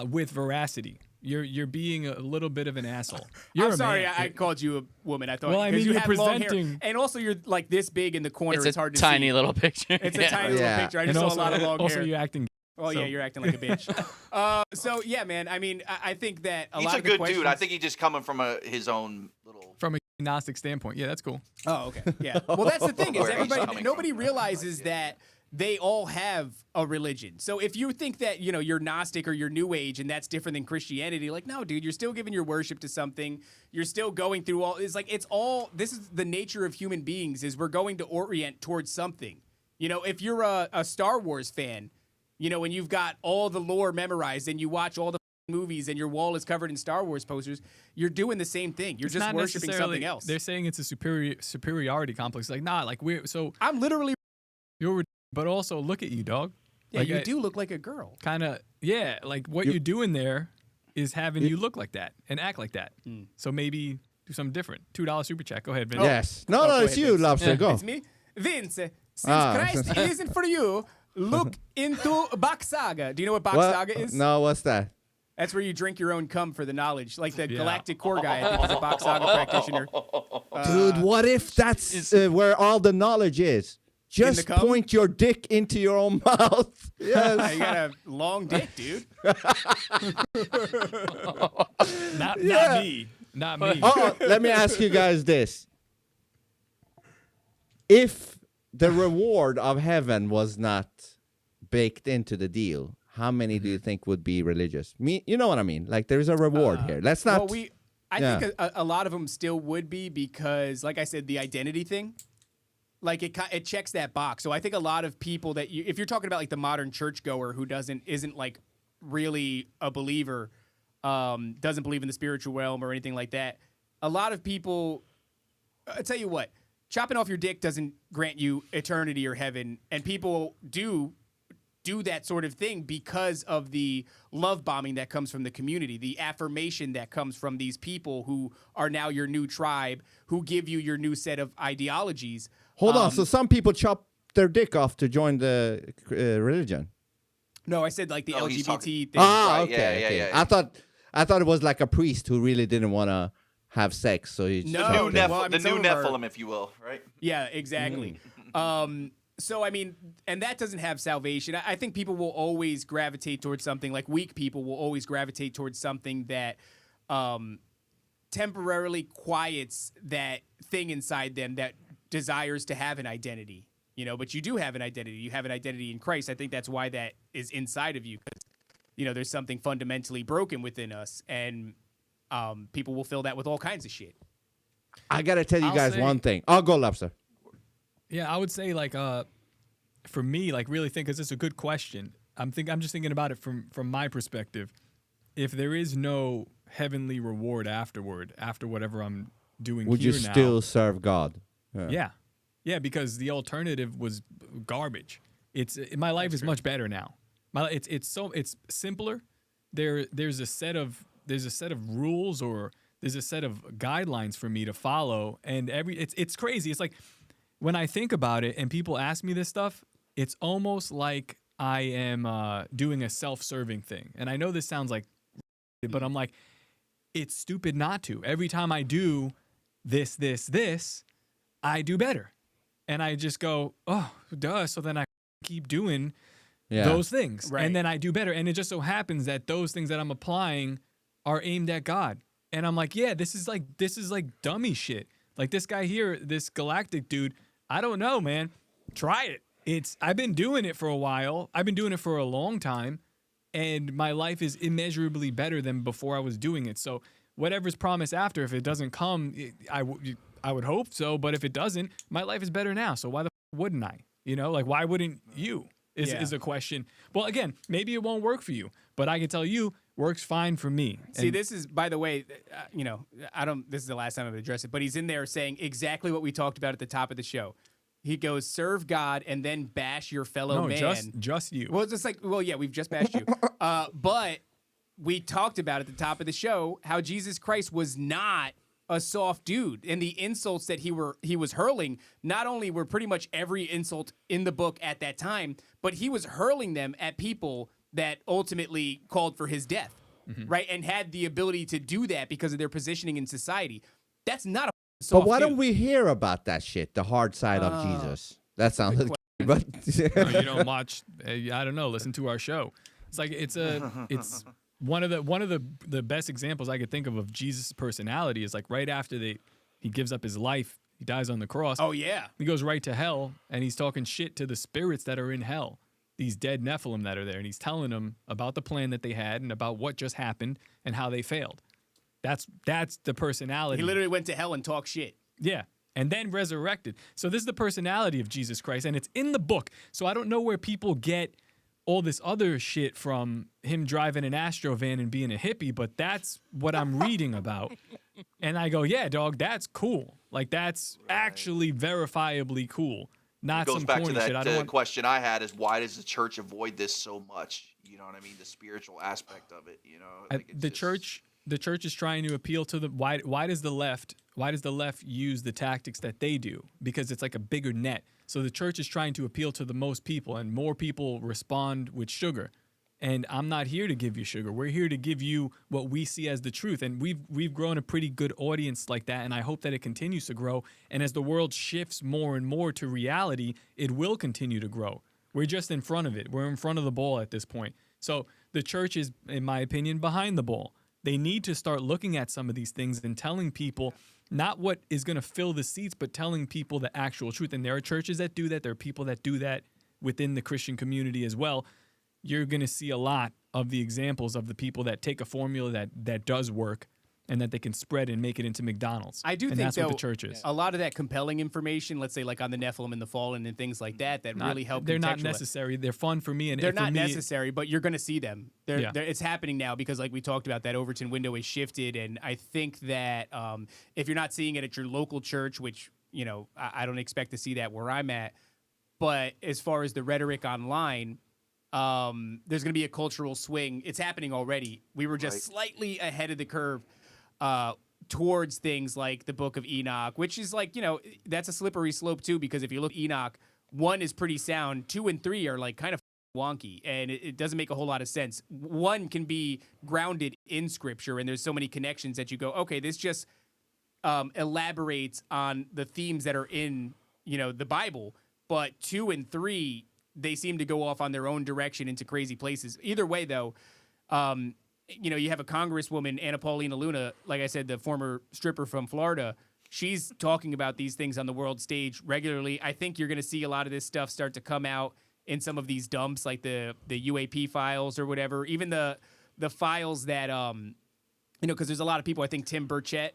with veracity. You're being a little bit of an asshole. I'm sorry, I called you a woman. I thought. Well, I 'cause mean, you you're have long hair. presenting- And also you're like this big in the corner. It's It's a hard to tiny see. little picture. It's a tiny little picture. I and just saw also, a lot of long also hair. you're acting. Oh yeah, you're acting like a bitch. So yeah, man. I mean, I think that He's lot a of the good questions... dude. I think he's just coming from his own little. From a Gnostic standpoint, yeah, that's cool. Oh, okay. Yeah. Well, that's the thing is Where he's everybody, coming nobody from. realizes that they all have a religion. So if you think that, you're Gnostic or you're New Age and that's different than Christianity, like, no, dude, you're still giving your worship to something. You're still going through this is the nature of human beings is we're going to orient towards something. If you're a Star Wars fan, and you've got all the lore memorized and you watch all the movies and your wall is covered in Star Wars posters, you're doing the same thing. You're It's just not worshiping necessarily- something else. They're saying it's a superiority complex. Like, nah, like I'm literally... but also look at you, dog. Yeah, like, you do look like a girl. Kind of, yeah. Like what you're doing there is having you look like that and act like that. So maybe do something different. $2 super chat. Go ahead, Vince. Yes. No, go it's ahead, you, Vince. Lobster. Go. It's me. Vince, since Ah. Christ isn't for you, look into Bach Saga. Do you know what Bach What? Saga is? No, what's that? That's where you drink your own cum for the knowledge. Like the Galactic Core guy, I think, is a Bach Saga practitioner. Dude, what if that's where all the knowledge is? Just cum? point your dick into your own mouth. Yes. You got a long dick, dude. Not me. Not me. Oh, let me ask you guys this. If the reward of heaven was not baked into the deal, how many do you think would be religious? You know what I mean? Like, there's a reward here. Let's not... Well, I think a lot of them still would be because, like I said, the identity thing. Like it checks that box. So I think a lot of people that if you're talking about like the modern churchgoer who isn't like really a believer, doesn't believe in the spiritual realm or anything like that, a lot of people, I tell you what, chopping off your dick doesn't grant you eternity or heaven, and people do that sort of thing because of the love bombing that comes from the community, the affirmation that comes from these people who are now your new tribe, who give you your new set of ideologies. Hold on. So some people chop their dick off to join the religion. No, I said like the he's LGBT talking- thing. Ah, Right, okay. yeah. I thought it was like a priest who really didn't want to have sex, so he No, chopped no, it. well, I mean, the new some of them are- Nephilim, if you will, right? Yeah, exactly. So, I mean, and that doesn't have salvation. I think people will always gravitate towards something, like weak people will always gravitate towards something that temporarily quiets that thing inside them that desires to have an identity. But you do have an identity. You have an identity in Christ. I think that's why that is inside of you. Because, there's something fundamentally broken within us, and people will fill that with all kinds of shit. I got to tell you I'll guys say- one thing. I'll go, Lobster. Yeah, I would say like for me, like really think, 'cause it's a good question. I'm just thinking about it from my perspective. If there is no heavenly reward after whatever I'm doing Would you here now, still serve God? yeah, because the alternative was garbage. My life is much better now. It's simpler. There's a set of rules, or there's a set of guidelines for me to follow, and it's crazy. It's like when I think about it and people ask me this stuff, it's almost like I am doing a self-serving thing. And I know this sounds like, but I'm like, it's stupid not to. Every time I do this, I do better. And I just go, oh, duh. So then I keep doing those things. Right. And then I do better. And it just so happens that those things that I'm applying are aimed at God. And I'm like, yeah, this is like dummy shit. Like this guy here, this galactic dude, I don't know, man. Try it. I've been doing it for a while. I've been doing it for a long time. And my life is immeasurably better than before I was doing it. So whatever's promised after, if it doesn't come, I would hope so. But if it doesn't, my life is better now. So why the wouldn't I? Like why wouldn't you? Is a question. Well, again, maybe it won't work for you, but I can tell you, works fine for me. See, this is, by the way, this is the last time I've addressed it, but he's in there saying exactly what we talked about at the top of the show. He goes, serve God and then bash your fellow No, man. just you. Well, it's just like, well, yeah, we've just bashed you. But we talked about at the top of the show how Jesus Christ was not a soft dude, and the insults that he was hurling not only were pretty much every insult in the book at that time, but he was hurling them at people that ultimately called for his death, right? And had the ability to do that because of their positioning in society. That's not a soft But why dude. don't we hear about that shit? The hard side of Jesus. That sounds like, but No, you don't watch. I don't know. Listen to our show. It's like it's one of the best examples I could think of Jesus' personality is like right after he gives up his life, he dies on the cross. Oh yeah, he goes right to hell, and he's talking shit to the spirits that are in hell, these dead Nephilim that are there, and he's telling them about the plan that they had and about what just happened and how they failed. That's the personality. he literally went to hell and talked shit. Yeah. And then resurrected. So this is the personality of Jesus Christ, and it's in the book. So I don't know where people get all this other shit from, him driving an Astro van and being a hippie, but that's what I'm reading about. And I go, yeah, dog, that's cool. Like, that's actually verifiably cool. Not It goes some back to corny shit. I that don't want... question I had is why does the church avoid this so much? You know what I mean? The spiritual aspect of it, you know? Like it's just- The church is trying to appeal to the why does the left use the tactics that they do? Because it's like a bigger net. So the church is trying to appeal to the most people, and more people respond with sugar. And I'm not here to give you sugar. We're here to give you what we see as the truth. And we've grown a pretty good audience like that, and I hope that it continues to grow. And as the world shifts more and more to reality, it will continue to grow. We're just in front of it. We're in front of the ball at this point. So the church is, in my opinion, behind the ball. They need to start looking at some of these things and telling people not what is going to fill the seats, but telling people the actual truth. And there are churches that do that. There are people that do that within the Christian community as well. You're going to see a lot of the examples of the people that take a formula that does work and that they can spread and make it into McDonald's. I do and think, that's though, what the church is. a lot of that compelling information, let's say like on the Nephilim and the Fallen and things like that, really help. They're not contextualize. necessary. They're fun for me. And They're for not me, necessary, but you're going to see them. It's happening now because, like we talked about, that Overton window is shifted, and I think that if you're not seeing it at your local church, which I don't expect to see that where I'm at, but as far as the rhetoric online, there's going to be a cultural swing. It's happening already. We were just slightly ahead of the curve towards things like the Book of Enoch, which is like, that's a slippery slope too, because if you look at Enoch, 1 is pretty sound, 2 and 3 are like kind of wonky, and it doesn't make a whole lot of sense. 1 can be grounded in scripture, and there's so many connections that you go, okay, this just elaborates on the themes that are in, the Bible, but 2 and 3, they seem to go off on their own direction into crazy places. Either way, though, you have a Congresswoman, Anna Paulina Luna, like I said, the former stripper from Florida. She's talking about these things on the world stage regularly. I think you're going to see a lot of this stuff start to come out in some of these dumps, like the UAP files or whatever. Even the files that, because there's a lot of people. I think Tim Burchett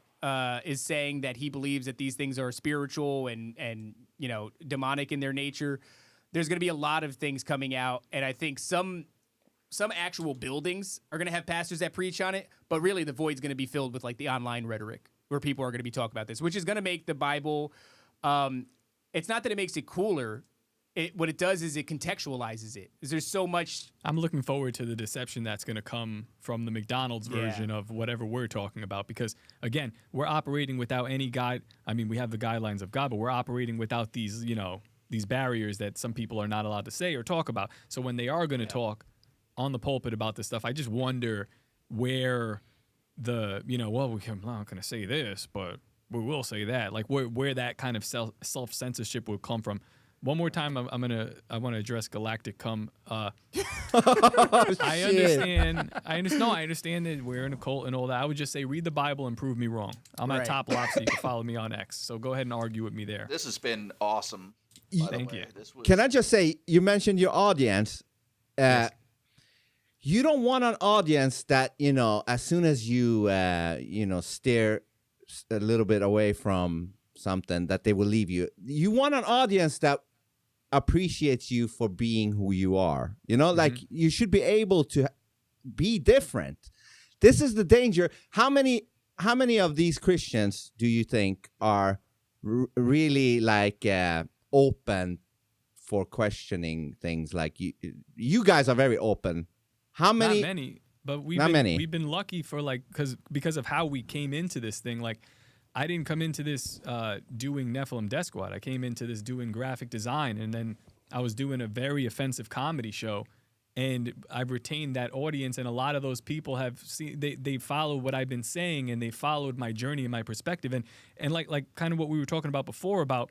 is saying that he believes that these things are spiritual and demonic in their nature. There's going to be a lot of things coming out, and I think some actual buildings are going to have pastors that preach on it, but really the void's going to be filled with like the online rhetoric where people are going to be talking about this, which is going to make the Bible, it's not that it makes it cooler. What it does is it contextualizes it. There's so much. I'm looking forward to the deception that's going to come from the McDonald's version of whatever we're talking about, because again, we're operating without any guide. I mean, we have the guidelines of God, but we're operating without these, these barriers that some people are not allowed to say or talk about. So when they are going to talk on the pulpit about this stuff, I just wonder where the, I'm not going to say this, but we will say that, like where that kind of self-censorship would come from. One more time, I want to address Galactic Cum. I understand. I understand that we're in a cult and all that. I would just say read the Bible and prove me wrong. I'm at Top Lobster. You can follow me on X. So go ahead and argue with me there. This has been awesome. Thank you. Can I just say, you mentioned your audience. Yes. You don't want an audience that, as soon as you, steer a little bit away from something, that they will leave you. You want an audience that appreciates you for being who you are. Like you should be able to be different. This is the danger. How many of these Christians do you think are really like open for questioning things. Like you guys are very open. How many? Not many, but we've been lucky for like because of how we came into this thing. Like, I didn't come into this doing Nephilim Death Squad. I came into this doing graphic design, and then I was doing a very offensive comedy show, and I've retained that audience. And a lot of those people have seen they follow what I've been saying, and they followed my journey and my perspective, and like kind of what we were talking about before about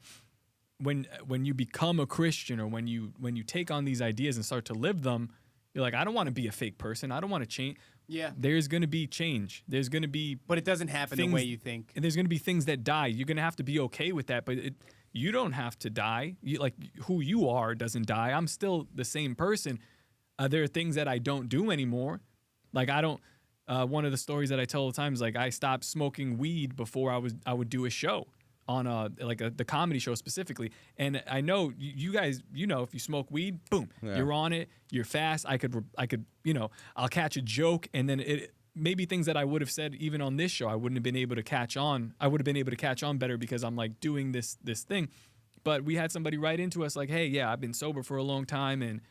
when you become a Christian, or when you take on these ideas and start to live them. You're like, I don't want to be a fake person. I don't want to change. Yeah. There's going to be change. There's going to be... But it doesn't happen the way you think. And there's going to be things that die. You're going to have to be okay with that. But you don't have to die. Who you are doesn't die. I'm still the same person. There are things that I don't do anymore. Like, I don't... one of the stories that I tell all the time is, like, I stopped smoking weed before I would do a show. On the comedy show specifically. And I know you guys, if you smoke weed, boom, you're on it, you're fast. I could, I'll catch a joke, and then maybe things that I would have said even on this show, I wouldn't have been able to catch on. I would have been able to catch on better because I'm like doing this thing. But we had somebody write into us like, hey, yeah, I've been sober for a long time, and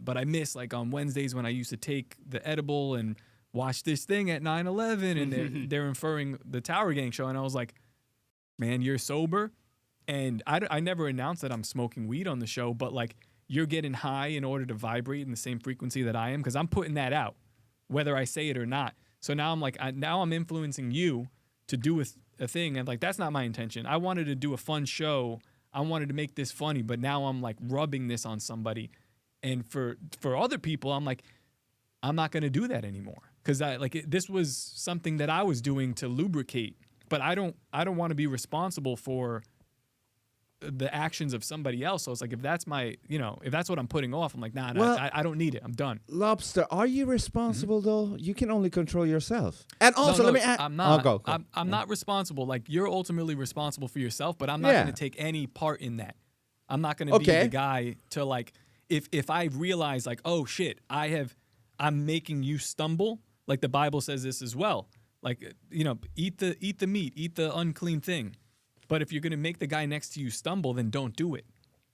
but I miss like on Wednesdays when I used to take the edible and watch this thing at 9/11, and they're inferring the Tower Gang show, and I was like, man, you're sober, and I never announced that I'm smoking weed on the show, but like you're getting high in order to vibrate in the same frequency that I am, because I'm putting that out, whether I say it or not. So now I'm like, now I'm influencing you to do a thing, and like that's not my intention. I wanted to do a fun show. I wanted to make this funny, but now I'm like rubbing this on somebody, and for other people, I'm like, I'm not gonna do that anymore, because this was something that I was doing to lubricate. But I don't want to be responsible for the actions of somebody else. So it's like, if that's if that's what I'm putting off, I'm like, nah, I don't need it. I'm done. Lobster, are you responsible though? You can only control yourself. And also, let me ask. I'm not. Go. I'm not responsible. Like, you're ultimately responsible for yourself, but I'm not going to take any part in that. I'm not going to be the guy to like, if I realize like, oh shit, I'm making you stumble. Like the Bible says this as well. Like, eat the meat, eat the unclean thing. But if you're going to make the guy next to you stumble, then don't do it.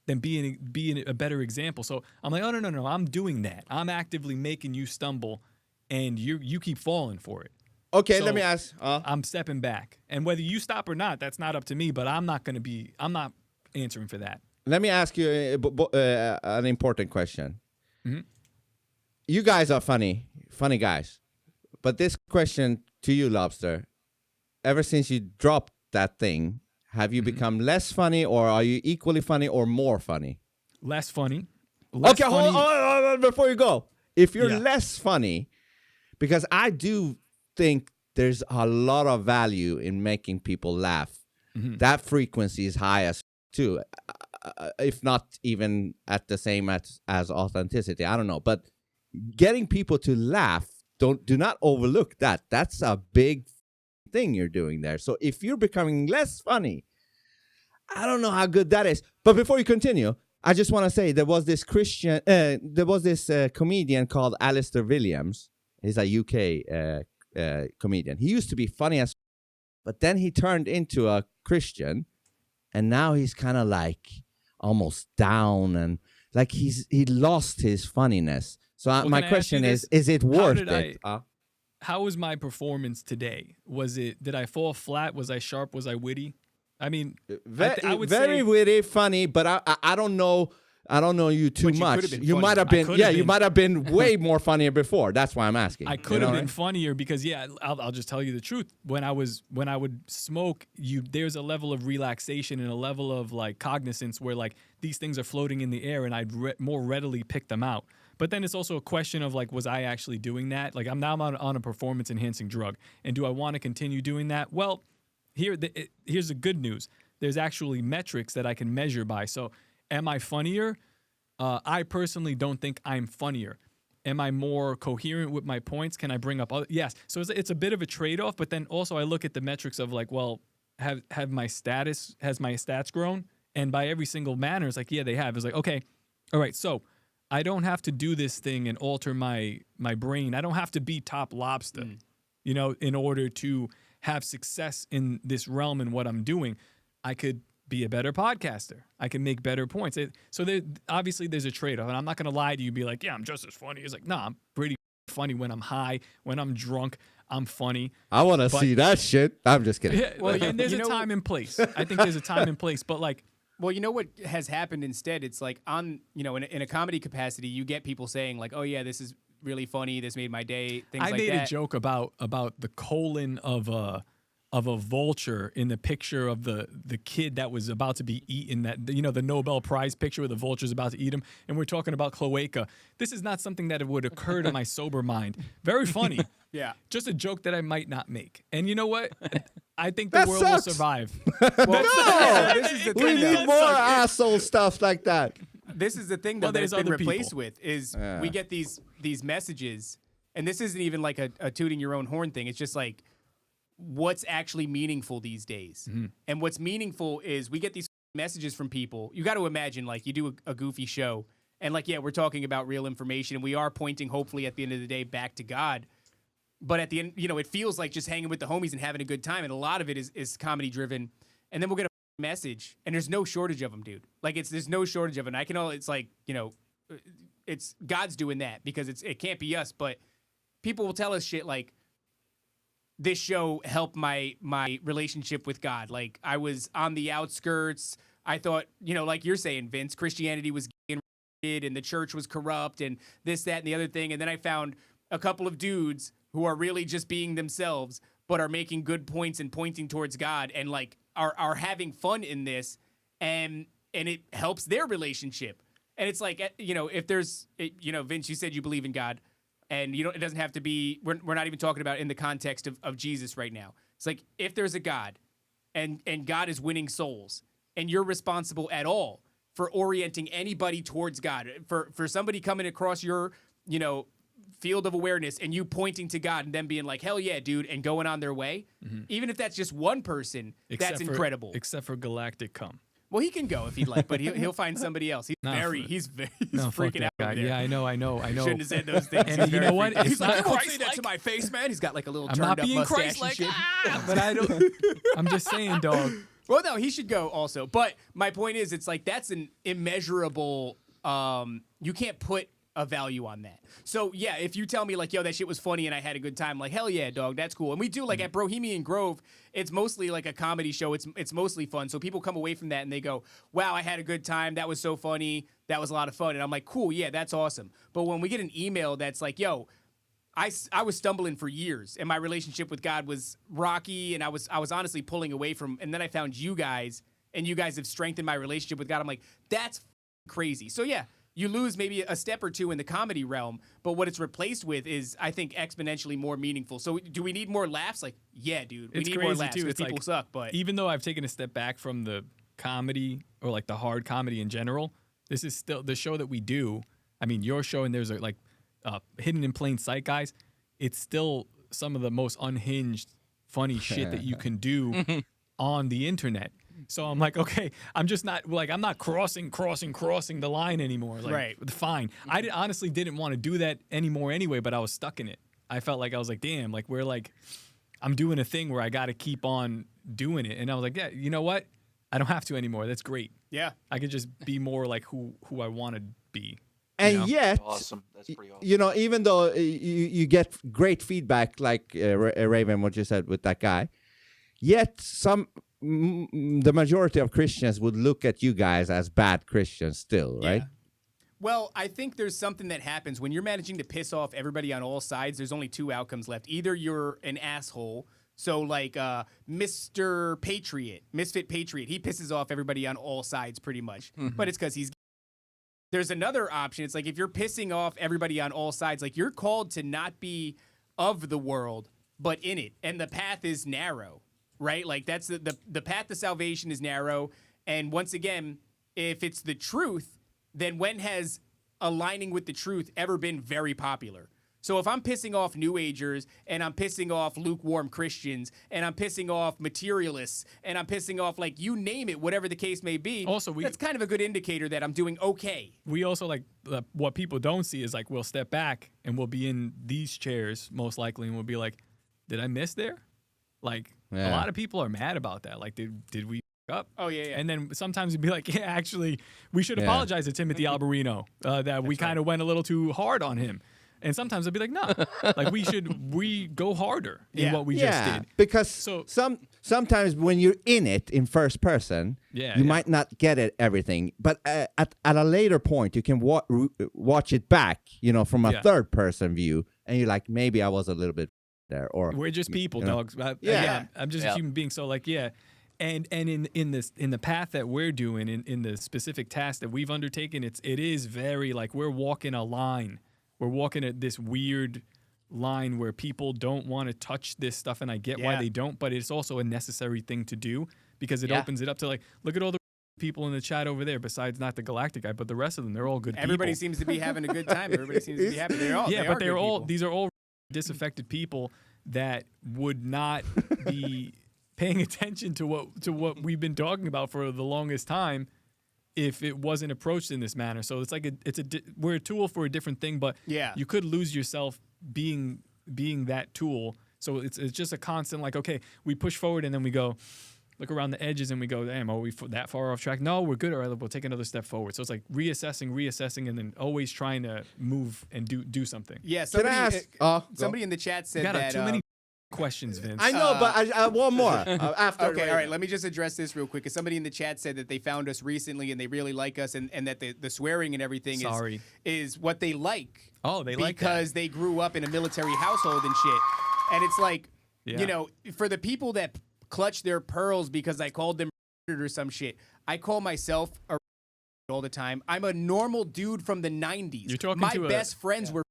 Then be a better example. So I'm like, oh, no, I'm doing that. I'm actively making you stumble, and you keep falling for it. Okay, so let me ask. I'm stepping back. And whether you stop or not, that's not up to me, but I'm not answering for that. Let me ask you an important question. Mm-hmm. You guys are funny guys. But this question to you, Lobster, ever since you dropped that thing, have you become less funny, or are you equally funny, or more funny? Less funny. Okay, hold on before you go. If you're less funny, because I do think there's a lot of value in making people laugh. Mm-hmm. That frequency is high as too, if not even at the same as authenticity. I don't know, but getting people to laugh. Do not overlook that. That's a big thing you're doing there. So if you're becoming less funny, I don't know how good that is. But before you continue, I just want to say there was this comedian called Alistair Williams. He's a UK comedian. He used to be funny as, but then he turned into a Christian, and now he's kind of like almost down, and like he lost his funniness. So my question is it worth it? How was my performance today? Did I fall flat? Was I sharp? Was I witty? I mean, I would very say, witty, funny, but I don't know. I don't know you too much. You might have been, you might have been way more funnier before. That's why I'm asking. I could have been funnier because, I'll just tell you the truth. When I would smoke, there's a level of relaxation and a level of like cognizance where like these things are floating in the air, and I'd more readily pick them out. But then it's also a question of like, was I actually doing that? Like, I'm now on a performance enhancing drug, and do I want to continue doing that? Well, here's the good news. There's actually metrics that I can measure by. So, am I funnier? I personally don't think I'm funnier. Am I more coherent with my points? Can I bring up other? Yes. So it's a bit of a trade-off, but then also I look at the metrics of like, well, has my stats grown? And by every single manner, it's like, yeah, they have. It's like, okay, all right, so I don't have to do this thing and alter my brain. I don't have to be top lobster, in order to have success in this realm and what I'm doing. I could be a better podcaster. I can make better points. So obviously there's a trade-off, and I'm not going to lie to you and be like, yeah, I'm just as funny. It's like, no, I'm pretty funny when I'm high. When I'm drunk, I'm funny. I want to see that shit. I'm just kidding. Yeah, well, and there's a time and place. I think there's a time and place, but like, well, you know what has happened instead? It's like in a comedy capacity, you get people saying like, oh yeah, this is really funny. This made my day. Things like that. I made a joke about the colon of a vulture in the picture of the kid that was about to be eaten, that the Nobel Prize picture where the vulture's about to eat him, and we're talking about cloaca. This is not something that would occur to my sober mind. Very funny. Yeah. Just a joke that I might not make. And you know what? I think the That world sucks. will survive. No, this is the we thing. need more asshole stuff like that. This is the thing though Well, that there's it's been other replaced people. with is Yeah. we get these messages, and this isn't even like a tooting your own horn thing. It's just like what's actually meaningful these days. And what's meaningful is we get these messages from people. You got to imagine like you do a goofy show, and like, yeah, we're talking about real information, and we are pointing hopefully at the end of the day back to God. But at the end, it feels like just hanging with the homies and having a good time. And a lot of it is comedy driven. And then we'll get a message, and there's no shortage of them, dude. Like there's no shortage of them. It's like, it's God's doing that because it can't be us. But people will tell us shit like, this show helped my relationship with God. Like I was on the outskirts. I thought, like you're saying, Vince, Christianity was getting and the church was corrupt and this, that, and the other thing. And then I found a couple of dudes who are really just being themselves, but are making good points and pointing towards God and like are having fun in this, and it helps their relationship. And it's like, if there's, Vince, you said you believe in God, and it doesn't have to be. We're not even talking about in the context of Jesus right now. It's like if there's a God, and God is winning souls, and you're responsible at all for orienting anybody towards God, for somebody coming across your, field of awareness and you pointing to God and them being like, hell yeah, dude, and going on their way, even if that's just one person, that's incredible. Except for Galactic Cum. Well, he can go if he'd like, but he'll find somebody else. He's freaking out guy. there. Yeah, I know. Shouldn't have said those things. And you know what? He's It's like, not don't say that to my face, man. He's got like a little I'm turned not up being mustache Christ-like, and shit. but I don't. I'm just saying, dog. Well, no, he should go also. But my point is, it's like that's an immeasurable. You can't put a value on that. So yeah, if you tell me like, yo, that shit was funny and I had a good time, like hell yeah, dog, that's cool. And we do like at Bohemian Grove, it's mostly like a comedy show. It's mostly fun. So people come away from that and they go, wow, I had a good time. That was so funny. That was a lot of fun. And I'm like, cool, yeah, that's awesome. But when we get an email that's like, yo, I was stumbling for years and my relationship with God was rocky and I was honestly pulling away from, and then I found you guys and you guys have strengthened my relationship with God. I'm like, that's crazy. So yeah, you lose maybe a step or two in the comedy realm, but what it's replaced with is, I think, exponentially more meaningful. So do we need more laughs? Like, yeah, dude, we It's need more crazy laughs too. because It's people like, suck. But even though I've taken a step back from the comedy or like the hard comedy in general, this is still the show that we do. I mean, your show and there's like Hidden in Plain Sight guys. It's still some of the most unhinged, funny shit that you can do on the internet. So I'm like, okay, I'm just not like, I'm not crossing the line anymore. Like, right. Fine. I honestly didn't want to do that anymore anyway, but I was stuck in it. I felt like I was like, damn, like I'm doing a thing where I got to keep on doing it. And I was like, yeah, you know what? I don't have to anymore. That's great. yeah, I could just be more like who I want to be. And yet, Awesome. That's pretty awesome. Even though you get great feedback, like Raven, what you said with that guy, yet the majority of Christians would look at you guys as bad Christians still, right? Yeah. Well, I think there's something that happens when you're managing to piss off everybody on all sides. There's only two outcomes left. Either you're an asshole. So like Mr. Patriot, Misfit Patriot, he pisses off everybody on all sides pretty much. But it's because he's. There's another option. It's like if you're pissing off everybody on all sides, like you're called to not be of the world, but in it. And the path is narrow, right? Like that's the path to salvation is narrow. And once again, if it's the truth, then when has aligning with the truth ever been very popular? So if I'm pissing off New Agers and I'm pissing off lukewarm Christians and I'm pissing off materialists and I'm pissing off like you name it, whatever the case may be, Also, that's kind of a good indicator that I'm doing okay. We also like what people don't see is like we'll step back and we'll be in these chairs most likely and we'll be like, did I miss there? Like a lot of people are mad about that. Like did we up. Oh yeah, yeah. And then sometimes it'd be like, yeah, actually, we should Yeah. apologize to Timothy Alberino that we kind of went a little too hard on him. And sometimes I'd be like, no, like we go harder in what we just did. Because So- sometimes when you're in it in first person, Yeah, you yeah. might not get it everything. But at a later point, you can watch it back, from a Yeah. third person view, and you're like, maybe I was a little bit there, or We're just people, you know. dogs. Yeah. I'm just a Yeah. human being. So like, yeah. And in the path that we're doing, in the specific task that we've undertaken, it is very like we're walking a line. We're walking at this weird line where people don't want to touch this stuff, and I get why Yeah. they don't, but it's also a necessary thing to do because it Yeah. opens it up to like, look at all the people in the chat over there, besides not the Galactic guy, but the rest of them, they're all good Everybody people. seems to be having a good time. Everybody seems to be happy. They're all Yeah, but they're all good people. these are all disaffected people that would not be paying attention to what we've been talking about for the longest time if it wasn't approached in this manner. So it's like we're a tool for a different thing, but Yeah. you could lose yourself being that tool. So it's just a constant like, okay, we push forward and then we go look around the edges and we go, damn, are we that far off track? No, we're good. All right, we'll take another step forward. So it's like reassessing, and then always trying to move and do something. Yeah, Can I ask? somebody in the chat said You got that too many questions, Vince. I know, but I one more after. Okay, all right. Let me just address this real quick. 'Cause somebody in the chat said that they found us recently and they really like us, and that the swearing and everything is what they like. Oh, they like that. because they grew up in a military household and shit. And it's like, Yeah. for the people that clutch their pearls because I called them or some shit, I call myself a all the time. I'm a normal dude from the 90s. You're talking My to best friends were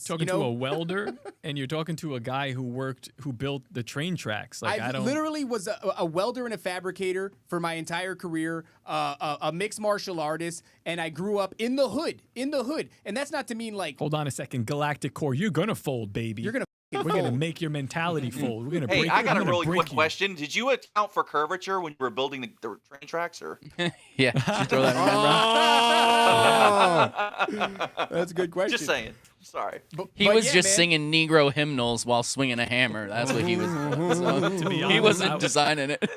talking to a welder, and you're talking to a guy who built the train tracks. Like I I don't. literally was a welder and a fabricator for my entire career, a mixed martial artist, and I grew up in the hood. And that's not to mean like Hold on a second, Galactic Core. You're gonna fold, baby. you're gonna We're gonna make your mentality fold. We're gonna Hey, break. I got a we're gonna really break quick you. question. Did you account for curvature when you were building the train tracks, or? Yeah, did you throw that in there, bro? Oh, That's a good question. Just saying. Sorry. He was just singing Negro hymnals while swinging a hammer. That's what he was. So, To be he honest, wasn't designing it.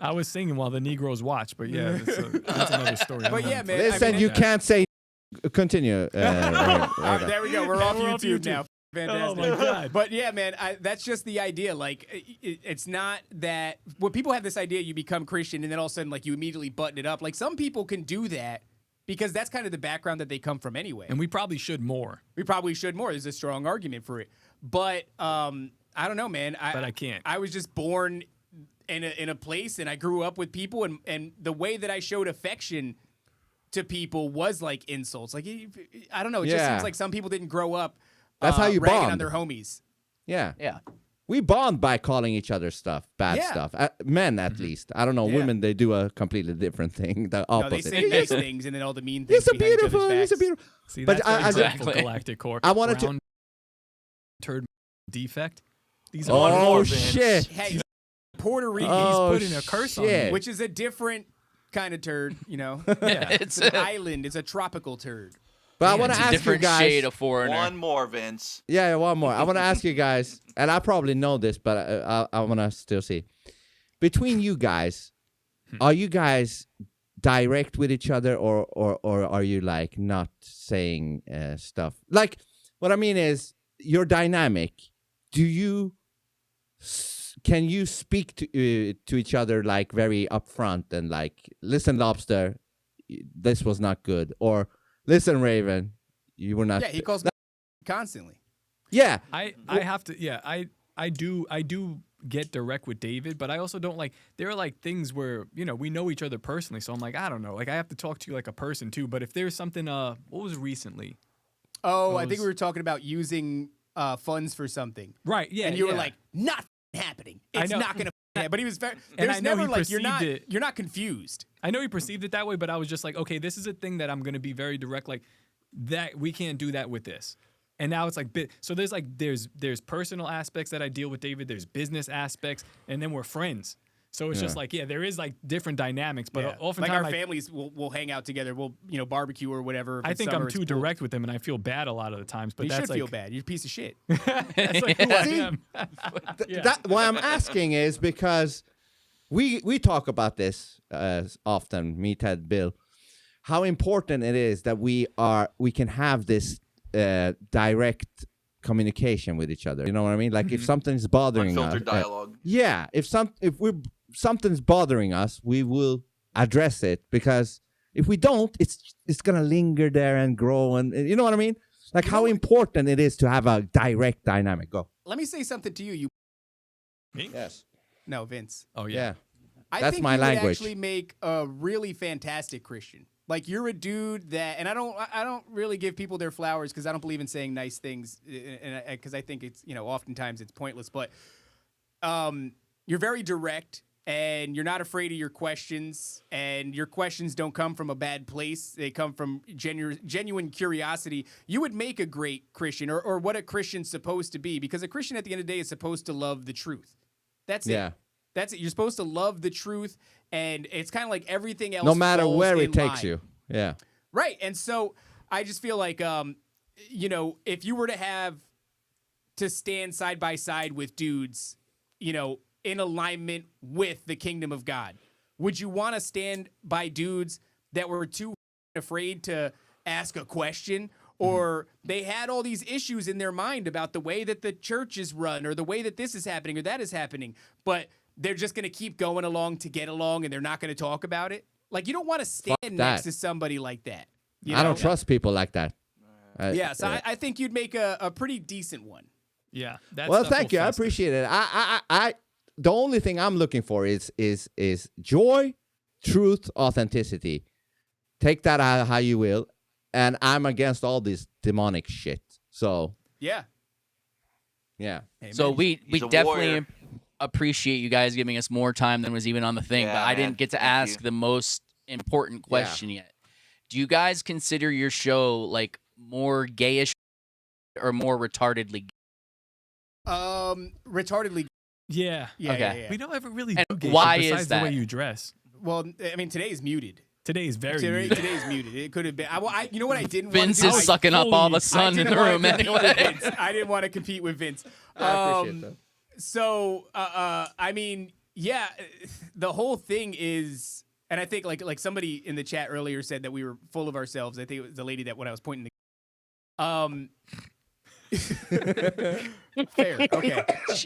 I was singing while the Negroes watched, but yeah, that's another story. But yeah, man. listen, you can't say. Continue. There we go. We're off We're off YouTube YouTube. now. Fantastic. Oh my God. But yeah, man, that's just the idea. Like, it's not that when people have this idea, you become Christian and then all of a sudden, like, you immediately button it up. Like, some people can do that because that's kind of the background that they come from anyway. And we probably should more. We probably should more. There's a strong argument for it. But I don't know, man. But I can't. I was just born in a place and I grew up with people, and the way that I showed affection to people was like insults. Like, I don't know. It just Yeah. seems like some people didn't grow up. That's how you ragging on bond. their homies. Yeah. Yeah. We bond by calling each other bad Yeah. stuff. Men, at least. I don't know. Yeah. Women, they do a completely different thing. The No, they opposite. say nice things and then all the mean things. He's a behind each other's beautiful. He's a backs. beautiful. See, But that's I- the I- example, Exactly. Galactic Core. I wanted to- Brown turd defect. These are Oh more, shit! Hey, Puerto Rican, Oh, putting a curse on shit. me. which is a different kind of turd, Yeah. It's It's an island. It's a tropical turd. But I Yeah, want It's to a ask you different guys. shade of foreigner. One more, Vince. Yeah, one more. I want to ask you guys, and I probably know this, but I want to still see. Between you guys, are you guys direct with each other, or are you like not saying stuff? Like, what I mean is, your dynamic. Do you can you speak to each other like very upfront and like, listen, Lobster, this was not good, or listen, Raven, you were not. Yeah, he calls me constantly. Yeah. I have to. Yeah, I do get direct with David, but I also don't like. There are like things where we know each other personally, so I'm like, I don't know. Like I have to talk to you like a person too. But if there's something, what was recently? Oh, I think we were talking about using funds for something. Right. Yeah. And you were yeah. like, not happening. I It's know. not gonna happen. But he was very. And There's I know never he like you're perceived not confused. I know he perceived it that way, but I was just like, okay, this is a thing that I'm going to be very direct. Like that, we can't do that with this. And now it's like, so there's like, there's personal aspects that I deal with David. There's business aspects, and then we're friends. So it's just like, yeah, there is like different dynamics, but oftentimes like our families will hang out together. We'll barbecue or whatever. If I it's think summer, I'm it's too cool. direct with him, and I feel bad a lot of the times. But You that's should like, feel bad. You're a piece of shit. That's like who I See? am. That why I'm asking is because we talk about this often, me, Ted, Bill, how important it is that we can have this direct communication with each other. You know what I mean? Like if something's bothering us, Unfiltered dialogue. yeah. If something's bothering us, we will address it, because if we don't, it's gonna linger there and grow, and you know what I mean? Like how important it is to have a direct dynamic. Go. Let me say something to you. Me? Yes. No, Vince. Oh yeah. Yeah. I That's think my you language. would actually make a really fantastic Christian. Like you're a dude that, and I don't really give people their flowers because I don't believe in saying nice things, and because I think it's oftentimes it's pointless. But you're very direct, and you're not afraid of your questions, and your questions don't come from a bad place. They come from genuine curiosity. You would make a great Christian, or what a Christian's supposed to be, because a Christian at the end of the day is supposed to love the truth. That's it. That's it. You're supposed to love the truth, and it's kind of like everything else. No matter falls where in it takes line. you. Yeah. Right. And so I just feel like, if you were to have to stand side by side with dudes, in alignment with the kingdom of God, would you want to stand by dudes that were too afraid to ask a question, or they had all these issues in their mind about the way that the church is run, or the way that this is happening or that is happening, but they're just going to keep going along to get along, and they're not going to talk about it? Like, you don't want to stand next to somebody like that. I don't trust people like that. So I think you'd make a pretty decent one. Yeah. That Well, stuff thank will you. I fester. appreciate it. I the only thing I'm looking for is joy, truth, authenticity. Take that how you will, and I'm against all this demonic shit. So yeah. Amen. So we He's a definitely warrior. appreciate you guys giving us more time than was even on the thing, Yeah, but I man. didn't get to Thank ask you. the most important question yet. Do you guys consider your show like more gayish or more retardedly gay? Retardedly. Yeah. Yeah, Okay. yeah. We don't ever really And do gay why shit is besides the way that? you dress. Well, I mean, today's muted. Today is very muted. Today's muted. It could have been. You know what I didn't Vince want to do? is sucking up all the I sun in didn't the wanna room compete with anyway. Vince. I didn't want to compete with Vince. I appreciate that. So, I mean, yeah, the whole thing is, and I think like somebody in the chat earlier said that we were full of ourselves. I think it was the lady that when I was pointing fair. Okay.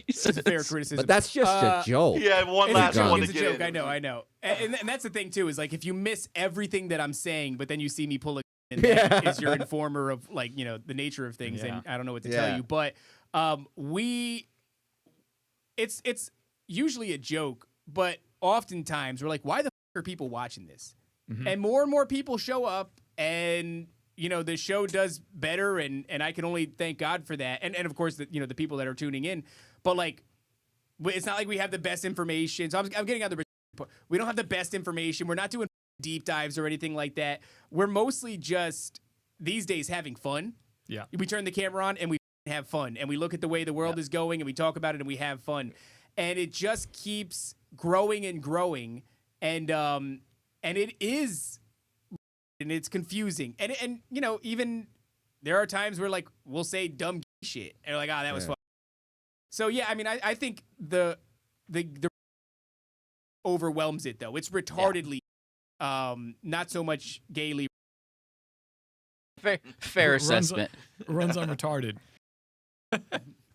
It's a fair criticism. But that's just a joke. Yeah, one last John. one It's to a get joke. in. I know. And that's the thing too, is like if you miss everything that I'm saying, but then you see me pull a and that is your informer of the nature of things, and I don't know what to tell you. But it's usually a joke, but oftentimes we're like, why the f- are people watching this? And more people show up, and the show does better, and I can only thank God for that. And of course, the people that are tuning in. But like, it's not like we have the best information. So I'm getting out the. We don't have the best information. We're not doing deep dives or anything like that. We're mostly just these days having fun. Yeah. We turn the camera on and we have fun, and we look at the way the world is going, and we talk about it, and we have fun, and it just keeps growing and growing, and it is. And it's confusing. And even there are times where like we'll say dumb shit. And we're like, that was fun. So yeah, I mean, I think the overwhelms it though. It's retardedly not so much gaily. Fair assessment. Runs on retarded.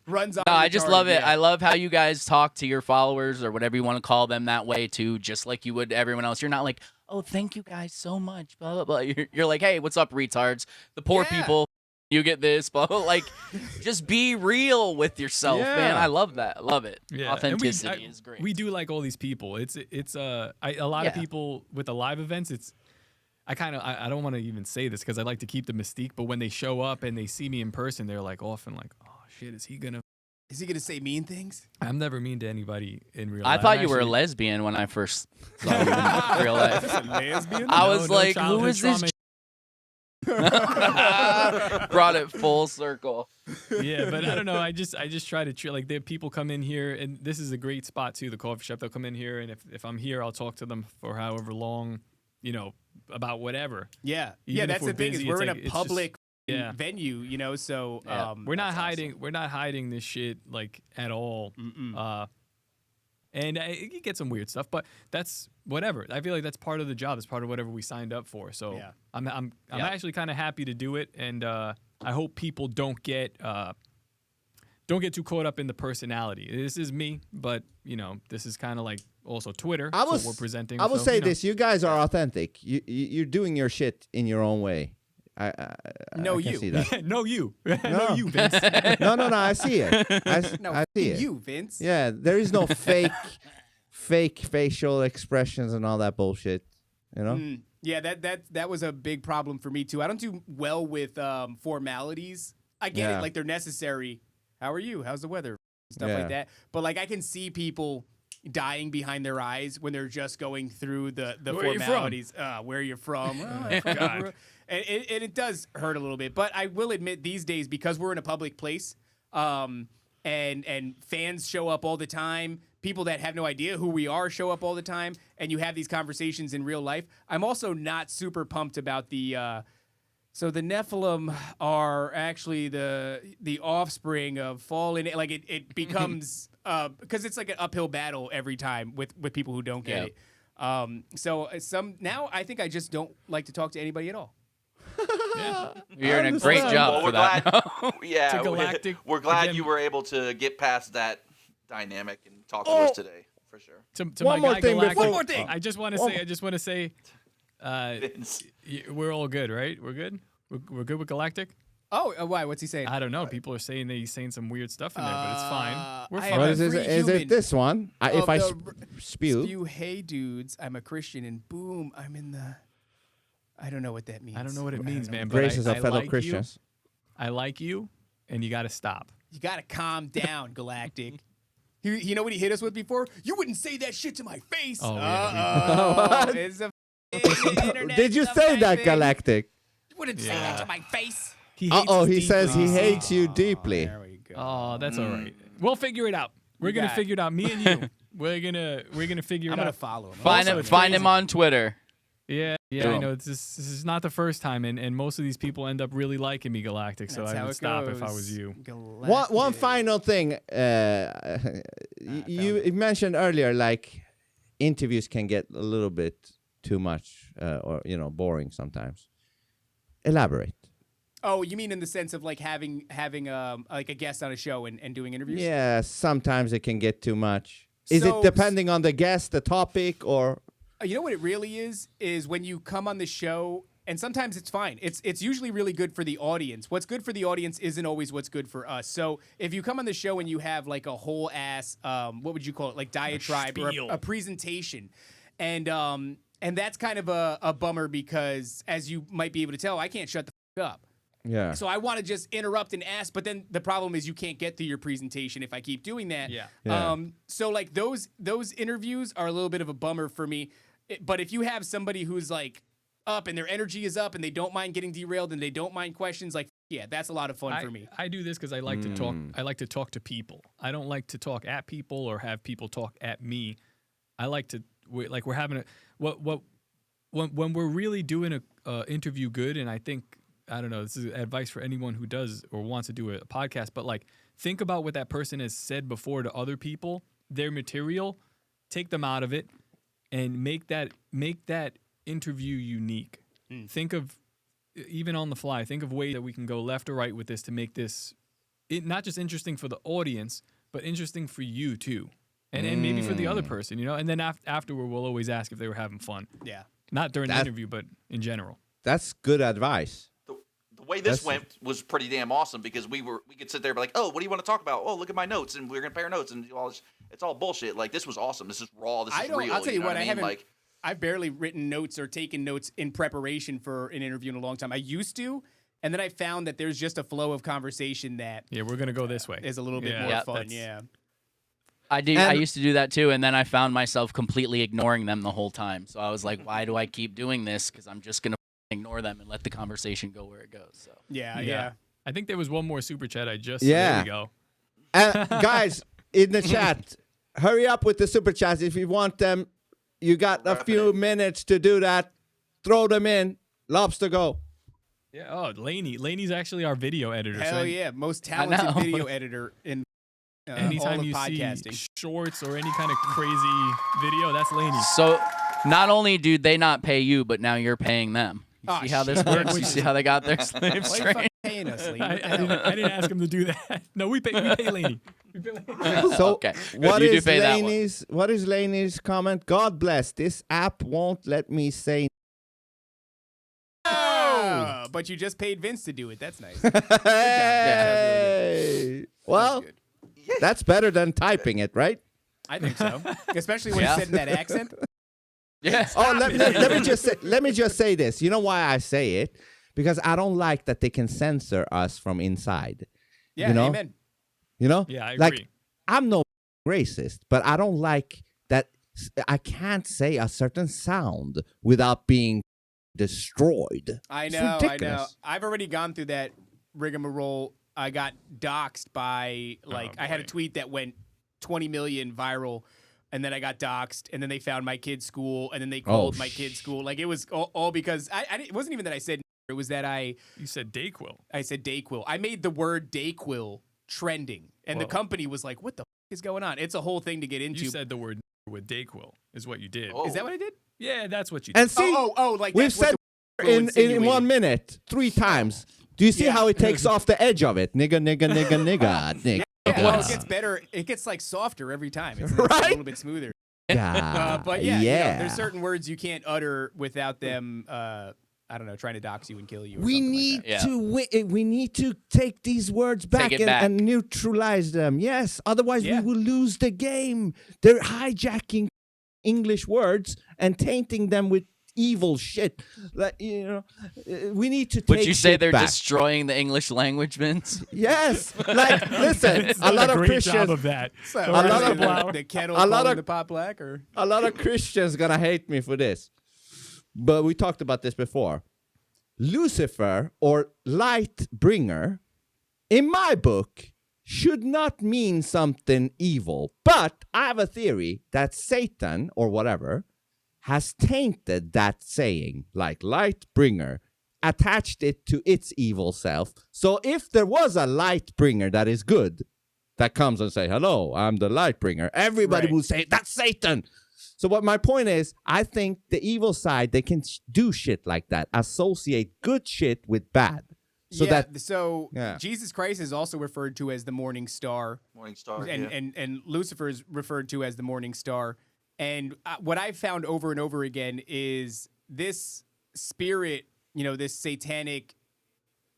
Runs on. No, I just love it. yeah. I love how you guys talk to your followers or whatever you want to call them that way too, just like you would everyone else. You're not like, oh, thank you guys so much, blah, blah, blah. You're like, hey, what's up, retards? The poor people, you get this, blah, blah. Like, just be real with yourself, man. I love that. I love it. Yeah. Authenticity is great. We do like all these people. It's a lot of people with the live events. I don't want to even say this because I like to keep the mystique, but when they show up and they see me in person, they're like often like, oh shit, is he gonna say mean things? I'm never mean to anybody in real I life. thought you were a lesbian when I first saw you in real life. Is this a lesbian? I No, was no like, who childhood is this? trauma. Brought it full circle. Yeah, but I don't know. I just try to like the people come in here, and this is a great spot too. The coffee shop, they'll come in here, and if I'm here, I'll talk to them for however long, about whatever. Yeah, Even yeah. if That's we're the thing busy, is we're it's in like- a it's just- public yeah. venue, so We're not that's hiding. awesome. We're not hiding this shit like at all. And And you get some weird stuff, but that's whatever. I feel like that's part of the job. It's part of whatever we signed up for. So Yeah. I'm actually kind of happy to do it, and I hope people don't get too caught up in the personality. This is me, but this is kind of like also Twitter. What we're presenting. I will say you know. this: you guys are authentic. You're doing your shit in your own way. I No, can you. see that. no, you. No, you, Vince. no, I see it. I see it. You, Vince. Yeah, there is no fake facial expressions and all that bullshit. Yeah, that was a big problem for me too. I don't do well with formalities. I get Yeah. it, like they're necessary. How are you? How's the weather? Stuff Yeah. like that. But like I can see people dying behind their eyes when they're just going through the Where are you from? formalities. Where you're from? I forgot. And it does hurt a little bit. But I will admit these days, because we're in a public place, and fans show up all the time, people that have no idea who we are show up all the time, and you have these conversations in real life. I'm also not super pumped about the so the Nephilim are actually the offspring of fallen. Like it becomes because it's like an uphill battle every time with people who don't get it. So now I think I just don't like to talk to anybody at all. You're in a great job for we're that. glad. Yeah, To Galactic, we're glad again- you were able to get past that dynamic and talk to us today, for sure. To One my more guy thing Galactic, before- One more thing. I just want to say, Vince. we're all good, right? We're good. We're good with Galactic. Oh, why? What's he saying? I don't know. People are saying that he's saying some weird stuff in there, but it's fine. We're I fine. am What a is this? free Is it human this one? If of I the spew, hey dudes, I'm a Christian, and boom, I'm in the. I don't know what that means. I don't know what it means, man. But gracious I of fellow like Christians. I like you, and you got to stop. You gotta calm down, Galactic. You know what he hit us with before? You wouldn't say that shit to my face. Oh, yeah. It's a internet Did you stuff say type that, thing. Galactic? You wouldn't say that to my face. He hates Uh-oh, us he says he deeply. hates you deeply. There we go. Oh, that's all right. We'll figure it out. We're gonna got it. figure it out. Me and you. We're gonna figure I'm it gonna out. follow him. Find Also, him. it's Find crazy. him on Twitter. Yeah, I Boom. know. This is not the first time, and most of these people end up really liking me, Galactic. So That's I how would it stop goes. if I was you. One final thing. You mentioned earlier, like interviews can get a little bit too much, or boring sometimes. Elaborate. Oh, you mean in the sense of like having like a guest on a show and doing interviews? Yeah, sometimes it can get too much. Is it So- depending on the guest, the topic, or? You know what it really is when you come on the show, and sometimes it's fine. It's usually really good for the audience. What's good for the audience isn't always what's good for us. So if you come on the show and you have like a whole ass, what would you call it, like diatribe or spiel. a presentation, and that's kind of a bummer because as you might be able to tell, I can't shut the f- up. Yeah. So I want to just interrupt and ask, but then the problem is you can't get through your presentation if I keep doing that. Yeah. Yeah. So like those interviews are a little bit of a bummer for me. But if you have somebody who's like up and their energy is up and they don't mind getting derailed and they don't mind questions, like yeah, that's a lot of fun for me. I do this because I like to talk. I like to talk to people. I don't like to talk at people or have people talk at me. I like to we're having when we're really doing a interview good, and I think. I don't know. This is advice for anyone who does or wants to do a podcast, but like think about what that person has said before to other people, their material, take them out of it, and make that interview unique. Think of even on the fly. Think of ways that we can go left or right with this to make this not just interesting for the audience, but interesting for you too, and maybe for the other person. And then afterward, we'll always ask if they were having fun. Yeah. Not during the interview, but in general. That's good advice. The way this went was pretty damn awesome because we could sit there and be like, oh, what do you want to talk about? Oh, look at my notes, and we're gonna compare notes, and do all this. It's all bullshit. Like this was awesome. This is raw. This is real. I'll tell you know what. I mean? haven't. I've barely written notes or taken notes in preparation for an interview in a long time. I used to, and then I found that there's just a flow of conversation that we're gonna go this way. is a little bit more fun. Yeah. I used to do that too, and then I found myself completely ignoring them the whole time. So I was like, why do I keep doing this? Because I'm just gonna ignore them and let the conversation go where it goes. So Yeah. I think there was one more super chat I just Yeah. there we go. Guys, in the chat, hurry up with the super chats if you want them. You got a few minutes to do that. Throw them in. Lobster go. Yeah. Oh, Laney's actually our video editor. Hell so yeah, most talented know. video editor in Anytime all of you podcasting. see shorts or any kind of crazy video, that's Laney. So not only do they not pay you, but now you're paying them. You Oh, see how this shit. works? Yeah, You see how they got their slave Why are you trade? fucking paying us, Lee? I, What the I, didn't, hell? I didn't ask him to do that. No, we pay Laney. So Okay. what You do is pay that one. Laney's comment? God bless. This app won't let me say. But you just paid Vince to do it. That's nice. Hey! Well, Good. that's better than typing it, right? I think so. Especially when Yeah. you said in that accent. Yes. Oh, let me just say this. You know why I say it? Because I don't like that they can censor us from inside. Yeah, You know? amen. You know? Yeah, I agree. Like, I'm no racist, but I don't like that I can't say a certain sound without being destroyed. I It's know, I know. ridiculous. I've already gone through that rigmarole. I got doxxed by, I had a boy. tweet that went 20 million viral, and then I got doxxed, and then they found my kid's school, and then they called my kid's school. Like, it was all because, it wasn't even that I said, it was that You said Dayquil. I said Dayquil. I made the word Dayquil trending, and the Whoa. company was like, what the is going on? It's a whole thing to get into. You said the word with Dayquil is what you did. Oh. Is that what I did? Yeah, that's what you did. And see, Like we've that's what said the girl in insinuated. 1 minute 3 times. Do you see Yeah. how it takes off the edge of it? Nigga, nigga, nigga, nigga, nigga. Yeah, well, it gets better. It gets like softer every time. It's a Right? little bit smoother. God, But yeah, you know, there's certain words you can't utter without them. I don't know, trying to dox you and kill you. Or We something need like that. Yeah. to we need to take these words back, it and, back. and neutralize them. Yes, otherwise Yeah. we will lose the game. They're hijacking English words and tainting them with evil shit. Like, you know, we need to take Would you say shit they're back. destroying the English language, Vince? Yes. Like, listen, a lot of great job Christians of that. So, A lot of- the kettle a lot calling of- the pot black, or a lot of Christians gonna hate me for this, but we talked about this before. Lucifer or light bringer, in my book, should not mean something evil. But I have a theory that Satan or whatever has tainted that saying, like light bringer, attached it to its evil self. So if there was a light bringer that is good, that comes and say, hello, I'm the light bringer, everybody Right. will say, that's Satan. So what my point is, I think the evil side, they can do shit like that, associate good shit with bad. So yeah. that So Yeah. Jesus Christ is also referred to as the morning star. Morning Star. and Lucifer is referred to as the morning star. And what I've found over and over again is this spirit, you know, this satanic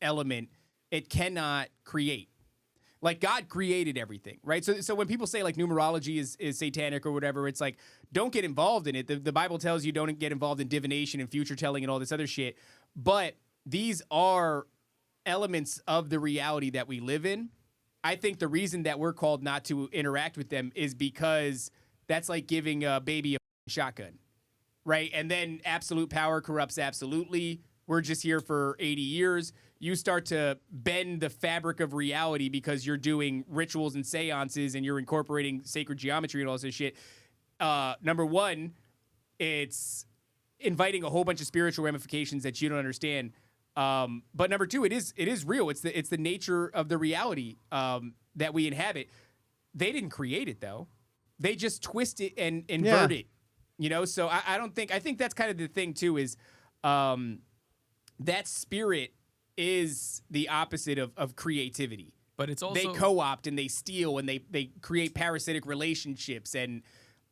element, it cannot create. Like God created everything, right? So when people say like numerology is satanic or whatever, it's like, don't get involved in it. The Bible tells you don't get involved in divination and future telling and all this other shit. But these are elements of the reality that we live in. I think the reason that we're called not to interact with them is because that's like giving a baby a shotgun, right? And then absolute power corrupts absolutely. We're just here for 80 years. You start to bend the fabric of reality because you're doing rituals and seances and you're incorporating sacred geometry and all this shit. Number one, it's inviting a whole bunch of spiritual ramifications that you don't understand. But number two, it is real. It's the nature of the reality that we inhabit. They didn't create it though. They just twist it and invert it. You know, so I think that's kind of the thing too, is that spirit is the opposite of creativity. But it's also They co-opt and they steal and they create parasitic relationships and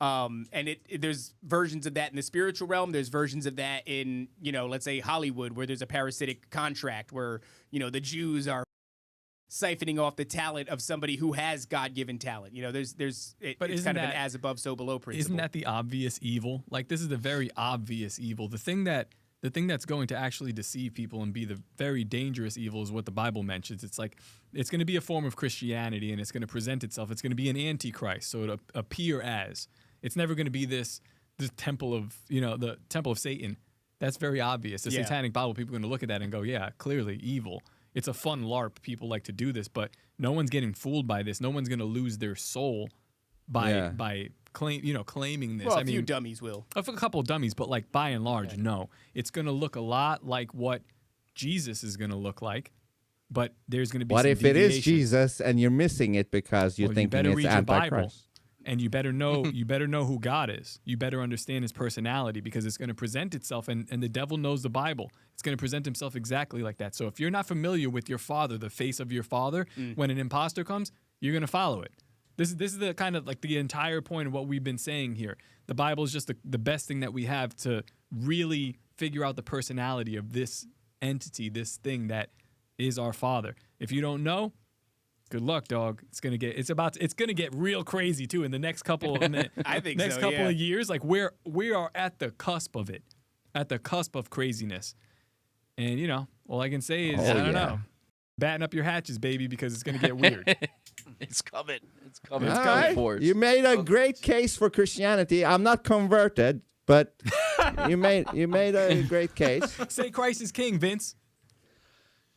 there's versions of that in the spiritual realm. There's versions of that in, you know, let's say Hollywood, where there's a parasitic contract where, you know, the Jews are siphoning off the talent of somebody who has God-given talent. You know, But it's isn't kind of an that- as above, so below principle. Isn't that the obvious evil? Like, this is the very obvious evil. The thing that's going to actually deceive people and be the very dangerous evil is what the Bible mentions. It's like, it's going to be a form of Christianity and it's going to present itself. It's going to be an Antichrist. So it'll appear as. It's never going to be this temple of, you know, the temple of Satan. That's very obvious. The Yeah. Satanic Bible, people are going to look at that and go, yeah, clearly evil. It's a fun LARP. People like to do this, but no one's getting fooled by this. No one's going to lose their soul by claiming this. Well, I a few mean, dummies will. a couple of dummies, but like by and large, no. It's going to look a lot like what Jesus is going to look like. but there's going to be What some if it is deviations. Jesus and you're missing it because you're Well, you thinking better it's read your Bible. Antichrist? And you better know who God is. You better understand his personality because it's going to present itself, and the devil knows the Bible. It's going to present himself exactly like that. So if you're not familiar with your father, the face of your father, when an imposter comes, you're going to follow it. This is the kind of like the entire point of what we've been saying here. The Bible is just the best thing that we have to really figure out the personality of this entity, this thing that is our father. If you don't know, good luck, dog. It's gonna get real crazy too in the next couple. I think next so, couple yeah. of years, like we are at the cusp of it, at the cusp of craziness. And all I can say is I don't know, batten up your hatches, baby, because it's gonna get weird. It's coming. It's coming. All It's coming right. for us. You made a great case for Christianity. I'm not converted, but you made a great case. Say Christ is king, Vince.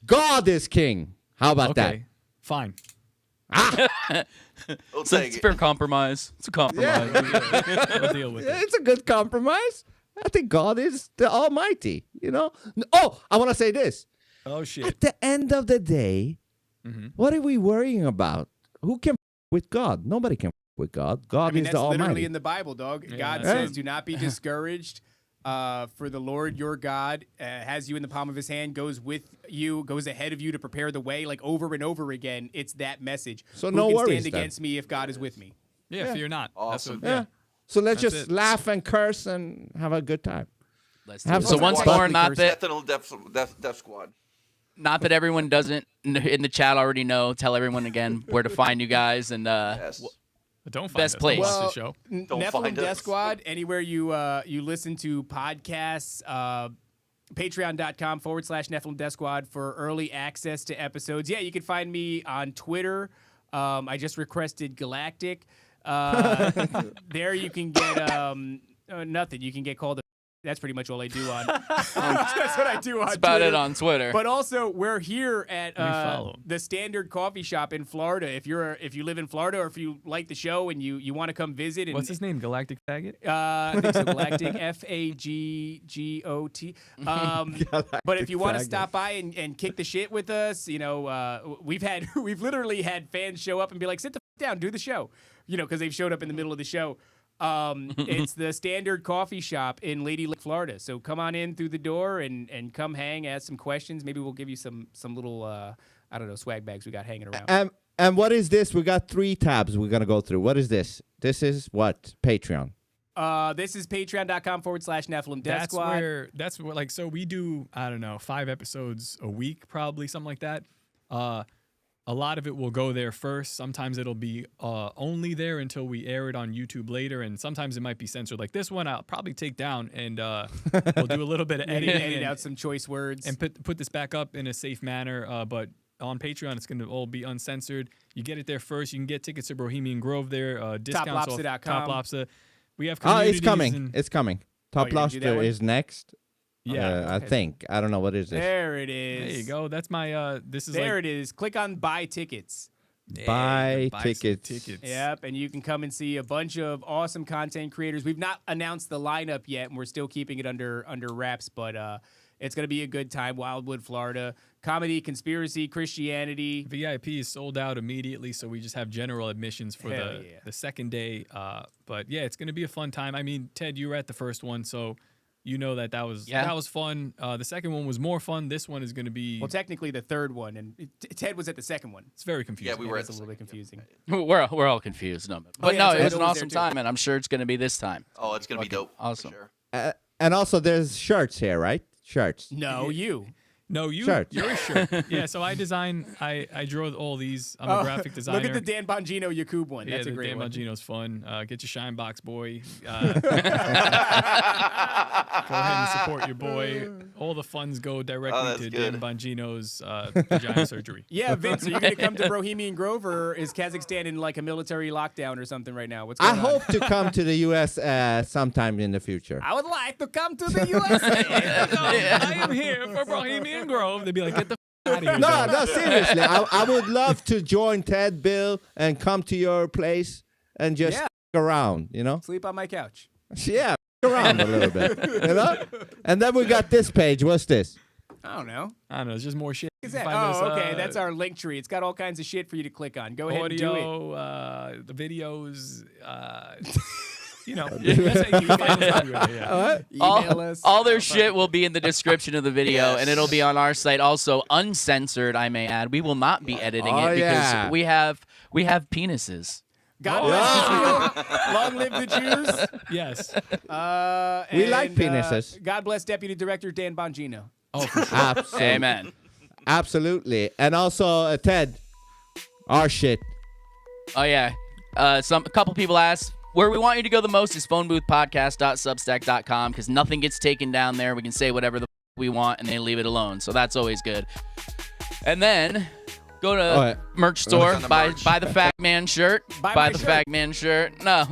God is king. How about Okay, fine. We'll It's a take it. fair compromise. It's a compromise. We'll deal with that? it. It's a good compromise. I think God is the Almighty. Oh, I want to say this. Oh shit. At the end of the day, what are we worrying about? Who can with God? Nobody can with God. God I mean, is that's the literally Almighty. in the Bible, dog. God that's says, "Do not be discouraged, for the Lord your God has you in the palm of His hand, goes with you, goes ahead of you to prepare the way." Like over and over again, it's that message. So Who no can worries stand then. against me if God is with me? Yeah, fear not. Awesome. Yeah. So let's That's just it. laugh and curse and have a good time. Let's Have do it. So fun. once But- more, not that Death Squad. everyone doesn't in the chat already know. Tell everyone again where to find you guys and Yes. But don't find Best us. place. Don't watch Well, the show. Don't Nephilim find Death us. Squad, anywhere you listen to podcasts, patreon.com/Nephilim Death Squad for early access to episodes. Yeah, you can find me on Twitter. I just requested Galactic. There you can get nothing. You can get called a. That's pretty much all I do on. That's what I do on that's about Twitter. it on Twitter. But also, we're here at follow 'em. the Standard Coffee Shop in Florida. If you live in Florida, or if you like the show and you want to come visit, and What's his name? Galactic Faggot? I think so. Galactic FAGGOT. But if you want to stop by and kick the shit with us, we've literally had fans show up and be like, "Sit the down, do the show," because they've showed up in the middle of the show. It's the Standard Coffee Shop in Lady Lake, Florida. So come on in through the door and come hang, ask some questions. Maybe we'll give you some little I don't know, swag bags we got hanging around. And what is this? We got 3 tabs we're gonna go through. What is this? This is what? Patreon. This is patreon.com/Nephilim Death Squad. That's where like, so we do, I don't know, 5 episodes a week, probably something like that. A lot of it will go there first. Sometimes it'll be only there until we air it on YouTube later, and sometimes it might be censored. Like this one, I'll probably take down, and we'll do a little bit of editing, Edit out some choice words. and put this back up in a safe manner. But on Patreon, it's going to all be uncensored. You get it there first. You can get tickets to Bohemian Grove there. Discounts off TopLobster.com. Top Lobster. We have Oh, communities. it's coming. and- It's coming. Oh, Top you're gonna do that Lobster one? is next. yeah. I think. I don't know what is this. There it is. There you go. That's my. This is There like, it is. Click on buy tickets. Buy some tickets. Yep, and you can come and see a bunch of awesome content creators. We've not announced the lineup yet, and we're still keeping it under wraps, but it's going to be a good time. Wildwood, Florida. Comedy, conspiracy, Christianity. VIP is sold out immediately, so we just have general admissions for Hell the second day. But yeah, it's going to be a fun time. I mean, Ted, you were at the first one, so you know that was fun. The second one was more fun. This one is going to be. Well, technically the third one, and Ted was at the second one. It's very confusing. Yeah, we were It's at a the little bit second, confusing. we're all confused. No, but yeah, no, that's it was right. an I was awesome there, too. time, and I'm sure it's going to be this time. Oh, it's gonna be dope. Awesome. For sure. And also, there's shirts here, right? Shirts. No, you. No, Shirt. you're a shirt. Yeah, so I draw all these. I'm a graphic designer. Look at the Dan Bongino Yakub one. Yeah, That's a the great Dan one. Bongino's fun. Get your shine box, boy. Go ahead and support your boy. All the funds go directly that's to good. Dan Bongino's vagina surgery. Yeah, Vince, are you going to come to Bohemian Grove, or is Kazakhstan in like a military lockdown or something right now? What's I going on? hope to come to the U.S. Sometime in the future. I would like to come to the USA. I am here for Bohemian Grove. They'd be like, get the out of here. No, dog." no, seriously. I would love to join Ted, Bill, and come to your place and just Yeah. around, you know? Sleep on my couch. Yeah, around a little bit, you know? And then we got this page. What's this? I don't know. There's just more shit. What is You that? can find Oh, us, okay. That's our link tree. It's got all kinds of shit for you to click on. Go ahead and do it. audio, the videos, you know. That's how you can find us everywhere, yeah. Email us. All their shit will be in the description of the video, and it'll be on our site also, uncensored, I may add. We will not be editing it because we have penises. God bless the Jews. Long live the Jews. Yes. We like penises. God bless Deputy Director Dan Bongino. Oh, for sure. Absolutely. Amen. Absolutely. And also, Ted, our shit. Oh yeah. A couple people asked where we want you to go the most is phoneboothpodcast.substack.com because nothing gets taken down there. We can say whatever the we want and they leave it alone. So that's always good. And then go to merch store, buy the Fat Man shirt. Buy the Fat Man shirt. No.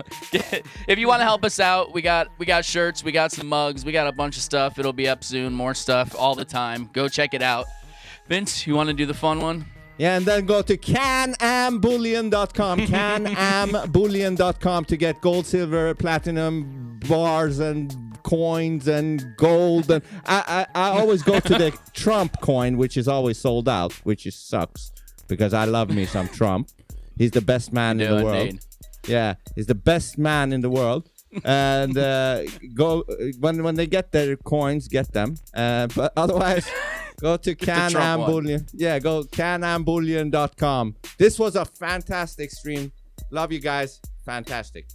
If you want to help us out, we got shirts, we got some mugs, we got a bunch of stuff. It'll be up soon, more stuff all the time. Go check it out. Vince, you want to do the fun one? Yeah, and then go to canambullion.com, canambullion.com to get gold, silver, platinum bars and coins and gold. And I always go to the Trump coin, which is always sold out, which sucks because I love me some Trump. He's the best man in the world. Indeed. Yeah, he's the best man in the world. And go when they get their coins, get them. But otherwise, go to canambullion. Yeah, go canambullion.com. This was a fantastic stream. Love you guys. Fantastic.